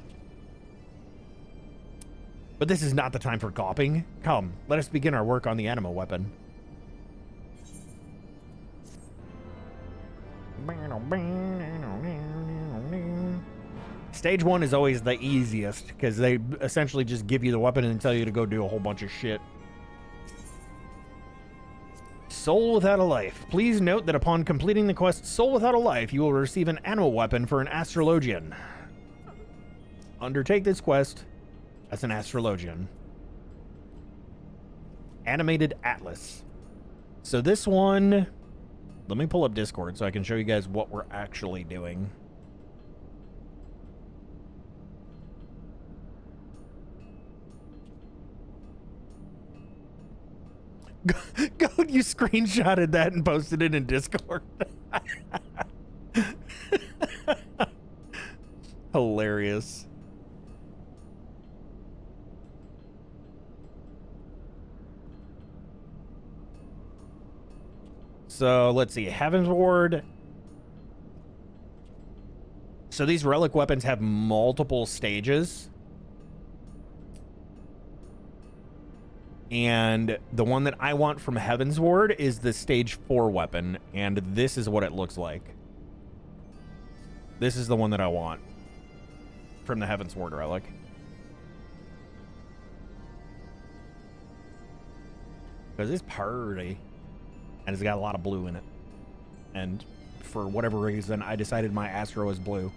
But this is not the time for gawping. Come, let us begin our work on the anima weapon. Stage 1 is always the easiest, because they essentially just give you the weapon and tell you to go do a whole bunch of shit. Soul Without a Life. Please note that upon completing the quest Soul Without a Life, you will receive an anima weapon for an Astrologian. Undertake this quest as an Astrologian. Animated Atlas. So this one... Let me pull up Discord so I can show you guys what we're actually doing. Go, you screenshotted that and posted it in Discord. Hilarious. So let's see, Heavensward. So these relic weapons have multiple stages. And the one that I want from Heavensward is the stage 4 weapon. And this is what it looks like. This is the one that I want from the Heavensward relic. Because it's pretty. And it's got a lot of blue in it. And for whatever reason, I decided my Astro is blue.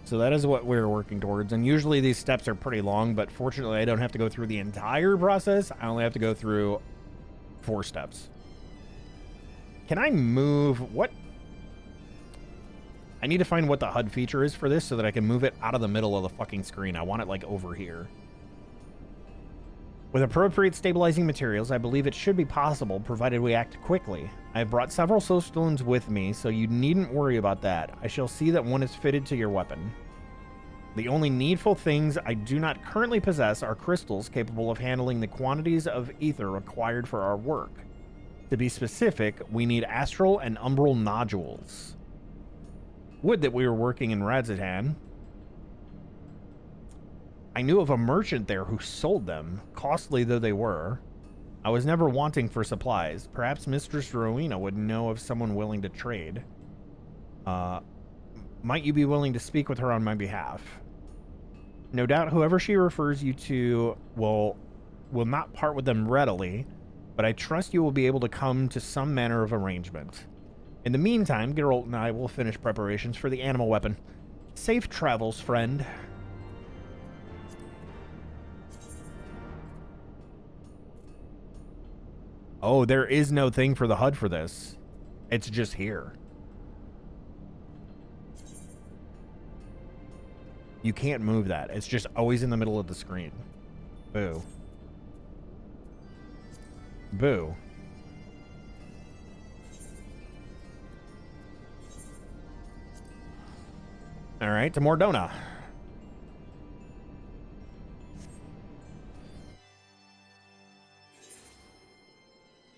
So that is what we're working towards. And usually these steps are pretty long, but fortunately I don't have to go through the entire process. I only have to go through 4 steps. Can I move what? I need to find what the HUD feature is for this so that I can move it out of the middle of the fucking screen. I want it like over here. With appropriate stabilizing materials, I believe it should be possible, provided we act quickly. I have brought several soul stones with me, so you needn't worry about that. I shall see that one is fitted to your weapon. The only needful things I do not currently possess are crystals capable of handling the quantities of ether required for our work. To be specific, we need astral and umbral nodules. Would that we were working in Radzetan. I knew of a merchant there who sold them, costly though they were. I was never wanting for supplies. Perhaps Mistress Rowena would know of someone willing to trade. Might you be willing to speak with her on my behalf? No doubt whoever she refers you to will not part with them readily, but I trust you will be able to come to some manner of arrangement. In the meantime, Geralt and I will finish preparations for the animal weapon. Safe travels, friend. Oh, there is no thing for the HUD for this. It's just here. You can't move that. It's just always in the middle of the screen. Boo. Boo. All right, to Mordona.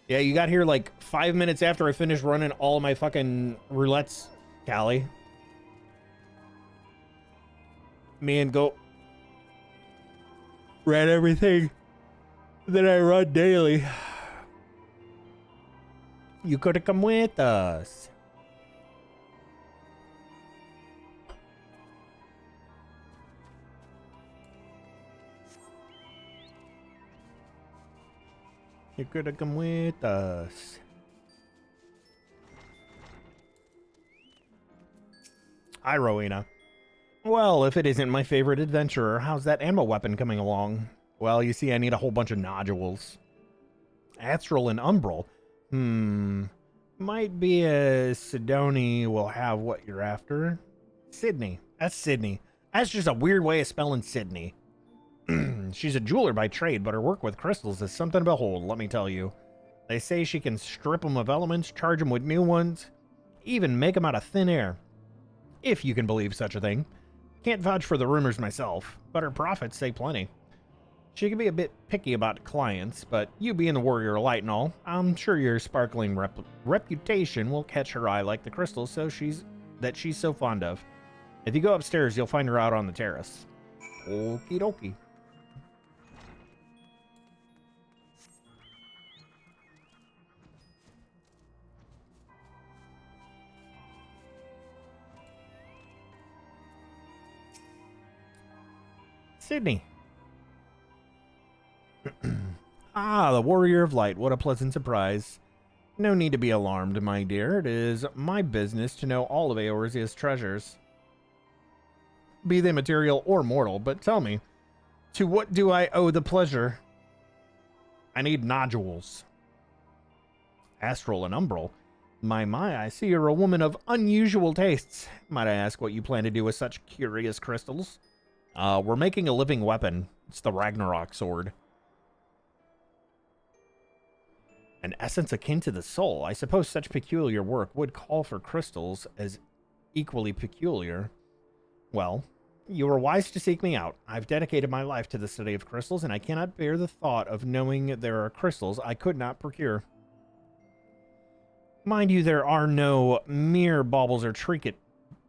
Yeah, you got here like 5 minutes after I finished running all my fucking roulettes, Callie. Me and Go ran everything that I run daily. You could have come with us. You could have come with us. Hi, Rowena. Well, if it isn't my favorite adventurer, how's that ammo weapon coming along? Well, you see, I need a whole bunch of nodules. Astral and Umbral? Might be a Sidoni will have what you're after. Sydney. That's Sydney. That's just a weird way of spelling Sydney. She's a jeweler by trade, but her work with crystals is something to behold, let me tell you. They say she can strip them of elements, charge them with new ones, even make them out of thin air. If you can believe such a thing. Can't vouch for the rumors myself, but her profits say plenty. She can be a bit picky about clients, but you being the warrior of light and all, I'm sure your sparkling reputation will catch her eye like the crystals she's so fond of. If you go upstairs, you'll find her out on the terrace. Okie dokie. Sydney. Ah, the Warrior of Light. What a pleasant surprise. No need to be alarmed, my dear. It is my business to know all of Eorzea's treasures. Be they material or mortal, but tell me, to what do I owe the pleasure? I need nodules. Astral and Umbral. My, I see you're a woman of unusual tastes. Might I ask what you plan to do with such curious crystals? We're making a living weapon. It's the Ragnarok sword. An essence akin to the soul. I suppose such peculiar work would call for crystals as equally peculiar. Well, you were wise to seek me out. I've dedicated my life to the study of crystals, and I cannot bear the thought of knowing there are crystals I could not procure. Mind you, there are no mere baubles or trinkets.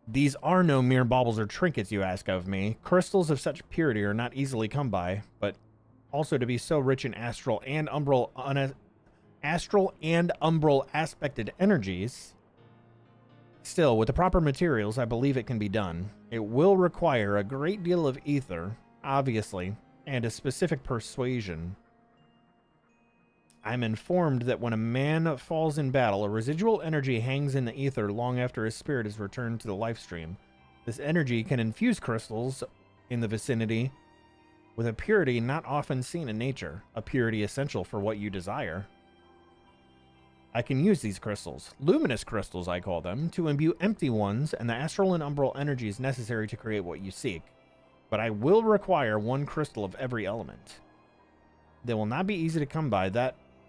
These are no mere baubles or trinkets you ask of me. Crystals of such purity are not easily come by, but also to be so rich in astral and umbral aspected energies. Still, with the proper materials, I believe it can be done. It will require a great deal of ether, obviously, and a specific persuasion. I'm informed that when a man falls in battle, a residual energy hangs in the ether long after his spirit is returned to the life stream. This energy can infuse crystals in the vicinity with a purity not often seen in nature, a purity essential for what you desire. I can use these crystals, luminous crystals I call them, to imbue empty ones and the astral and umbral energies necessary to create what you seek. But I will require one crystal of every element. They will not be easy to come by,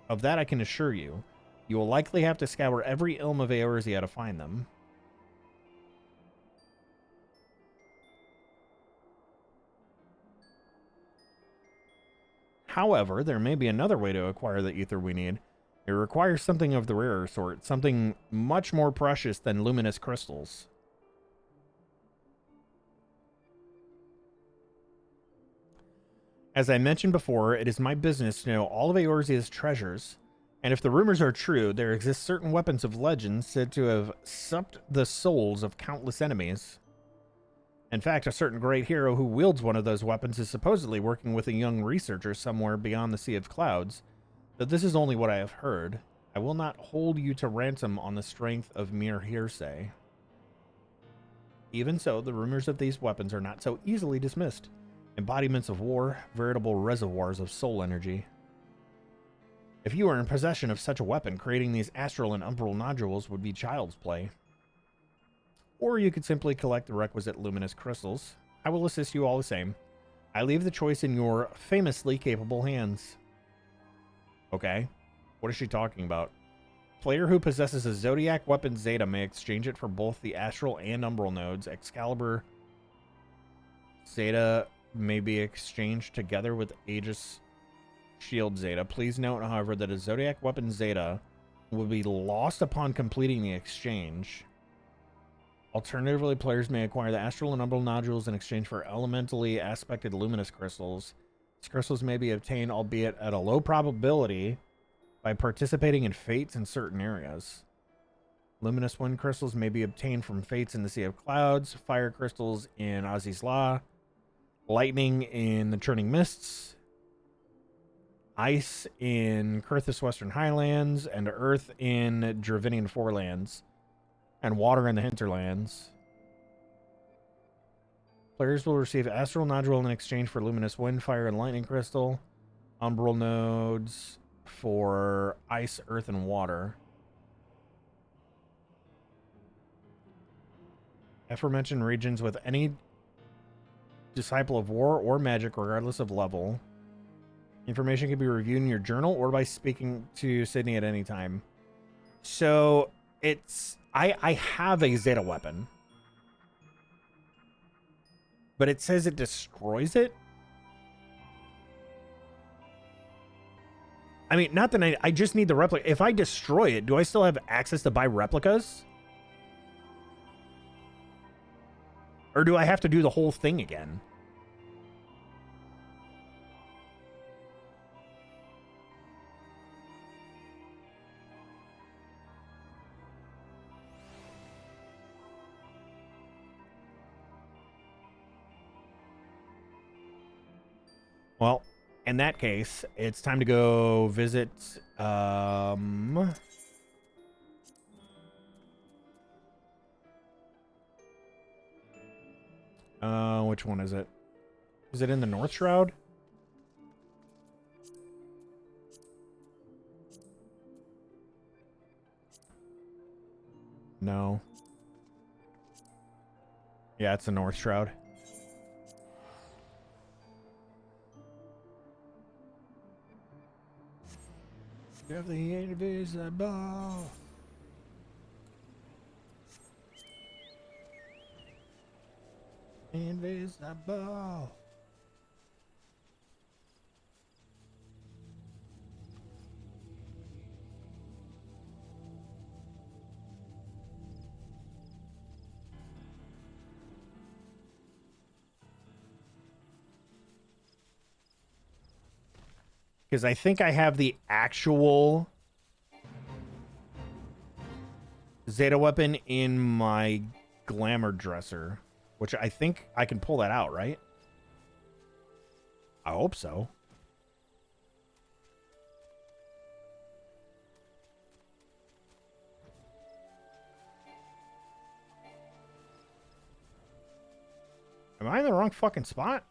of that I can assure you. You will likely have to scour every Ilm of Eorzea to find them. However, there may be another way to acquire the ether we need. It requires something of the rarer sort, something much more precious than luminous crystals. As I mentioned before, it is my business to know all of Eorzea's treasures, and if the rumors are true, there exist certain weapons of legend said to have supped the souls of countless enemies. In fact, a certain great hero who wields one of those weapons is supposedly working with a young researcher somewhere beyond the Sea of Clouds, though this is only what I have heard. I will not hold you to ransom on the strength of mere hearsay. Even so, the rumors of these weapons are not so easily dismissed. Embodiments of war, veritable reservoirs of soul energy. If you are in possession of such a weapon, creating these astral and umbral nodules would be child's play. Or you could simply collect the requisite luminous crystals. I will assist you all the same. I leave the choice in your famously capable hands. Okay, what is she talking about? Player who possesses a Zodiac weapon Zeta may exchange it for both the astral and umbral nodes. Excalibur Zeta may be exchanged together with Aegis Shield Zeta. Please note, however, that a Zodiac weapon Zeta will be lost upon completing the exchange. Alternatively, players may acquire the astral and umbral nodules in exchange for elementally aspected luminous crystals. These crystals may be obtained, albeit at a low probability, by participating in fates in certain areas. Luminous wind crystals may be obtained from fates in the Sea of Clouds, fire crystals in Ozzy's Law, lightning in the Churning Mists, ice in Kurthus Western Highlands, and earth in Dravinian Forelands, and water in the Hinterlands. Players will receive astral nodule in exchange for luminous wind, fire, and lightning crystal, umbral nodes for ice, earth, and water. Aforementioned regions with any disciple of war or magic, regardless of level. Information can be reviewed in your journal or by speaking to Sydney at any time. So it's I have a Zeta weapon, but it says it destroys it. I mean, not that I just need the replica. If I destroy it, do I still have access to buy replicas? Or do I have to do the whole thing again? Well, in that case, it's time to go visit, which one is it? Is it in the North Shroud? No. Yeah, it's the North Shroud. You have the invisible. Invisible. Because I think I have the actual Zeta weapon in my glamour dresser, which I think I can pull that out, right? I hope so. Am I in the wrong fucking spot?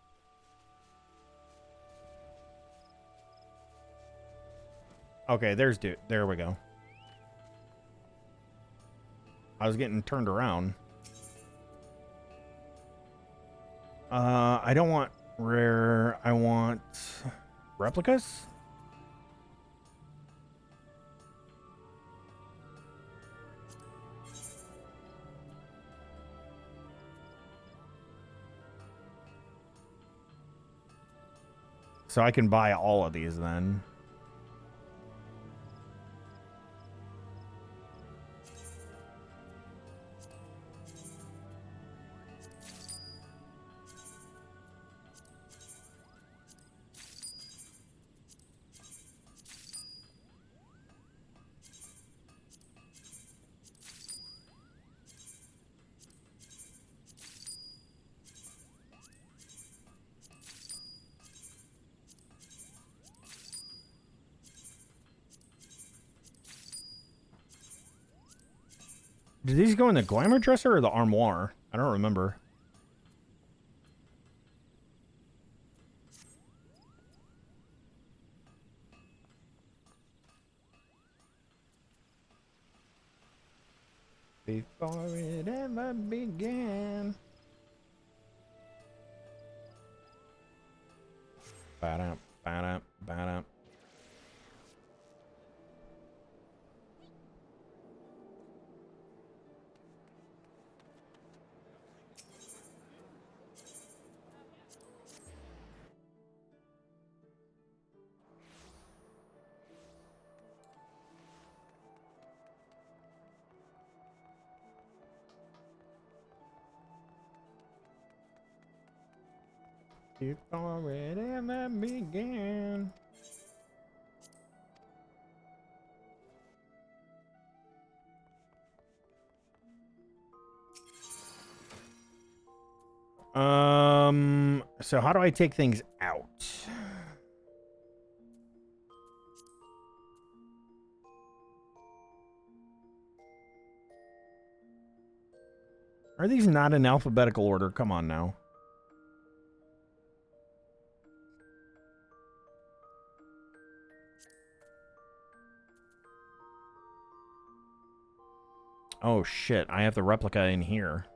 Okay, there's dude. There we go. I was getting turned around. I don't want rare. I want replicas. So I can buy all of these then. Did these go in the glamour dresser or the armoire? I don't remember. Before it ever began. Ba-dum, ba-dum, ba-dum. Before it ever began. So how do I take things out? Are these not in alphabetical order? Come on now. Oh shit, I have the replica in here.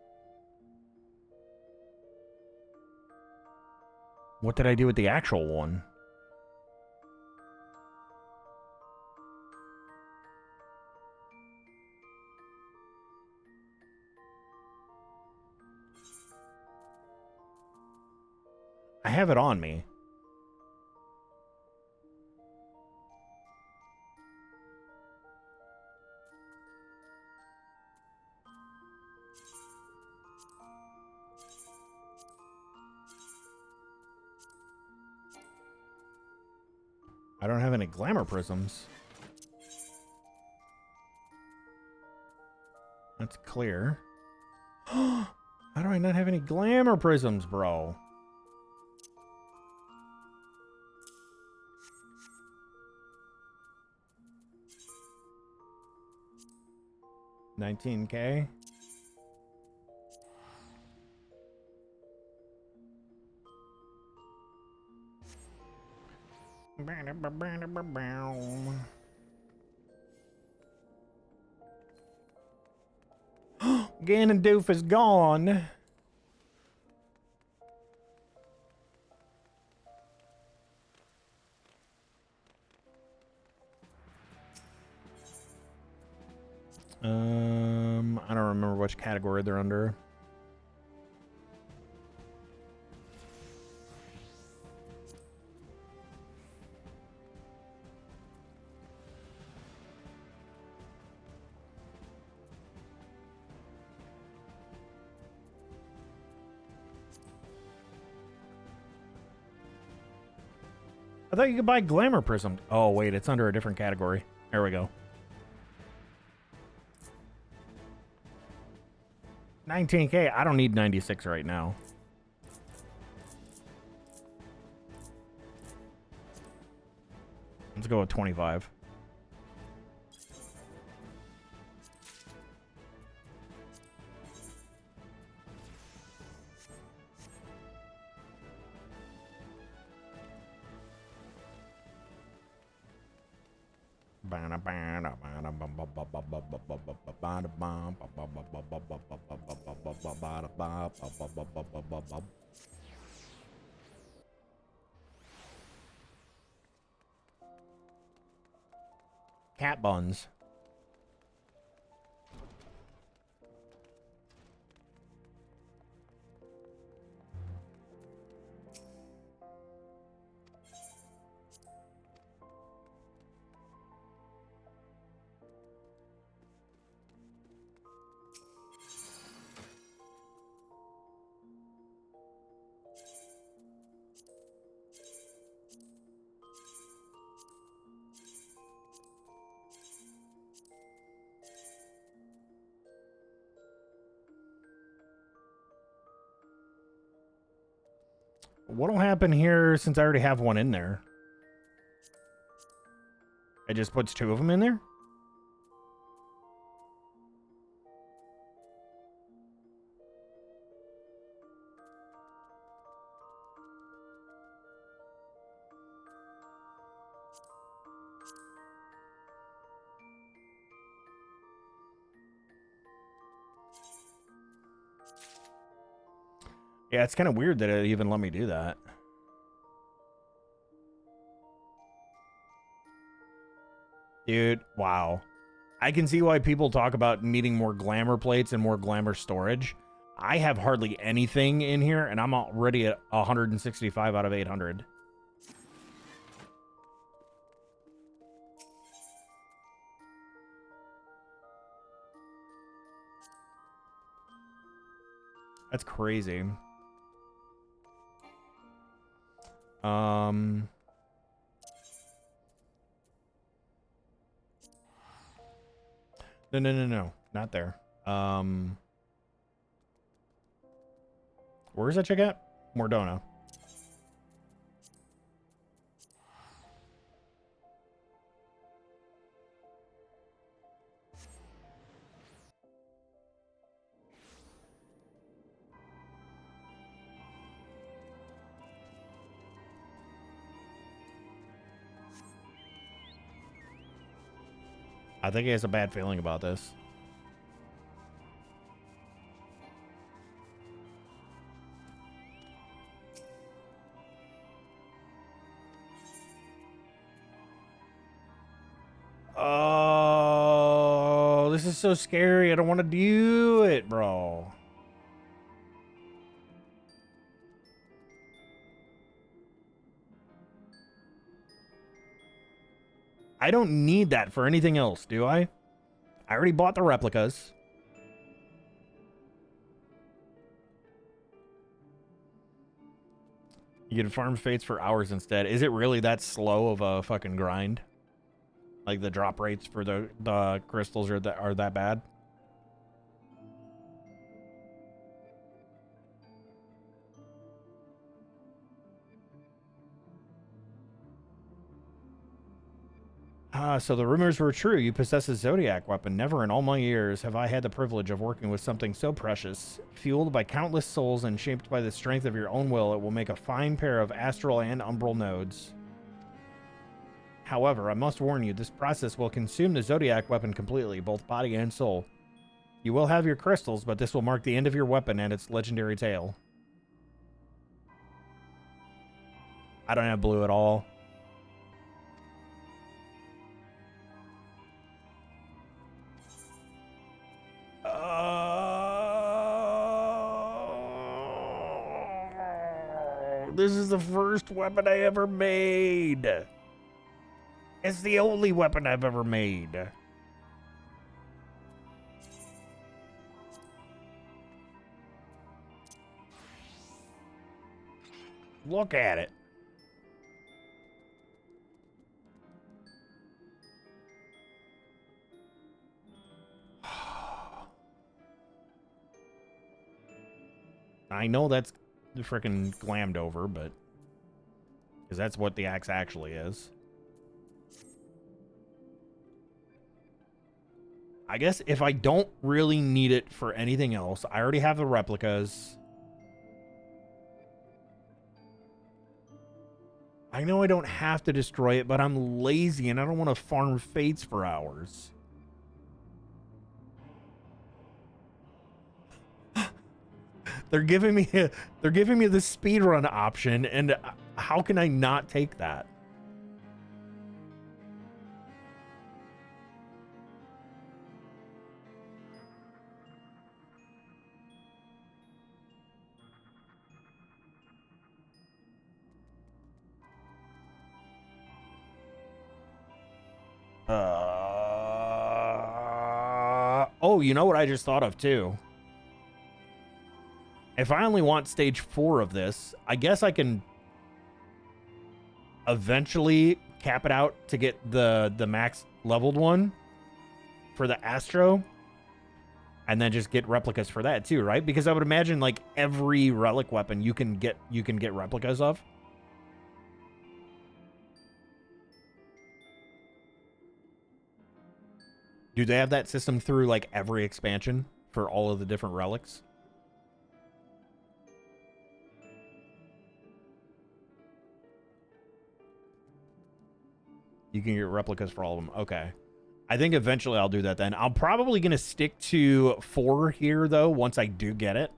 What did I do with the actual one? I have it on me. I don't have any glamour prisms. That's clear. How do I not have any glamour prisms, bro? $19K. Ganondorf is gone. I don't remember which category they're under. I thought you could buy glamour prism. Oh, wait, it's under a different category. There we go. 19K. I don't need 96 right now. Let's go with 25. Cat buns. What'll happen here since I already have one in there? It just puts 2 of them in there? Yeah, it's kind of weird that it even let me do that. Dude, wow. I can see why people talk about needing more glamour plates and more glamour storage. I have hardly anything in here, and I'm already at 165 out of 800. That's crazy. No, not there. Where's that chick at? Mordona. I think he has a bad feeling about this. Oh, this is so scary. I don't want to do it, bro. I don't need that for anything else, do I? I already bought the replicas. You can farm fates for hours instead. Is it really that slow of a fucking grind? Like the drop rates for the crystals are that bad? So the rumors were true. You possess a zodiac weapon. Never in all my years have I had the privilege of working with something so precious. Fueled by countless souls and shaped by the strength of your own will, it will make a fine pair of astral and umbral nodes. However, I must warn you, this process will consume the zodiac weapon completely, both body and soul. You will have your crystals, but this will mark the end of your weapon and its legendary tale. I don't have blue at all. This is the first weapon I ever made. It's the only weapon I've ever made. Look at it. I know that's freaking glammed over, but because that's what the axe actually is. I guess if I don't really need it for anything else, I already have the replicas. I know I don't have to destroy it, but I'm lazy and I don't want to farm fates for hours. They're giving me the speedrun option, and how can I not take that? Oh, you know what I just thought of too? If I only want stage 4 of this, I guess I can eventually cap it out to get the max leveled one for the Astro, and then just get replicas for that too, right? Because I would imagine like every relic weapon you can get replicas of. Do they have that system through like every expansion for all of the different relics? You can get replicas for all of them. Okay. I think eventually I'll do that then. I'm probably going to stick to 4 here, though, once I do get it.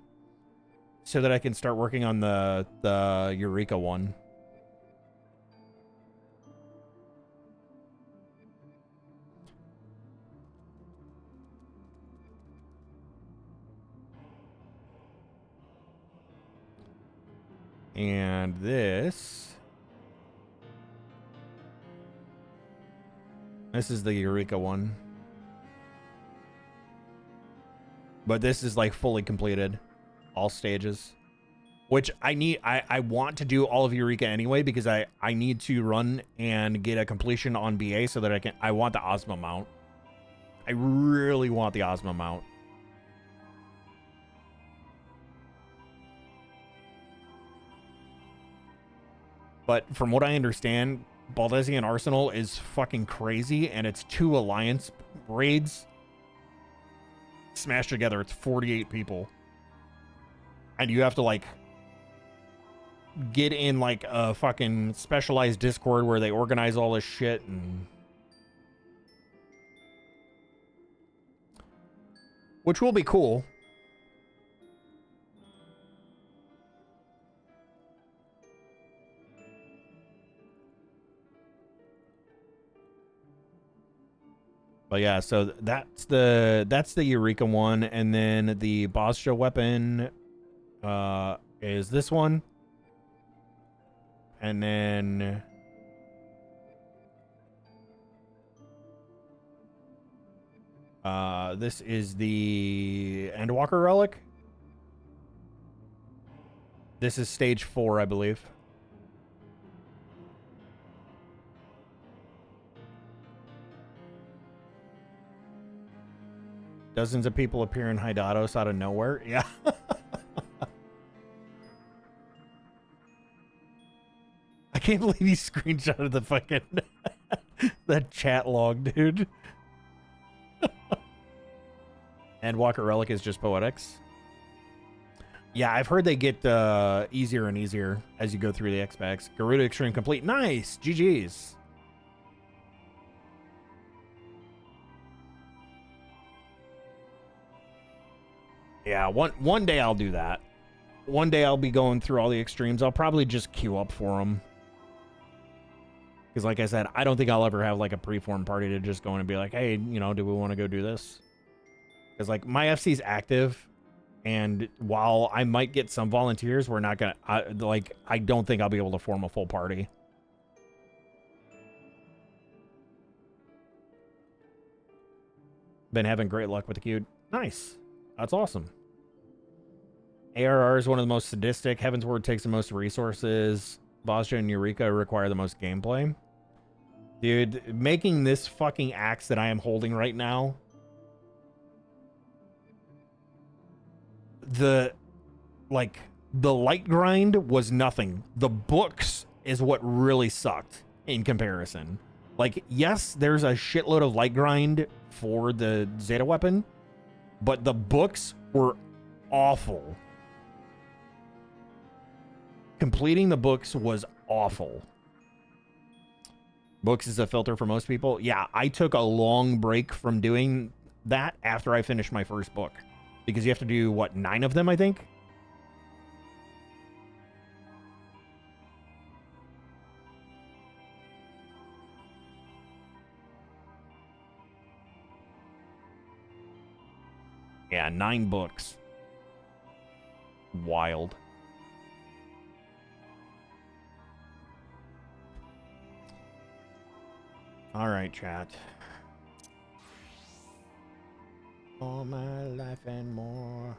So that I can start working on the Eureka one. And this is the Eureka one. But this is like fully completed. All stages. Which I want to do all of Eureka anyway, because I need to run and get a completion on BA so that I want the Ozma mount. I really want the Ozma mount. But from what I understand, Baldesian Arsenal is fucking crazy, and it's 2 alliance raids smashed together. It's 48 people, and you have to like get in like a fucking specialized Discord where they organize all this shit, and which will be cool. But yeah, so that's the Eureka one, and then the Bostra weapon is this one. And then this is the Endwalker Relic. This is stage 4, I believe. Dozens of people appear in Hydatos out of nowhere. Yeah. I can't believe he screenshotted the fucking that chat log, dude. And Walker Relic is just poetics. Yeah, I've heard they get easier and easier as you go through the X-Packs. Garuda Extreme complete. Nice. GG's. Yeah, one day I'll do that. One day I'll be going through all the extremes. I'll probably just queue up for them. Because like I said, I don't think I'll ever have like a preform party to just go in and be like, hey, you know, do we want to go do this? Because like my FC's active, and while I might get some volunteers, we're not gonna I don't think I'll be able to form a full party. Been having great luck with the queue. Nice. That's awesome. ARR is one of the most sadistic. Heavensward takes the most resources. Bostra and Eureka require the most gameplay. Dude, making this fucking axe that I am holding right now, the light grind was nothing. The books is what really sucked in comparison. Like, yes, there's a shitload of light grind for the Zeta weapon, but the books were awful. Completing the books was awful. Books is a filter for most people. Yeah, I took a long break from doing that after I finished my first book. Because you have to do, what, 9 of them, I think? Yeah, 9 books. Wild. All right, chat. All my life and more.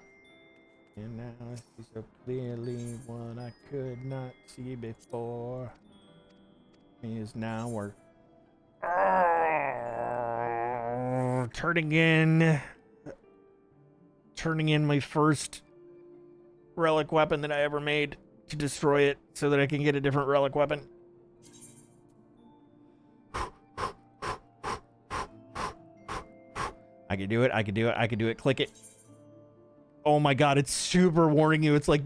And now I see so clearly what I could not see before. Is now we're turning in my first relic weapon that I ever made to destroy it so that I can get a different relic weapon. I can do it. I can do it. I can do it. Click it. Oh my god, it's super warning you. It's like,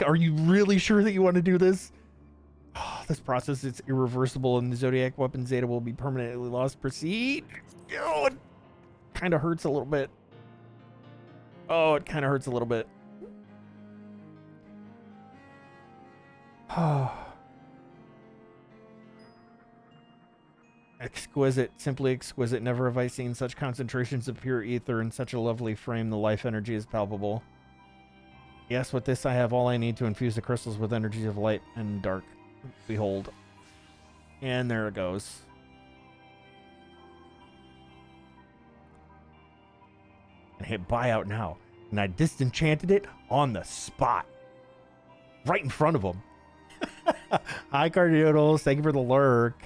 are you really sure that you want to do this? Oh, this process is irreversible and the Zodiac weapon Zeta will be permanently lost. Proceed. Oh, it kind of hurts a little bit. Oh, it kind of hurts a little bit. Exquisite, simply exquisite. Never have I seen such concentrations of pure ether in such a lovely frame. The life energy is palpable. Yes, with this I have all I need to infuse the crystals with energies of light and dark. Behold. And there it goes. And hit buyout now. And I disenchanted it on the spot. Right in front of him. Hi, Cardioodles. Thank you for the lurk.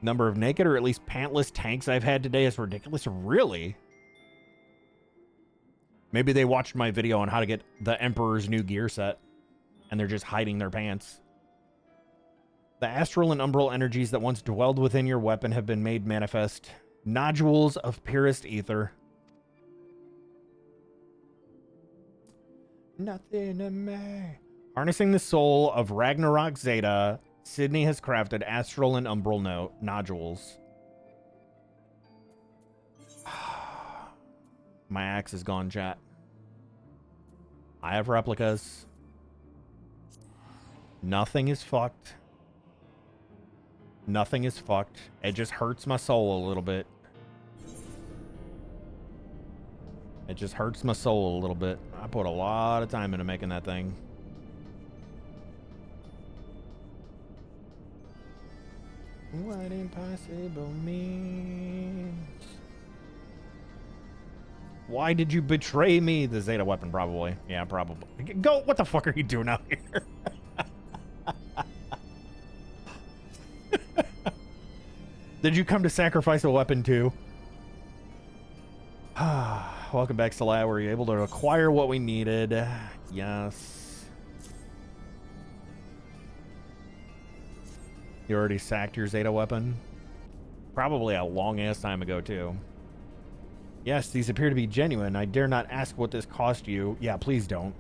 Number of naked or at least pantless tanks I've had today is ridiculous. Really? Maybe they watched my video on how to get the Emperor's new gear set and they're just hiding their pants. The astral and umbral energies that once dwelled within your weapon have been made manifest. Nodules of purest ether. Nothing to me. Harnessing the soul of Ragnarok Zeta, Sydney has crafted astral and umbral nodules. My axe is gone, chat. I have replicas. Nothing is fucked. Nothing is fucked. It just hurts my soul a little bit. It just hurts my soul a little bit. I put a lot of time into making that thing. What impossible means. Why did you betray me? The Zeta weapon, probably. Yeah, probably. Go. What the fuck are you doing out here? Did you come to sacrifice a weapon too? Welcome back, Salah. Were you able to acquire what we needed? Yes. You already sacked your Zeta weapon? Probably a long-ass time ago, too. Yes, these appear to be genuine. I dare not ask what this cost you. Yeah, please don't.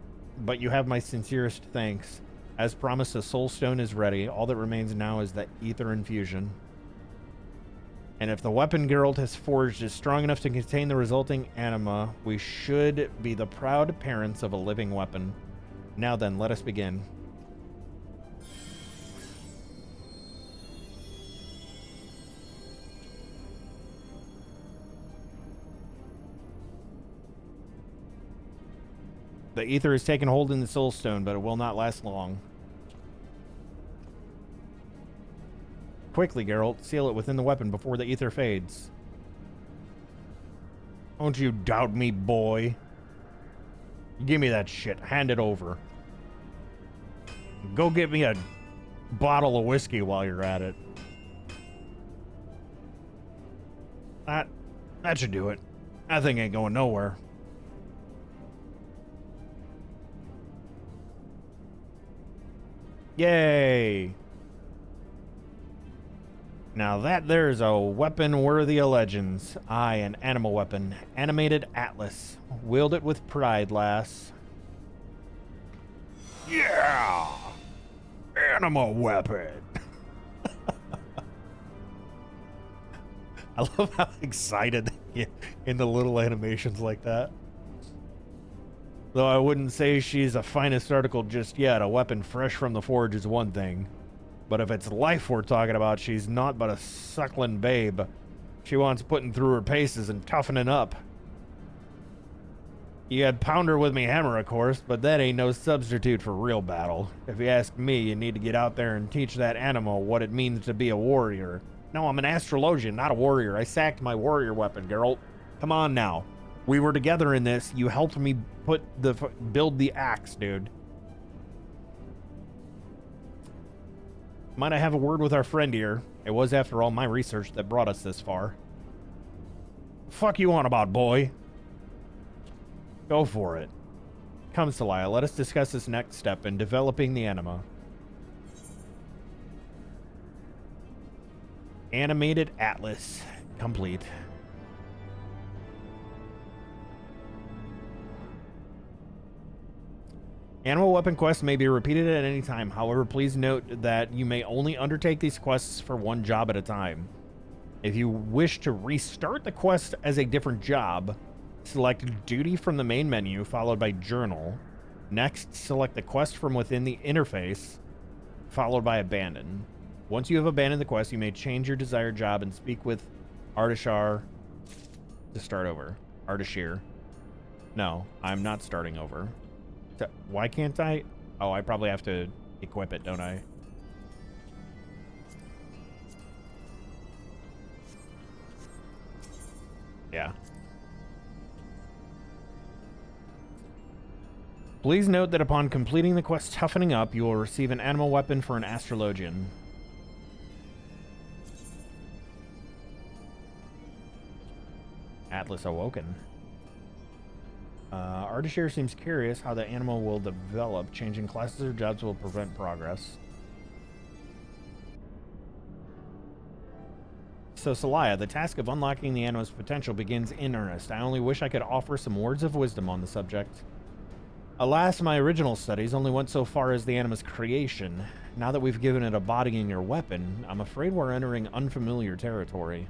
But you have my sincerest thanks. As promised, the Soul Stone is ready. All that remains now is the Ether Infusion. And if the weapon Geralt has forged is strong enough to contain the resulting anima, we should be the proud parents of a living weapon. Now then, let us begin. The ether has taken hold in the Soul Stone, but it will not last long. Quickly, Geralt, seal it within the weapon before the ether fades. Don't you doubt me, boy. Give me that shit. Hand it over. Go get me a bottle of whiskey while you're at it. That should do it. That thing ain't going nowhere. Yay! Now that there's a weapon worthy of legends. Aye, an animal weapon. Animated Atlas. Wield it with pride, lass. Yeah! Anima weapon! I love how excited they get in the little animations like that. Though I wouldn't say she's a finest article just yet. A weapon fresh from the forge is one thing. But if it's life we're talking about, she's not but a suckling babe. She wants putting through her paces and toughening up. You had pounder with me hammer, of course, but that ain't no substitute for real battle. If you ask me, you need to get out there and teach that animal what it means to be a warrior. No, I'm an astrologian, not a warrior. I sacked my warrior weapon, girl. Come on now. We were together in this. You helped me build the axe, dude. Might I have a word with our friend here? It was, after all, my research that brought us this far. Fuck you on about, boy? Go for it. Come, Celia, let us discuss this next step in developing the anima. Animated Atlas. Complete. Animal weapon quests may be repeated at any time. However, please note that you may only undertake these quests for one job at a time. If you wish to restart the quest as a different job, select Duty from the main menu, followed by Journal. Next, select the quest from within the interface, followed by Abandon. Once you have abandoned the quest, you may change your desired job and speak with Ardashar to start over. Ardashir. No, I'm not starting over. Why can't I? Oh, I probably have to equip it, don't I? Yeah. Please note that upon completing the quest Toughening Up, you will receive an animal weapon for an Astrologian. Atlas Awoken. Ardashir seems curious how the animal will develop. Changing classes or jobs will prevent progress. So, Celia, the task of unlocking the animal's potential begins in earnest. I only wish I could offer some words of wisdom on the subject. Alas, my original studies only went so far as the anima's creation. Now that we've given it a body in your weapon, I'm afraid we're entering unfamiliar territory.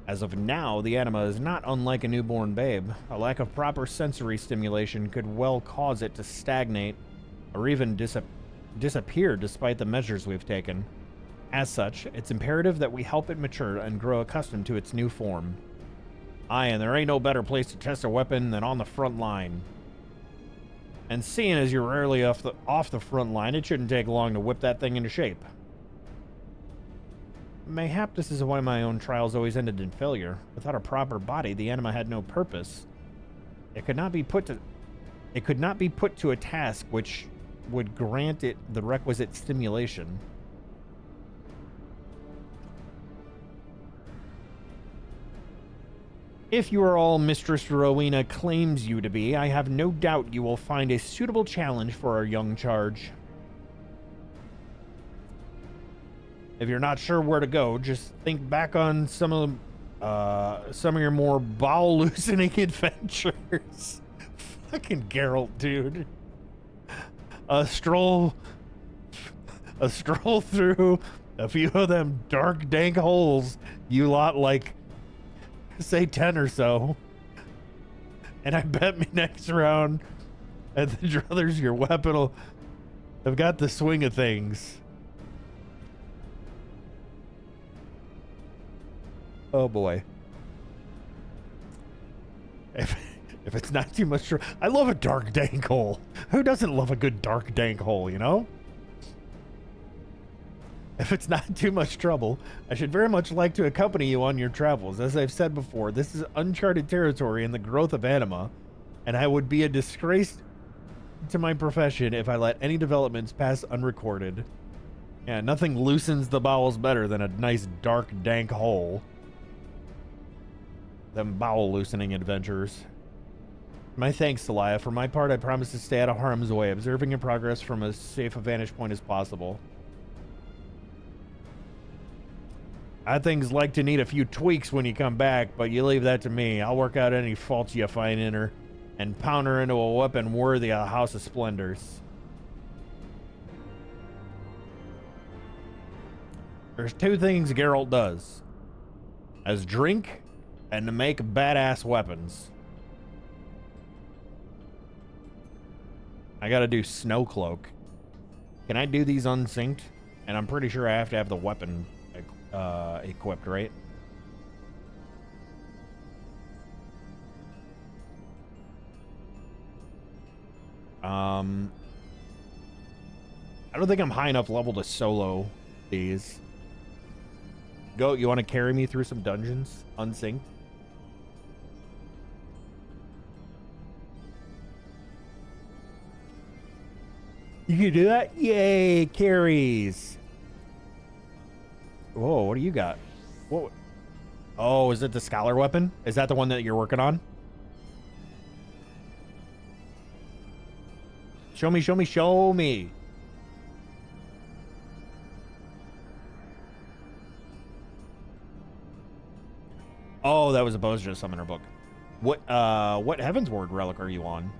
As of now, the anima is not unlike a newborn babe. A lack of proper sensory stimulation could well cause it to stagnate or even disappear despite the measures we've taken. As such, it's imperative that we help it mature and grow accustomed to its new form. Aye, and there ain't no better place to test a weapon than on the front line. And seeing as you're rarely off the front line, it shouldn't take long to whip that thing into shape. Mayhap this is why my own trials always ended in failure. Without a proper body, the anima had no purpose. It could not be put to a task which would grant it the requisite stimulation. If you are all Mistress Rowena claims you to be, I have no doubt you will find a suitable challenge for our young charge. If you're not sure where to go, just think back on some of your more bowel-loosening adventures. Fucking Geralt, dude. A stroll through a few of them dark, dank holes. You lot like, say 10 or so. And I bet me next round at the druthers, your weapon will have got the swing of things. Oh boy. If it's not too much trouble. I love a dark, dank hole. Who doesn't love a good dark, dank hole, you know? If it's not too much trouble, I should very much like to accompany you on your travels. As I've said before, this is uncharted territory in the growth of anima, and I would be a disgrace to my profession if I let any developments pass unrecorded. Yeah, nothing loosens the bowels better than a nice, dark, dank hole. Them bowel-loosening adventures. My thanks, Celia. For my part, I promise to stay out of harm's way, observing your progress from as safe a vantage point as possible. I things like to need a few tweaks when you come back, but you leave that to me. I'll work out any faults you find in her. and pound her into a weapon worthy of the House of Splendors. There's two things Geralt does. As drink and to make badass weapons. I gotta do Snow Cloak. Can I do these unsynced? And I'm pretty sure I have to have the weapon equipped, right? I don't think I'm high enough level to solo these. Goat, you want to carry me through some dungeons unsynced? You can do that? Yay, carries. Whoa, what do you got? What? Oh, is it the scholar weapon? Is that the one that you're working on? Show me, show me, show me. Oh, that was a Bozja Summoner book. What Heavensward Relic are you on?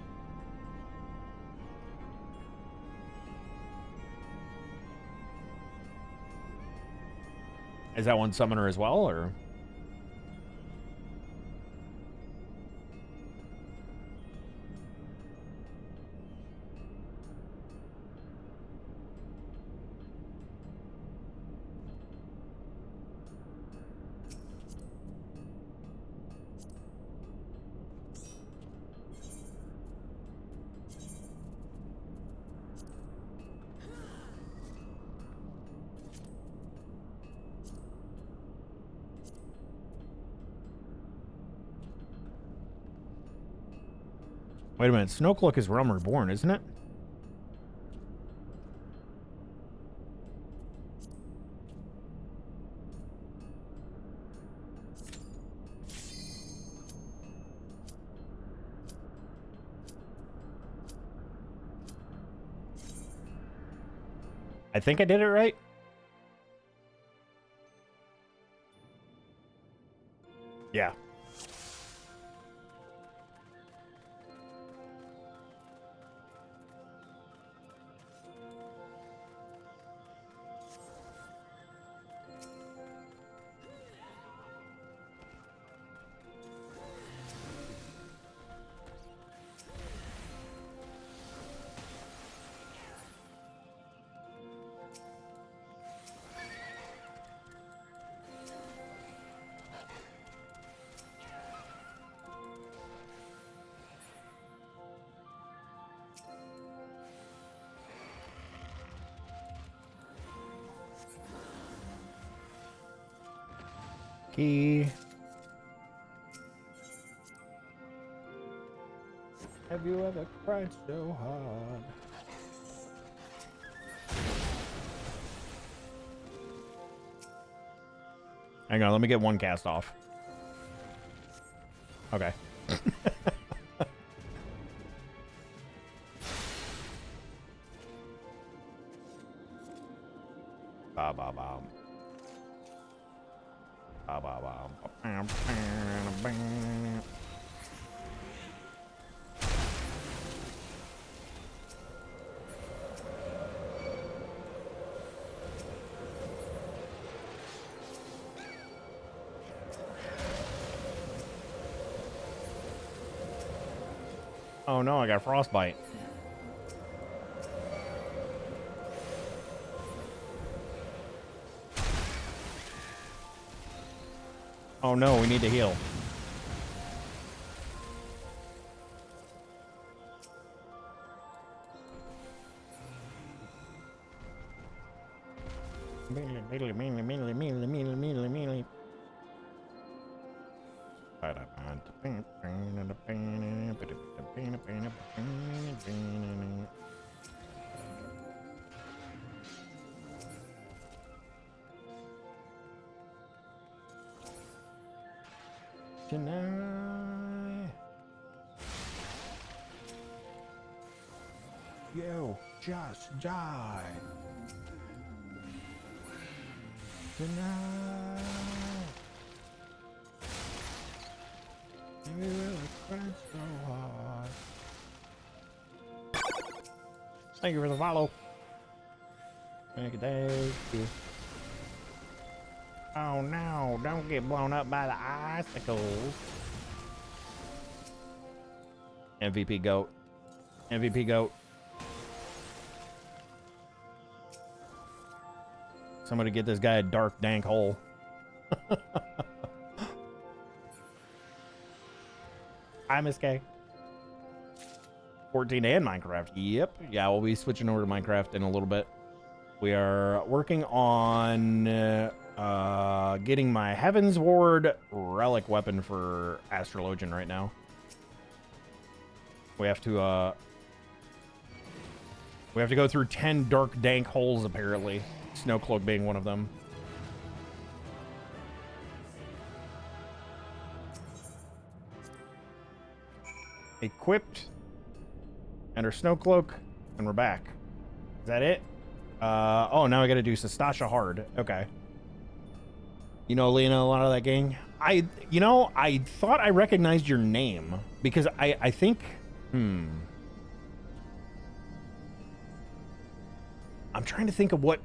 Is that one Summoner as well, or? Wait a minute, Snowcloak is Realm Reborn, isn't it? I think I did it right. Yeah. Key. Have you ever cried so hard? Hang on, let me get one cast off. Okay. Ba ba ba. Ba ba ba. Oh no, I got frostbite. Oh no, we need to heal. Tonight, you just die. Tonight, you really Thank you for the follow. Thank you. Oh no, don't get blown up by the icicles. MVP goat. MVP goat. Somebody get this guy a dark, dank hole. Hi, Miss K. 14 and Minecraft. Yep. Yeah, we'll be switching over to Minecraft in a little bit. We are working on getting my Heavensward Relic weapon for Astrologian right now. We have to go through 10 dark, dank holes, apparently. Snowcloak being one of them. Equipped. And our Snowcloak. And we're back. Is that it? Oh, now I gotta do Sastasha Hard. Okay. You know, Lena, a lot of that gang? I thought I recognized your name. Because I think... I'm trying to think of what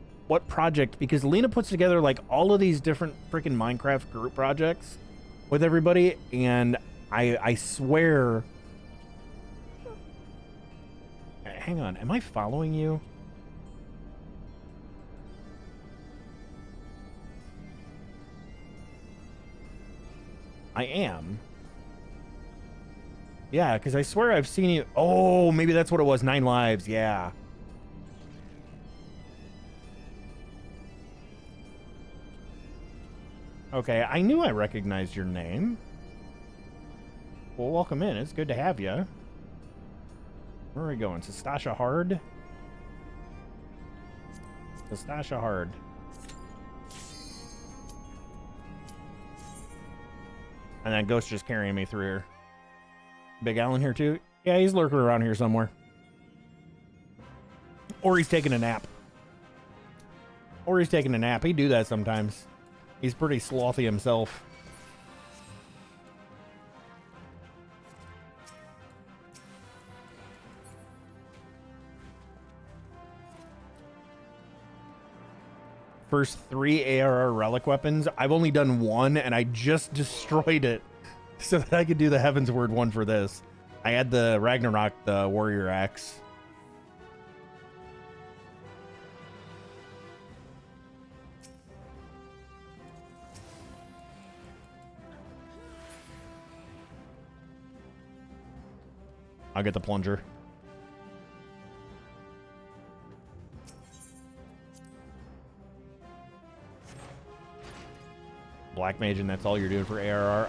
project, because Lena puts together like all of these different freaking Minecraft group projects with everybody, and I swear... Hang on, am I following you? I am. Yeah, because I swear I've seen you. Oh, maybe that's what it was. 9 lives. Yeah. Okay, I knew I recognized your name. Well, welcome in. It's good to have you. Where are we going? Sastasha Hard? Sastasha Hard. And then Ghost just carrying me through here. Big Alan here too? Yeah, he's lurking around here somewhere. Or he's taking a nap. He'd do that sometimes. He's pretty slothy himself. First 3 ARR relic weapons. I've only done 1, and I just destroyed it so that I could do the Heavensward one for this. I had the Ragnarok, the warrior axe. I'll get the plunger. Black Mage, and that's all you're doing for ARR.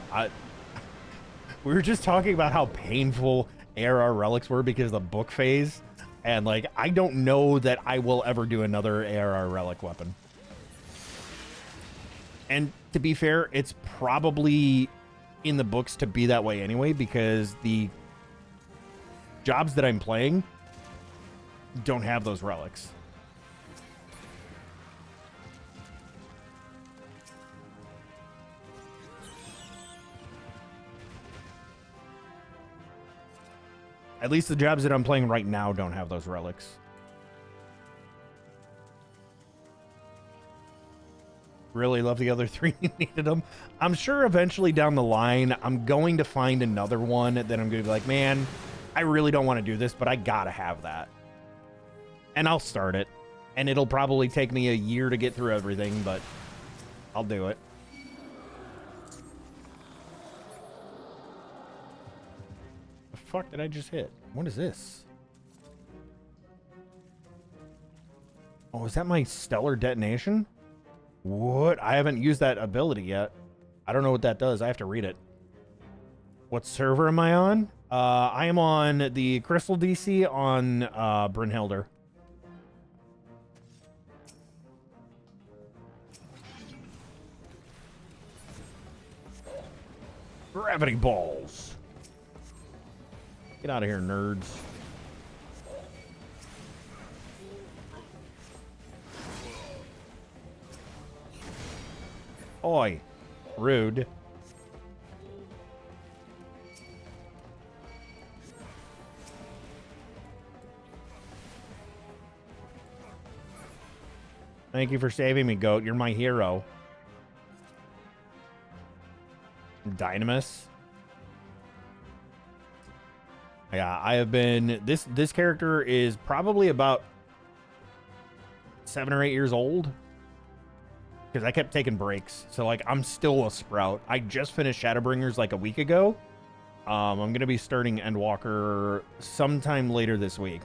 We were just talking about how painful ARR relics were because of the book phase, and like I don't know that I will ever do another ARR relic weapon. And to be fair, it's probably in the books to be that way anyway, because the jobs that I'm playing don't have those relics. At least the jobs that I'm playing right now don't have those relics. Really love the other 3 you needed them. I'm sure eventually down the line, I'm going to find another one that I'm going to be like, man, I really don't want to do this, but I gotta have that. And I'll start it. And it'll probably take me a year to get through everything, but I'll do it. The fuck did I just hit? What is this? Oh, is that my stellar detonation? What? I haven't used that ability yet. I don't know what that does. I have to read it. What server am I on? I am on the Crystal DC on Brynhilder. Gravity balls. Get out of here, nerds. Oi. Rude. Thank you for saving me, goat. You're my hero. Dynamis. Yeah, I have been... This character is probably about 7 or 8 years old. Because I kept taking breaks. So, like, I'm still a sprout. I just finished Shadowbringers, like, a week ago. I'm going to be starting Endwalker sometime later this week.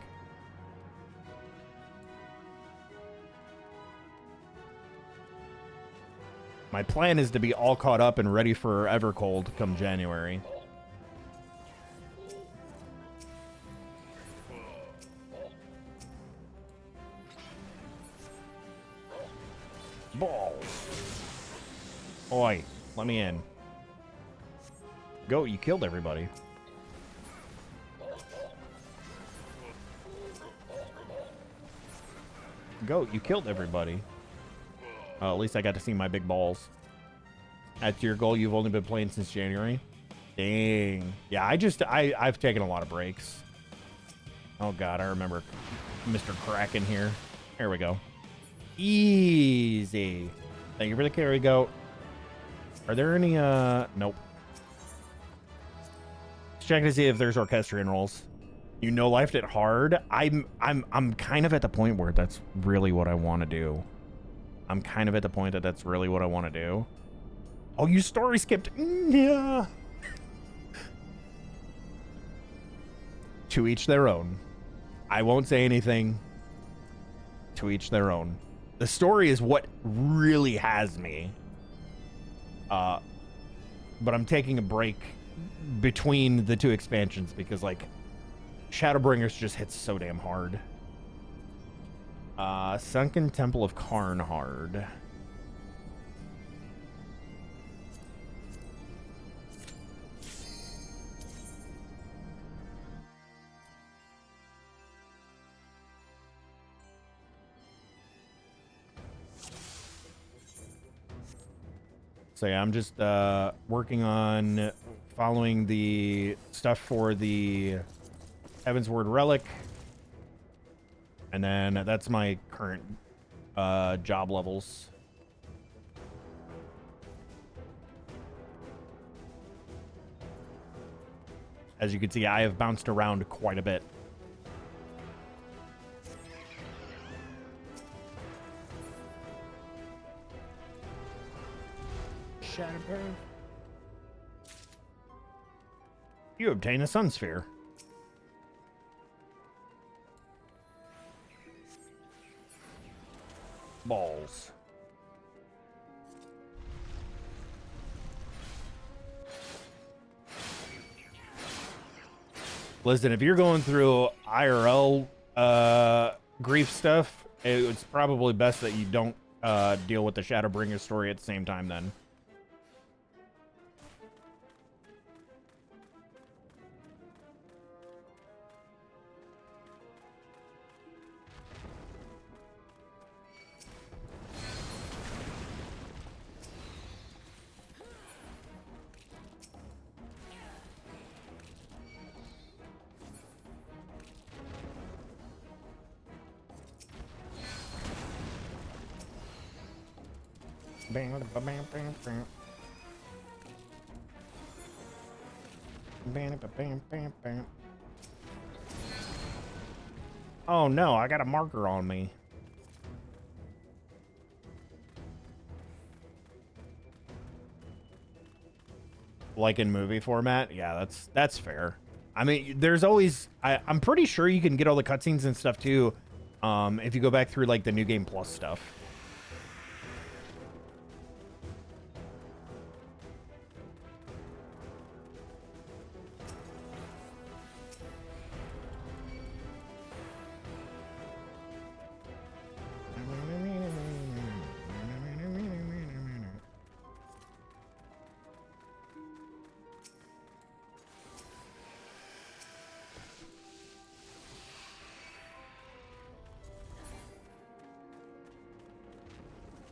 My plan is to be all caught up and ready for Evercold come January. Balls. Oi, let me in. Go, you killed everybody. Go, you killed everybody. At least I got to see my big balls. That's your goal. You've only been playing since January. Dang. Yeah, I've taken a lot of breaks. Oh god, I remember Mr. Kraken here. Here we go. Easy. Thank you for the carry, goat. Are there any nope. Let's check to see if there's orchestrion rolls. You know, lifed it hard. I'm kind of at the point where that's really what I want to do. I'm kind of at the point that that's really what I want to do. Oh, you story skipped. Yeah. To each their own. I won't say anything. To each their own. The story is what really has me. But I'm taking a break between the two expansions because, like, Shadowbringers just hits so damn hard. Sunken Temple of Karnhard. So yeah, I'm just working on following the stuff for the Heavensward Relic. And then that's my current job levels. As you can see, I have bounced around quite a bit. Shadowburn. You obtain a sun sphere. Balls. Listen, if you're going through IRL grief stuff, it's probably best that you don't deal with the Shadowbringer story at the same time then. Oh no, I got a marker on me. Like in movie format? Yeah, that's fair. I mean, there's always... I'm pretty sure you can get all the cutscenes and stuff too, if you go back through like the New Game Plus stuff.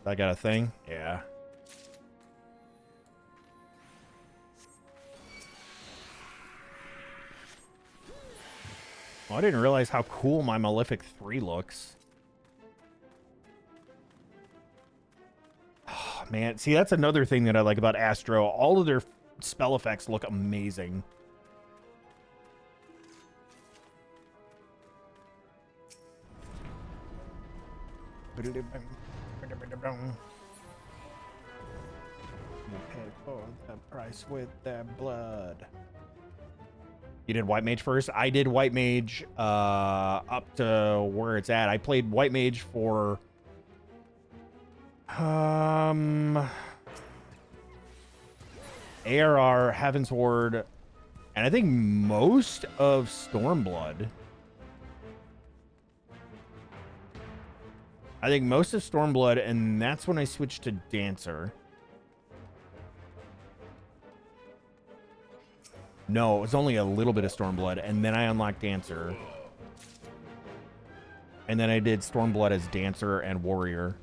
I got a thing? Yeah. Well, I didn't realize how cool my Malefic 3 looks. man. See, that's another thing that I like about Astro. All of their spell effects look amazing. Pay for the price with their blood. You did White Mage first? I did White Mage up to where it's at. I played White Mage for ARR, Heavensward, and I think most of Stormblood. And that's when I switched to Dancer. No, it was only a little bit of Stormblood, and then I unlocked Dancer. And then I did Stormblood as Dancer and Warrior.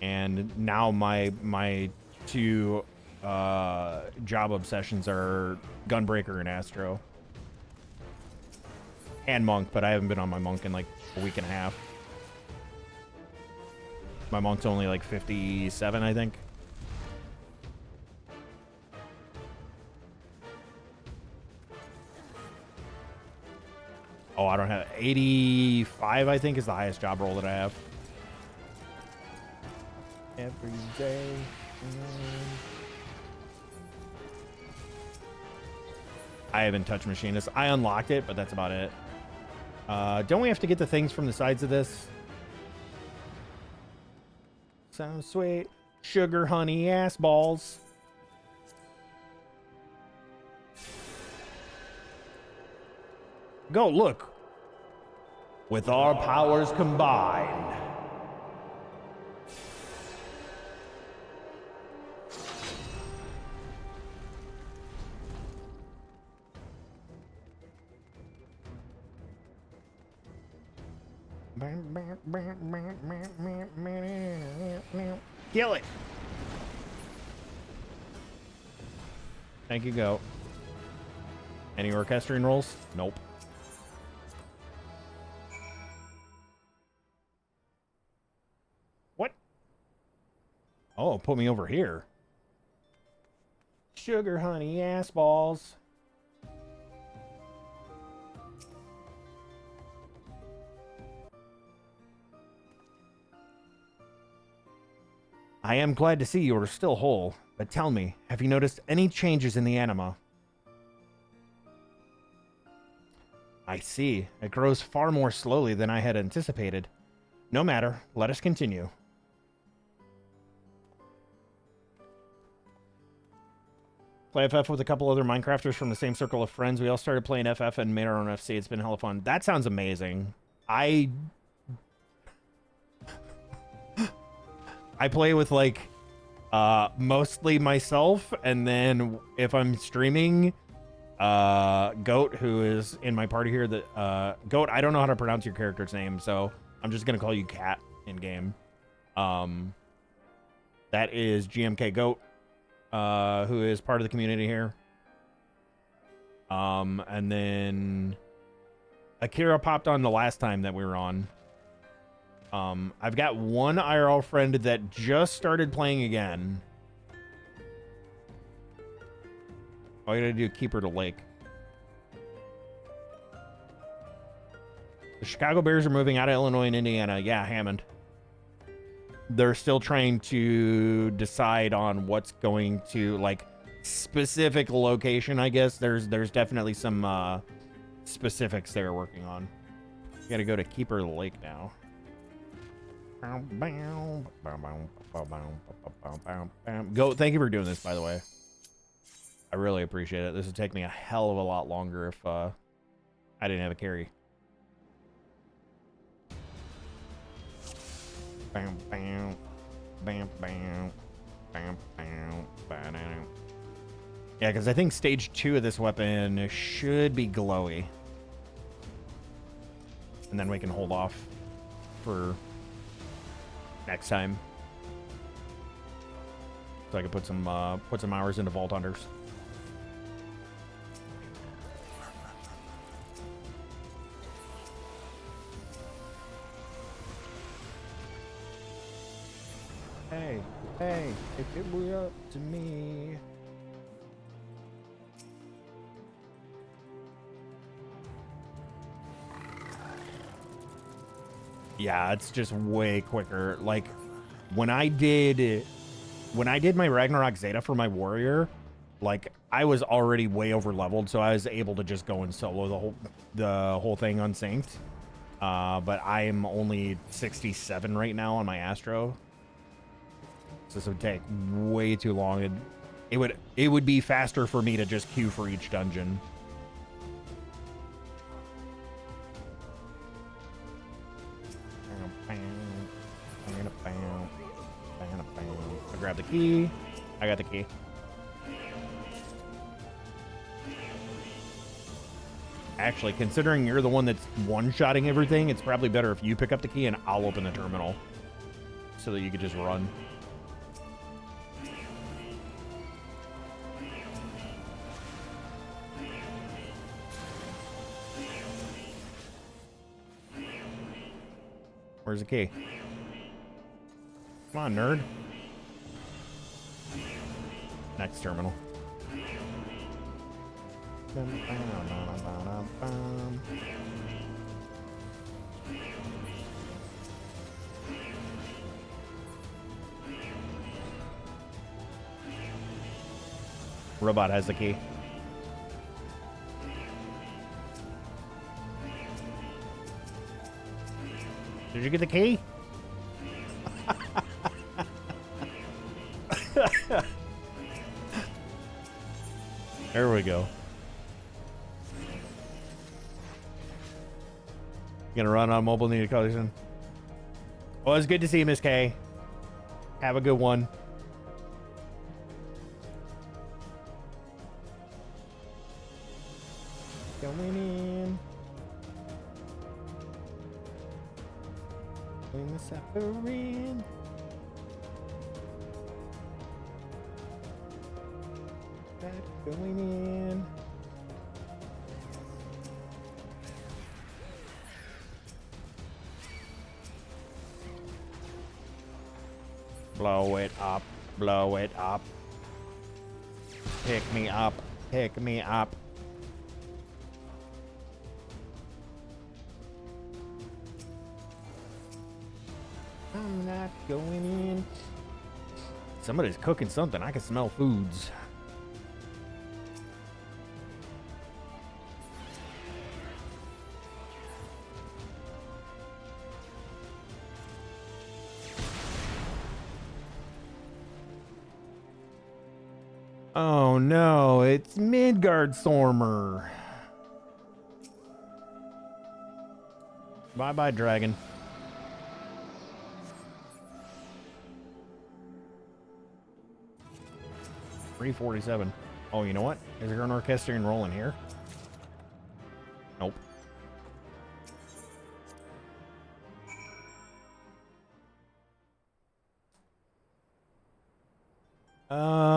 And now my two job obsessions are Gunbreaker and Astro. And Monk, but I haven't been on my Monk in like a week and a half. My Monk's only like 57, I think. Oh, I don't have 85, I think, is the highest job roll that I have. Every day. I haven't touched Machinist. I unlocked it, but that's about it. Don't we have to get the things from the sides of this? Sounds sweet. Sugar, honey, ass balls. Go, look. With our powers combined. Kill it. Thank you, Go. Any orchestrion rolls? Nope. What? Oh, put me over here. Sugar, honey, ass balls. I am glad to see you are still whole, but tell me, have you noticed any changes in the anima? I see. It grows far more slowly than I had anticipated. No matter, let us continue. Play FF with a couple other Minecrafters from the same circle of friends. We all started playing FF and made our own FC. It's been hella fun. That sounds amazing. I play with, like, mostly myself, and then if I'm streaming, Goat, who is in my party here, Goat, I don't know how to pronounce your character's name, so I'm just gonna call you Cat in game. That is GMK Goat, who is part of the community here. And then Akira popped on the last time that we were on. I've got one IRL friend that just started playing again. All you gotta do is keep her to Lake. The Chicago Bears are moving out of Illinois and Indiana. Yeah, Hammond. They're still trying to decide on what's going to, like, specific location, I guess. There's definitely some specifics they're working on. You gotta go to Keeper Lake now. Go. Thank you for doing this, by the way. I really appreciate it. This would take me a hell of a lot longer if I didn't have a carry. Bam, bam, bam, bam, bam, bam, bam. Yeah, because I think stage 2 of this weapon should be glowy, and then we can hold off for next time, so I can put some hours into Vault Hunters. Hey, hey, if it were up to me. Yeah, it's just way quicker. Like when I did my Ragnarok Zeta for my warrior, like I was already way over leveled, so I was able to just go and solo the whole thing unsynced. But I am only 67 right now on my Astro. So this would take way too long. It would be faster for me to just queue for each dungeon. I grab the key. I got the key. Actually, considering you're the one that's one-shotting everything, it's probably better if you pick up the key and I'll open the terminal so that you could just run. Where's the key? Come on, nerd. Next terminal. Robot has the key. Did you get the key? There we go. You gonna run on mobile needed collection? Well, it's good to see you, Miss K. Have a good one. Going in. Going the suffering. Going in. Blow it up, blow it up. Pick me up, pick me up. I'm not going in. Somebody's cooking something. I can smell foods. Oh no, it's Midgard Stormer. Bye-bye, dragon. $347. Oh, you know what? Is there an orchestrion roll in here? Nope.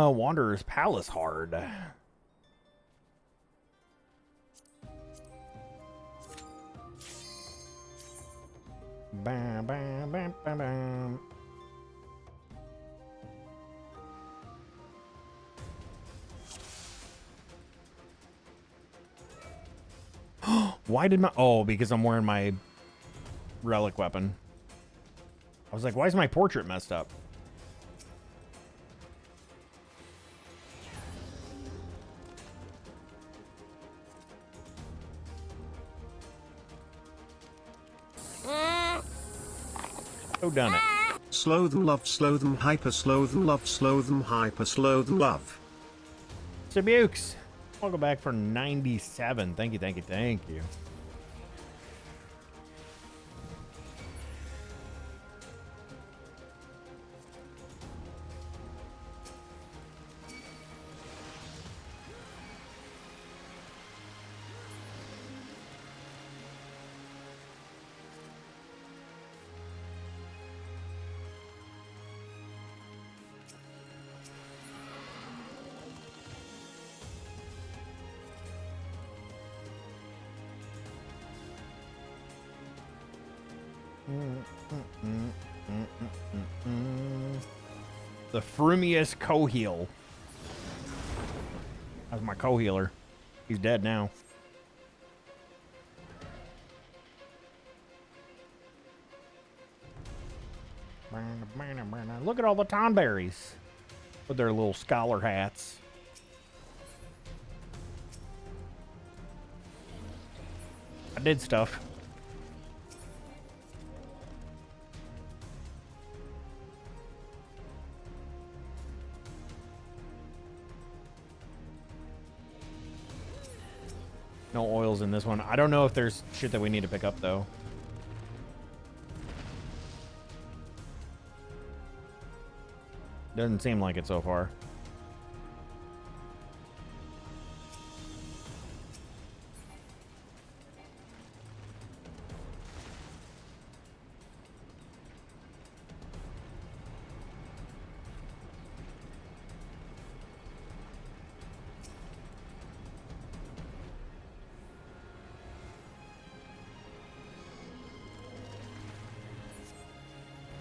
Wanderer's Palace hard. Bam, bam, bam, bam, bam. Why did my... Oh, because I'm wearing my relic weapon. I was like, why is my portrait messed up? So done it.
Slow them, love, slow them, hyper, slow them, love, slow them, hyper, slow them, love.
Sir Bukes, welcome back for 97. Thank you, thank you, thank you. The frumious co-heal. That was my co-healer. He's dead now. Look at all the tonberries with their little scholar hats. I did stuff. No oils in this one. I don't know if there's shit that we need to pick up, though. Doesn't seem like it so far.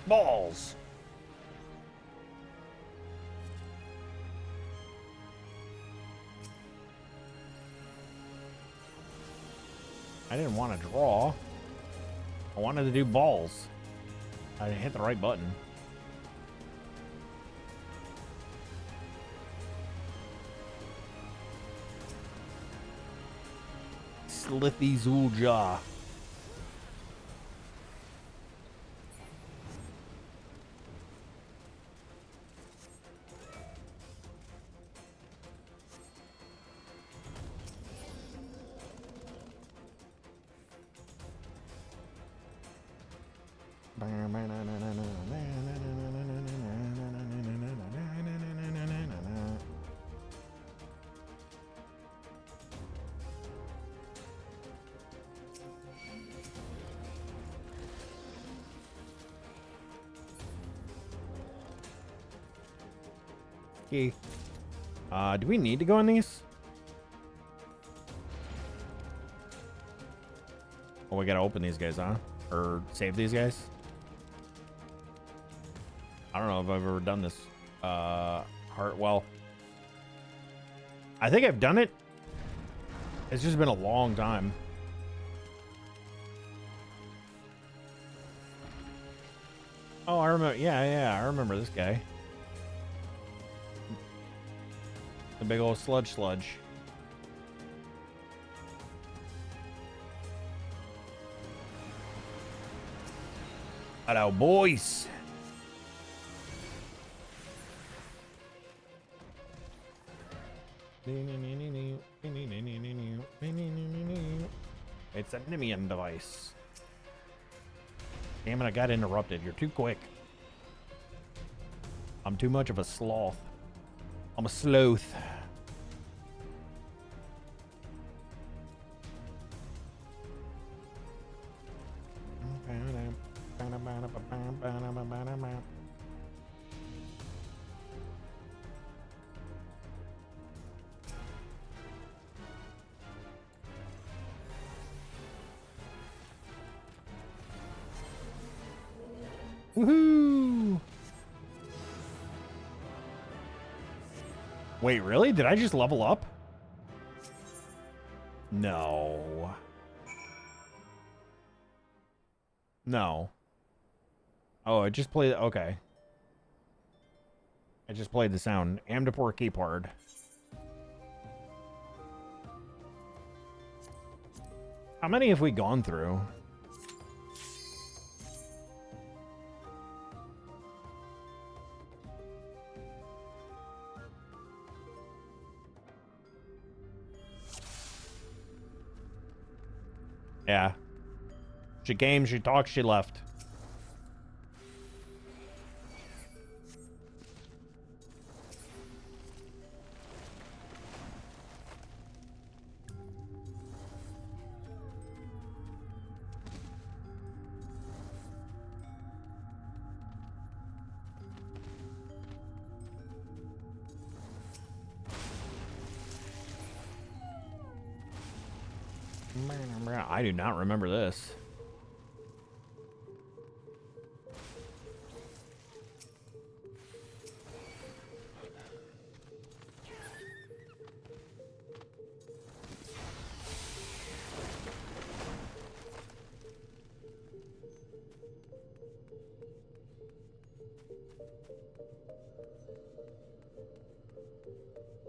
Balls. I didn't want to draw. I wanted to do balls. I hit the right button. Slithy Zulja. Okay. Do we need to go in these? Oh, we gotta open these guys, huh? Or save these guys? I don't know if I've ever done this. Well, I think I've done it. It's just been a long time. Oh, I remember. Yeah, I remember this guy. The big old sludge. Hello, boys. It's a Nimian device. Damn it, I got interrupted. You're too quick. I'm too much of a sloth. I'm a sleuth. Woohoo! Wait, really? Did I just level up? No. No. Oh, I just played... Okay. I just played the sound. Amdapur Keepard. How many have we gone through? Yeah. She came, she talked, she left. I do not remember this.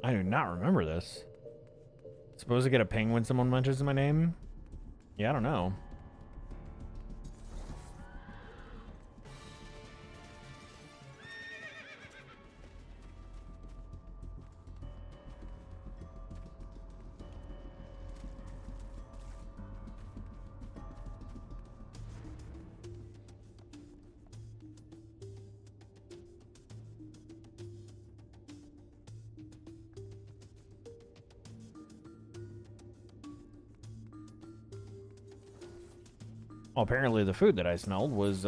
I do not remember this. Suppose I get a ping when someone mentions my name? Yeah, I don't know. Well, apparently the food that I smelled was,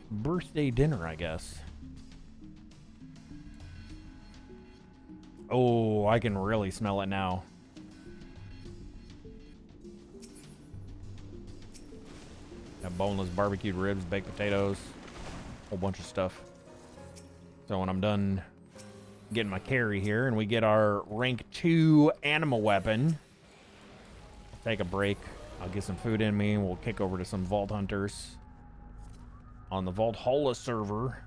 birthday dinner, I guess. Oh, I can really smell it now. Got boneless barbecued ribs, baked potatoes, whole bunch of stuff. So when I'm done getting my carry here and we get our rank 2 animal weapon, take a break. I'll get some food in me and we'll kick over to some Vault Hunters on the Valhalla server.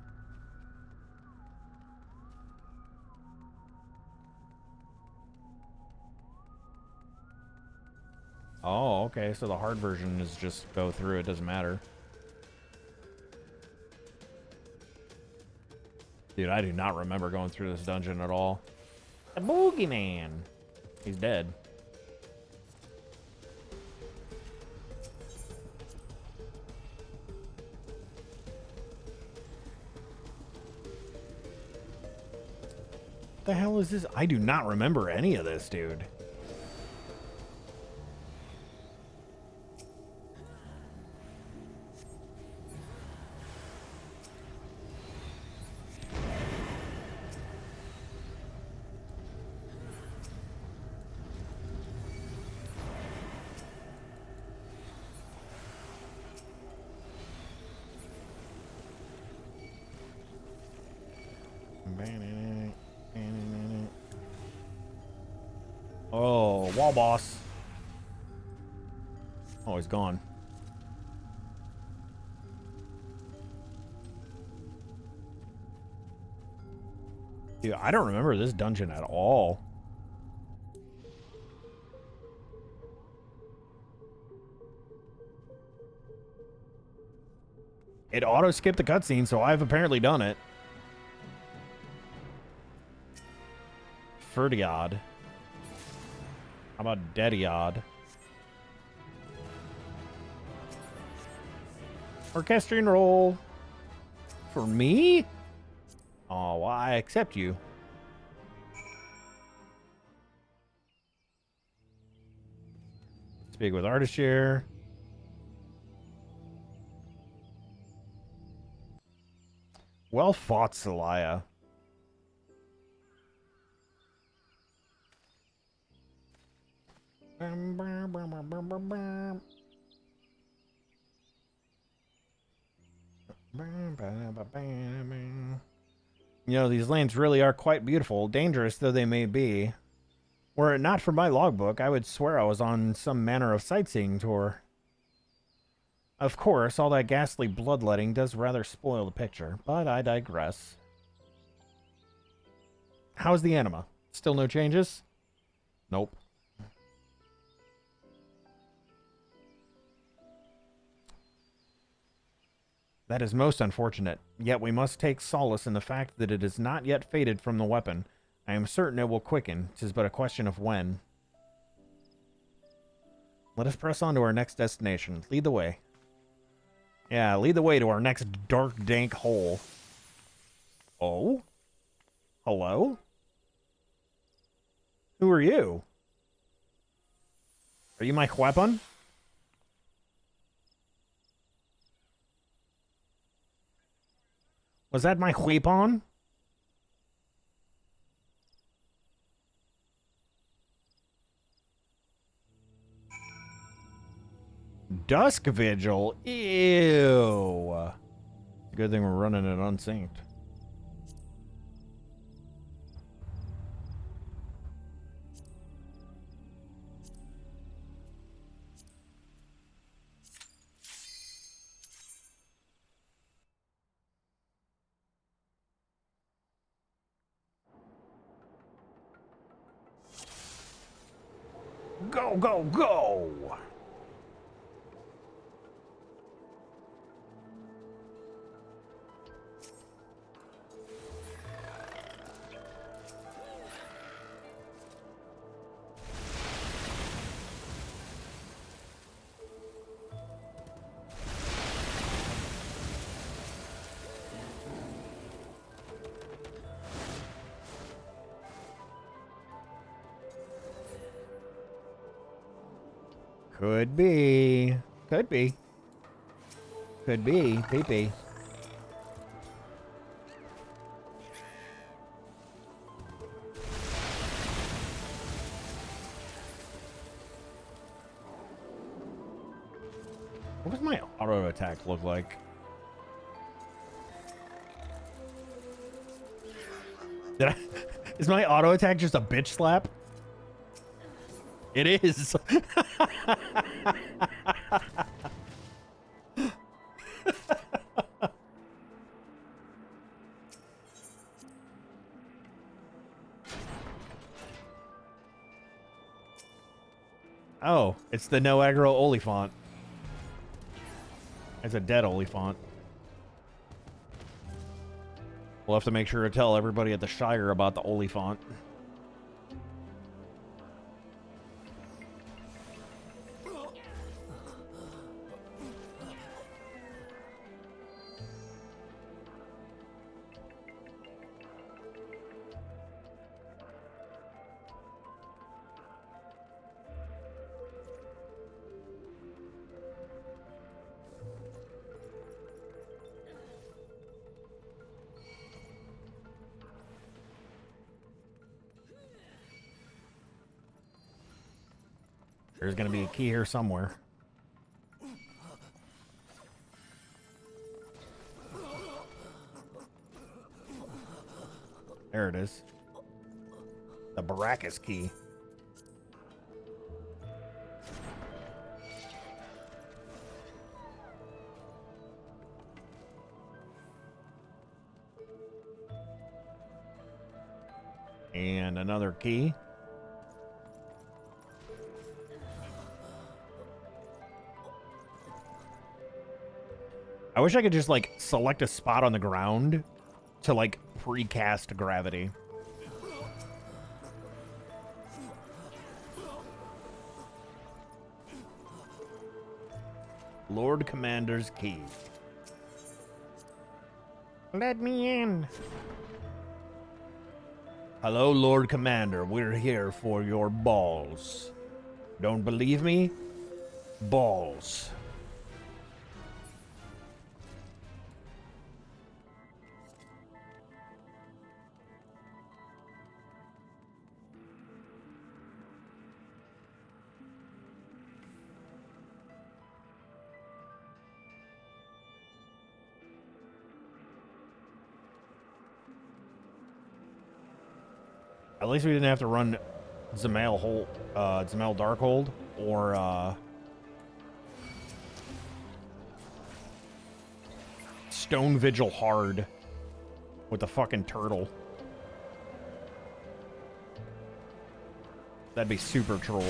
Oh, okay. So the hard version is just go through. It doesn't matter. Dude, I do not remember going through this dungeon at all. The boogeyman. He's dead. The hell is this? I do not remember any of this, dude. Oh, wall boss. Oh, he's gone. Dude, I don't remember this dungeon at all. It auto-skipped the cutscene, so I've apparently done it. Ferdiod. How about Dediod? Orchestrion roll. For me? Oh, well, I accept you. Speak with artist share. Well fought, Celaya. You know, these lands really are quite beautiful, dangerous though they may be. Were it not for my logbook, I would swear I was on some manner of sightseeing tour. Of course, all that ghastly bloodletting does rather spoil the picture, but I digress. How's the anima? Still no changes? Nope. That is most unfortunate, yet we must take solace in the fact that it is not yet faded from the weapon. I am certain it will quicken, 'tis but a question of when. Let us press on to our next destination. Lead the way. Yeah, lead the way to our next dark, dank hole. Oh? Hello? Who are you? Are you my weapon? Was that my weapon? Dusk Vigil? Ew. Good thing we're running it unsynced. Go, go, go! Could be. Could be. Could be. Pee-pee. What does my auto attack look like? Did I... Is my auto attack just a bitch slap? It is. Oh, it's the no aggro Oliphant. It's a dead Oliphant. We'll have to make sure to tell everybody at the Shire about the Oliphant. There's gonna be a key here somewhere. There it is. The Baracus key. And another key. I wish I could just, like, select a spot on the ground to, like, precast gravity. Lord Commander's key. Let me in. Hello, Lord Commander. We're here for your balls. Don't believe me? Balls. At least we didn't have to run Zemail Darkhold or Stone Vigil hard with the fucking turtle. That'd be super troll.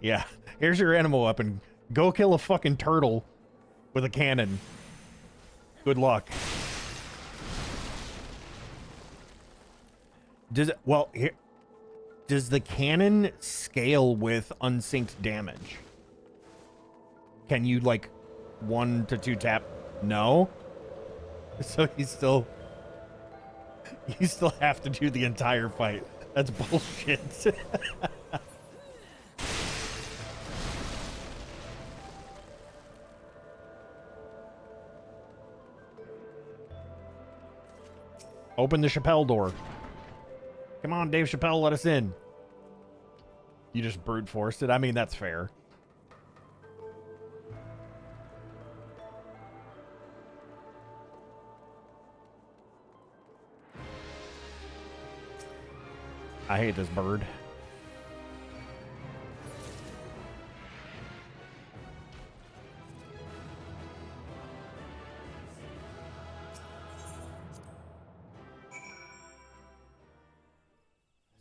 Yeah, here's your animal weapon. Go kill a fucking turtle with a cannon. Good luck. Does the cannon scale with unsynced damage? Can you, like, 1 to 2 tap? No. So you still have to do the entire fight. That's bullshit. Open the Chappelle door. Come on, Dave Chappelle, let us in. You just brute forced it. I mean, that's fair. I hate this bird.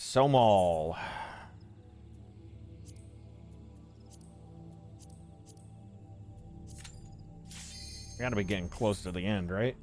Somal. Gotta be getting close to the end, right?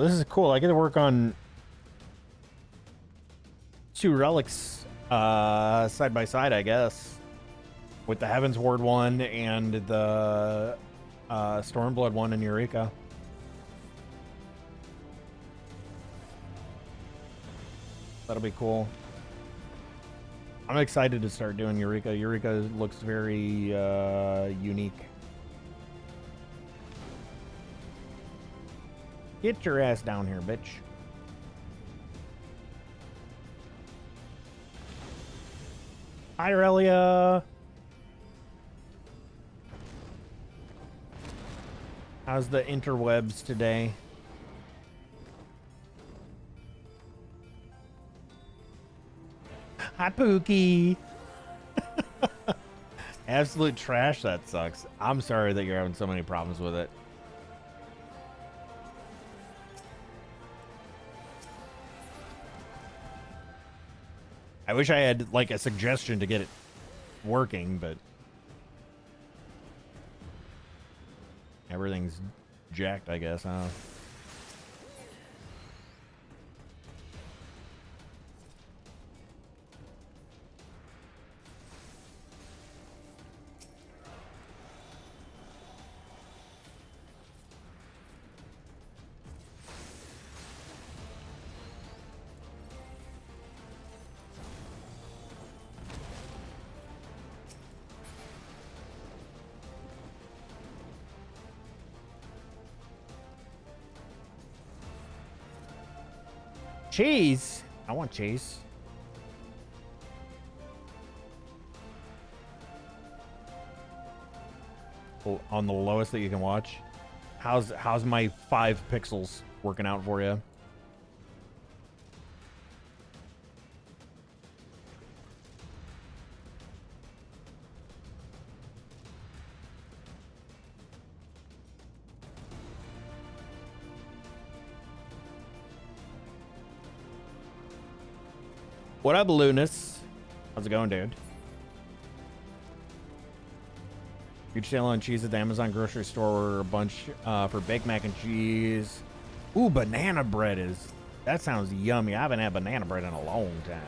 Well, this is cool. I get to work on 2 relics side by side, I guess, with the Heavensward one and the Stormblood one in Eureka. That'll be cool. I'm excited to start doing Eureka. Eureka looks very unique. Get your ass down here, bitch. Hi, Aurelia. How's the interwebs today? Hi, Pookie. Absolute trash. That sucks. I'm sorry that you're having so many problems with it. I wish I had like a suggestion to get it working, but everything's jacked, I guess, huh? Cheese. I want cheese. Oh, on the lowest that you can watch. How's my 5 pixels working out for you? What up, Lunas? How's it going, dude? Huge sale on cheese at the Amazon grocery store. A bunch for baked mac and cheese. Ooh, banana bread is... That sounds yummy. I haven't had banana bread in a long time.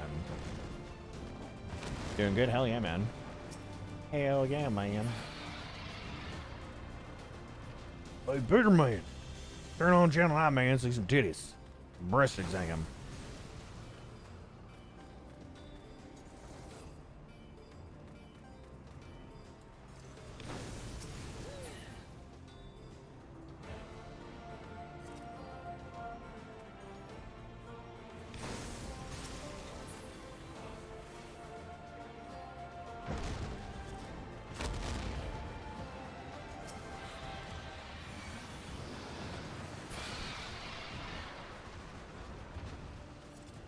Doing good? Hell yeah, man. Hell yeah, man. Hey, Peter Man. Turn on channel I, man. See some titties. Breast exam.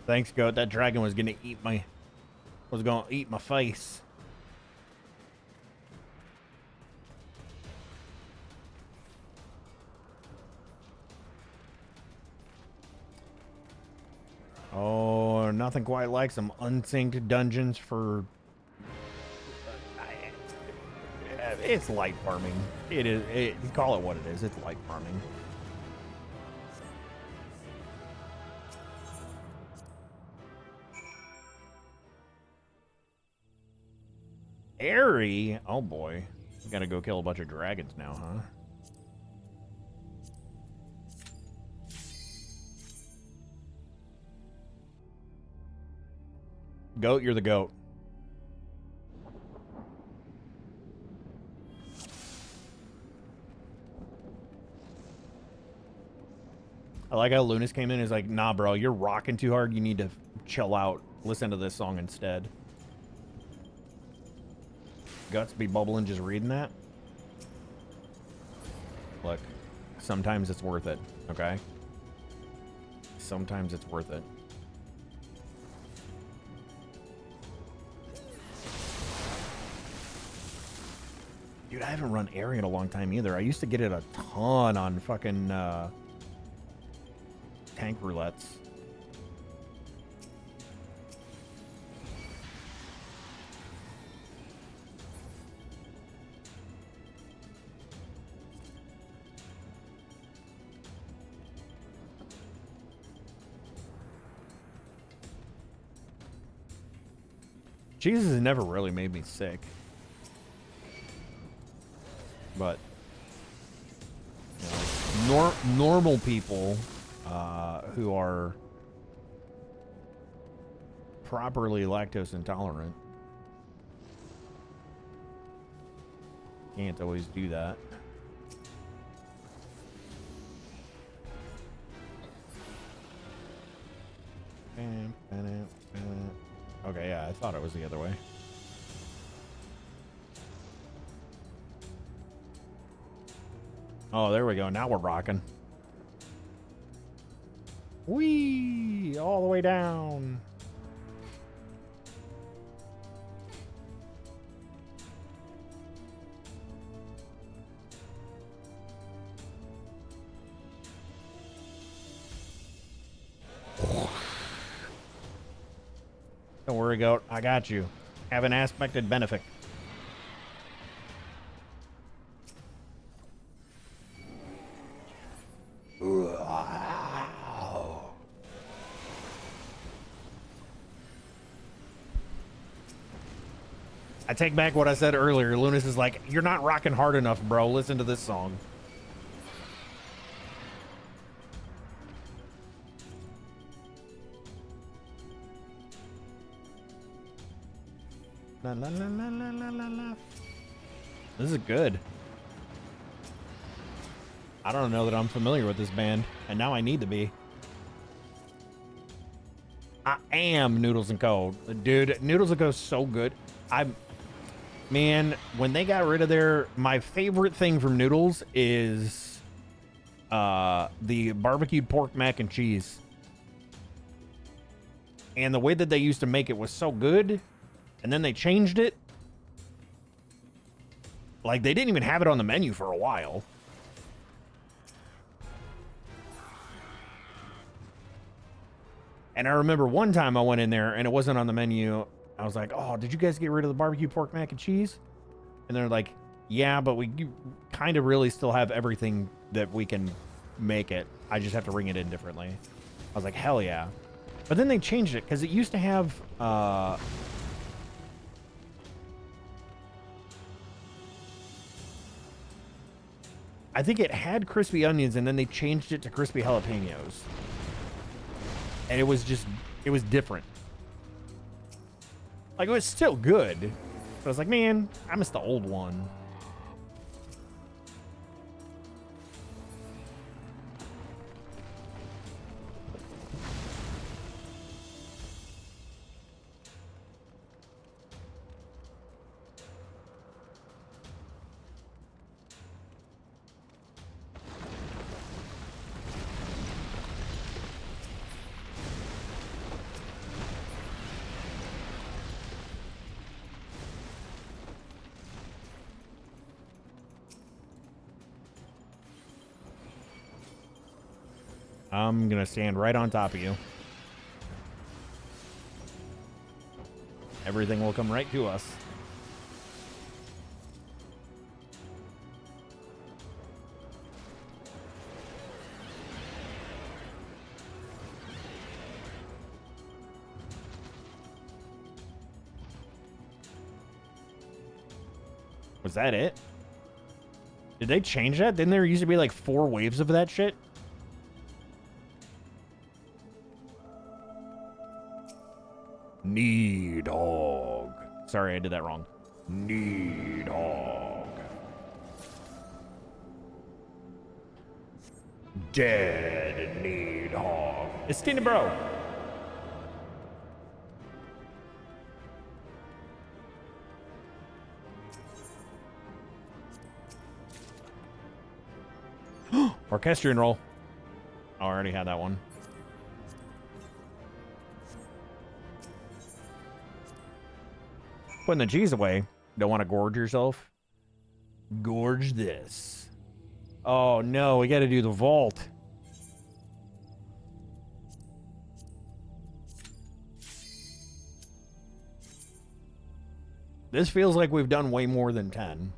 Thanks, Goat. That dragon was gonna eat my face. Oh, nothing quite like some unsynced dungeons for It's light farming. It is. Call it what it is. It's light farming. Airy? Oh boy. We gotta go kill a bunch of dragons now, huh? Goat, you're the goat. I like how Lunas came in and is like, nah, bro, you're rocking too hard. You need to chill out. Listen to this song instead. Guts be bubbling just reading that. Look, sometimes it's worth it, okay? Sometimes it's worth it. Dude, I haven't run Airy in a long time either. I used to get it a ton on fucking tank roulettes. Jesus has never really made me sick. But you know, normal people who are properly lactose intolerant can't always do that. Okay, yeah, I thought it was the other way. Oh, there we go. Now we're rocking. Whee! All the way down. Don't worry, goat. I got you. Have an aspected benefit. I take back what I said earlier. Lunas is like, you're not rocking hard enough, bro. Listen to this song. La, la, la, la, la, la, la, la. This is good. I don't know that I'm familiar with this band, and now I need to be. I am Noodles & Co. Dude, Noodles & Co. is so good. Man, when they got rid of my favorite thing from Noodles is the barbecued pork mac and cheese. And the way that they used to make it was so good, and then they changed it. Like, they didn't even have it on the menu for a while. And I remember one time I went in there and it wasn't on the menu. I was like, oh, did you guys get rid of the barbecue pork mac and cheese? And they're like, yeah, but we kind of really still have everything that we can make it. I just have to ring it in differently. I was like, hell yeah. But then they changed it because it used to have... I think it had crispy onions and then they changed it to crispy jalapenos. And it was different. Like, it was still good. But I was like, man, I miss the old one. I'm gonna stand right on top of you. Everything will come right to us. Was that it? Did they change that? Didn't there used to be like 4 waves of that shit? Needhog. Sorry, I did that wrong. Needhog. Dead Needhog. It's Tina Bro. Orchestrion roll. Oh, I already had that one. Putting the G's away. Don't want to gorge yourself? Gorge this. Oh no, we got to do the vault. This feels like we've done way more than 10.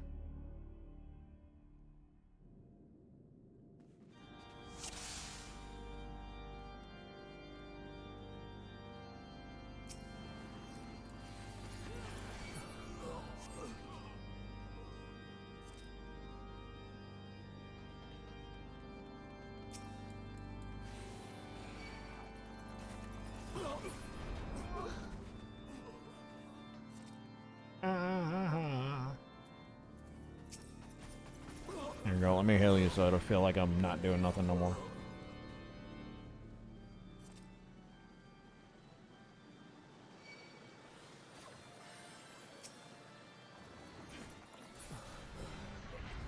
There you go. Let me heal you so I don't feel like I'm not doing nothing no more.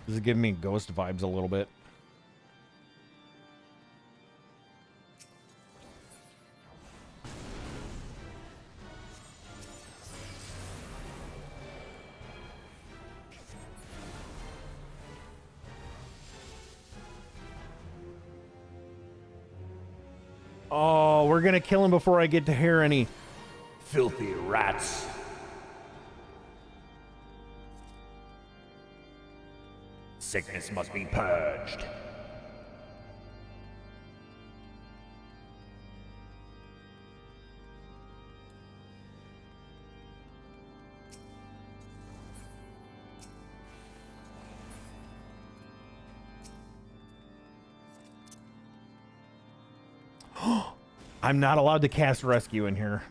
This is giving me ghost vibes a little bit. Oh, we're gonna kill him before I get to hear any filthy rats. Sickness must be purged. I'm not allowed to cast rescue in here.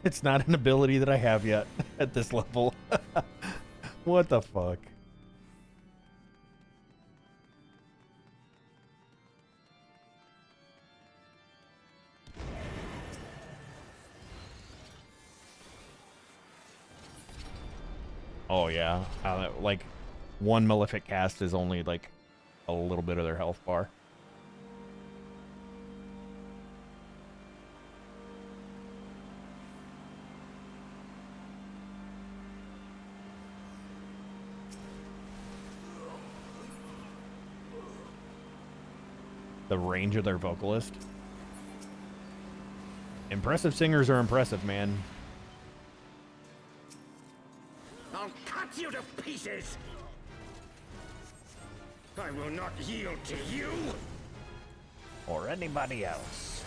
It's not an ability that I have yet at this level. What the fuck? Oh yeah, like one malefic cast is only like a little bit of their health bar. The range of their vocalist. Impressive singers are impressive, man.
I'll cut you to pieces! I will not yield to you!
Or anybody else.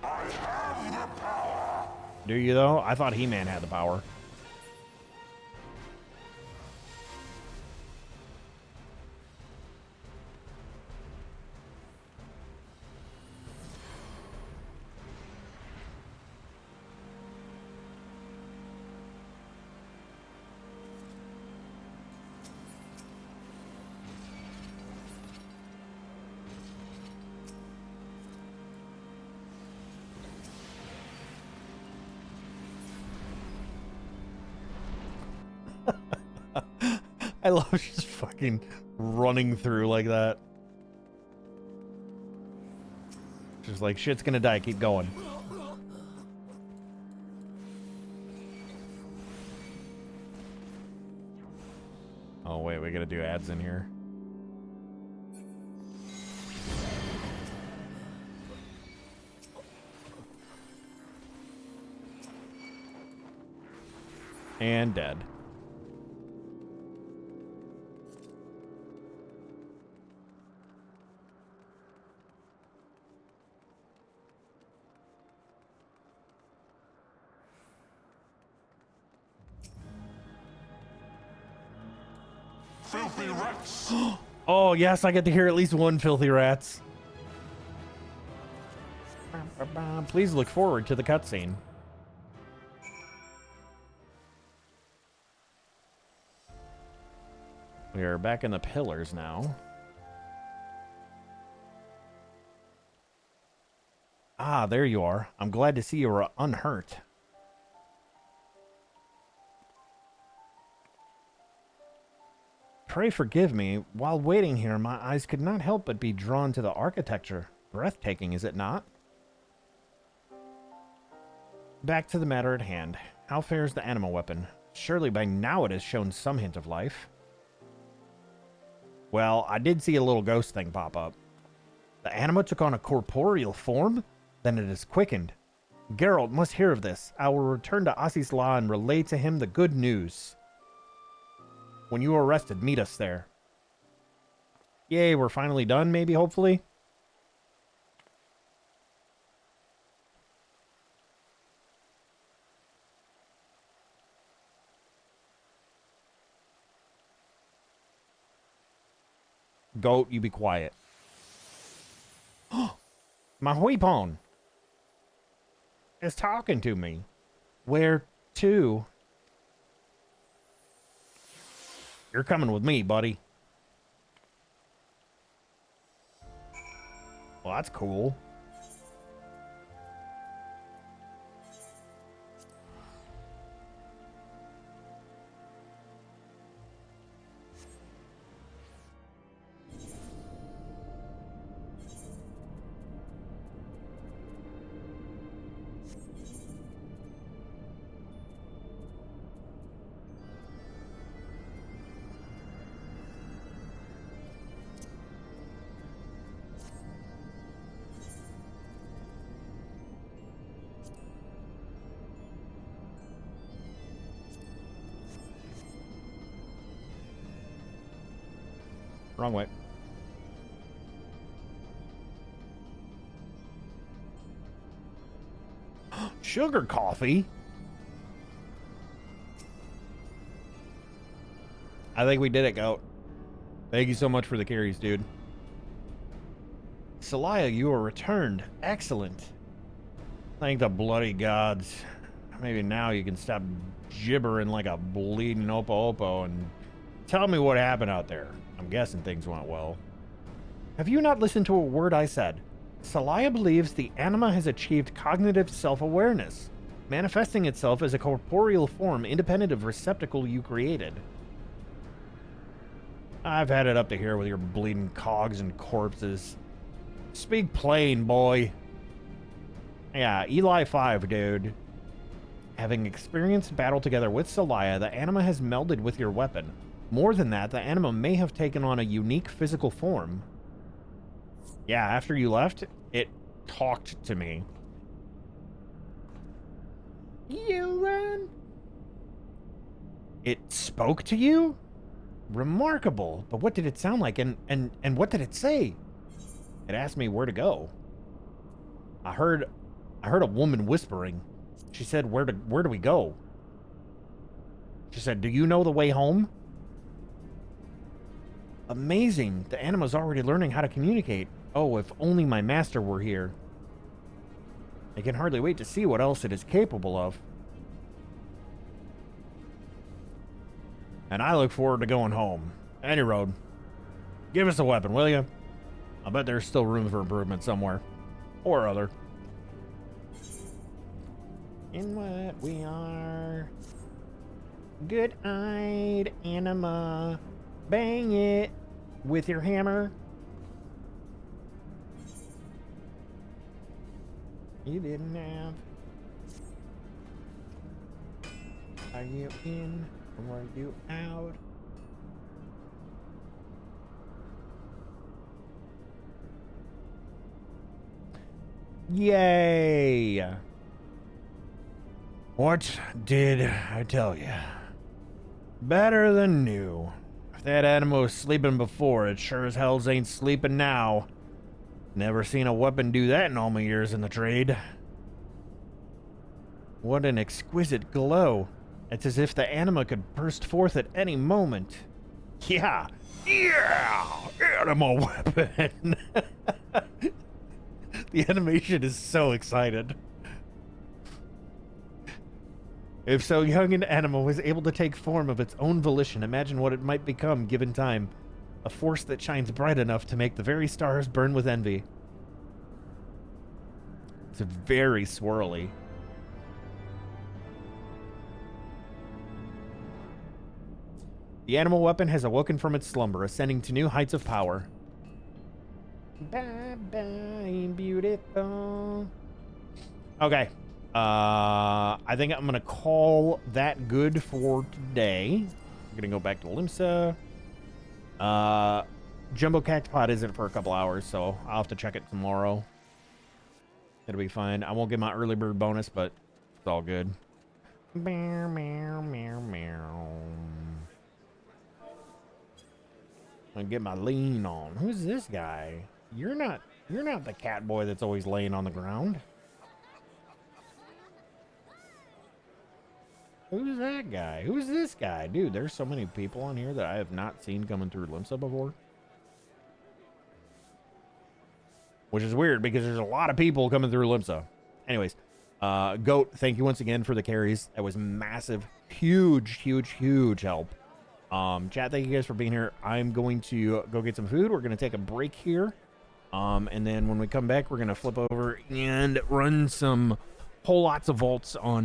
I have the power!
Do you though? I thought He-Man had the power. I love just fucking running through like that. Just like, shit's gonna die, keep going. Oh wait, we gotta do ads in here. And dead.
filthy rats.
Oh, yes, I get to hear at least one filthy rats. Please look forward to the cutscene. We are back in the pillars now. Ah, there you are. I'm glad to see you are unhurt. Pray forgive me. While waiting here, my eyes could not help but be drawn to the architecture. Breathtaking, is it not? Back to the matter at hand. How fares the animal weapon? Surely by now it has shown some hint of life. Well, I did see a little ghost thing pop up. The anima took on a corporeal form? Then it is quickened. Geralt must hear of this. I will return to Asisla and relay to him the good news. When you are arrested, meet us there. Yay, we're finally done, maybe, hopefully? Goat, you be quiet. My weapon is talking to me. Where to? You're coming with me, buddy. Well, that's cool. Wrong way. Sugar coffee? I think we did it, Goat. Thank you so much for the carries, dude. Celaya, you are returned. Excellent. Thank the bloody gods. Maybe now you can stop gibbering like a bleeding Opo and tell me what happened out there. I'm guessing things went well. Have you not listened to a word I said? Celaya believes the anima has achieved cognitive self-awareness, manifesting itself as a corporeal form independent of receptacle you created. I've had it up to here with your bleeding cogs and corpses. Speak plain, boy. Yeah, Eli 5, dude. Having experienced battle together with Celaya, the anima has melded with your weapon. More than that, the anima may have taken on a unique physical form. Yeah, after you left, it talked to me. You run. It spoke to you? Remarkable. But what did it sound like, and what did it say? It asked me where to go. I heard a woman whispering. She said, where do we go? She said, do you know the way home? Amazing. The anima's already learning how to communicate. Oh, if only my master were here. I can hardly wait to see what else it is capable of. And I look forward to going home. Any road. Give us a weapon, will you? I bet there's still room for improvement somewhere. Or other. In what we are. Good-eyed anima. Bang it with your hammer. You didn't have. Are you in or are you out? Yay! What did I tell you? Better than new. If that anima was sleeping before, it sure as hells ain't sleeping now. Never seen a weapon do that in all my years in the trade. What an exquisite glow. It's as if the anima could burst forth at any moment. Yeah. Yeah. Animal weapon. The animation is so excited. If so young an animal was able to take form of its own volition, imagine what it might become given time. A force that shines bright enough to make the very stars burn with envy. It's very swirly. The animal weapon has awoken from its slumber, ascending to new heights of power. Bye-bye, beautiful. Okay. I think I'm going to call that good for today. I'm going to go back to Limsa. Jumbo Cactopod isn't for a couple hours, so I'll have to check it tomorrow. It'll be fine. I won't get my early bird bonus, but it's all good. Meow, meow, meow, meow. I'm gonna get my lean on. Who's this guy? You're not the cat boy that's always laying on the ground. Who's that guy? Who's this guy? Dude, there's so many people on here that I have not seen coming through Limsa before. Which is weird because there's a lot of people coming through Limsa. Anyways, Goat, thank you once again for the carries. That was massive, huge help. Chat, thank you guys for being here. I'm going to go get some food. We're going to take a break here. And then when we come back, we're going to flip over and run some whole lots of vaults on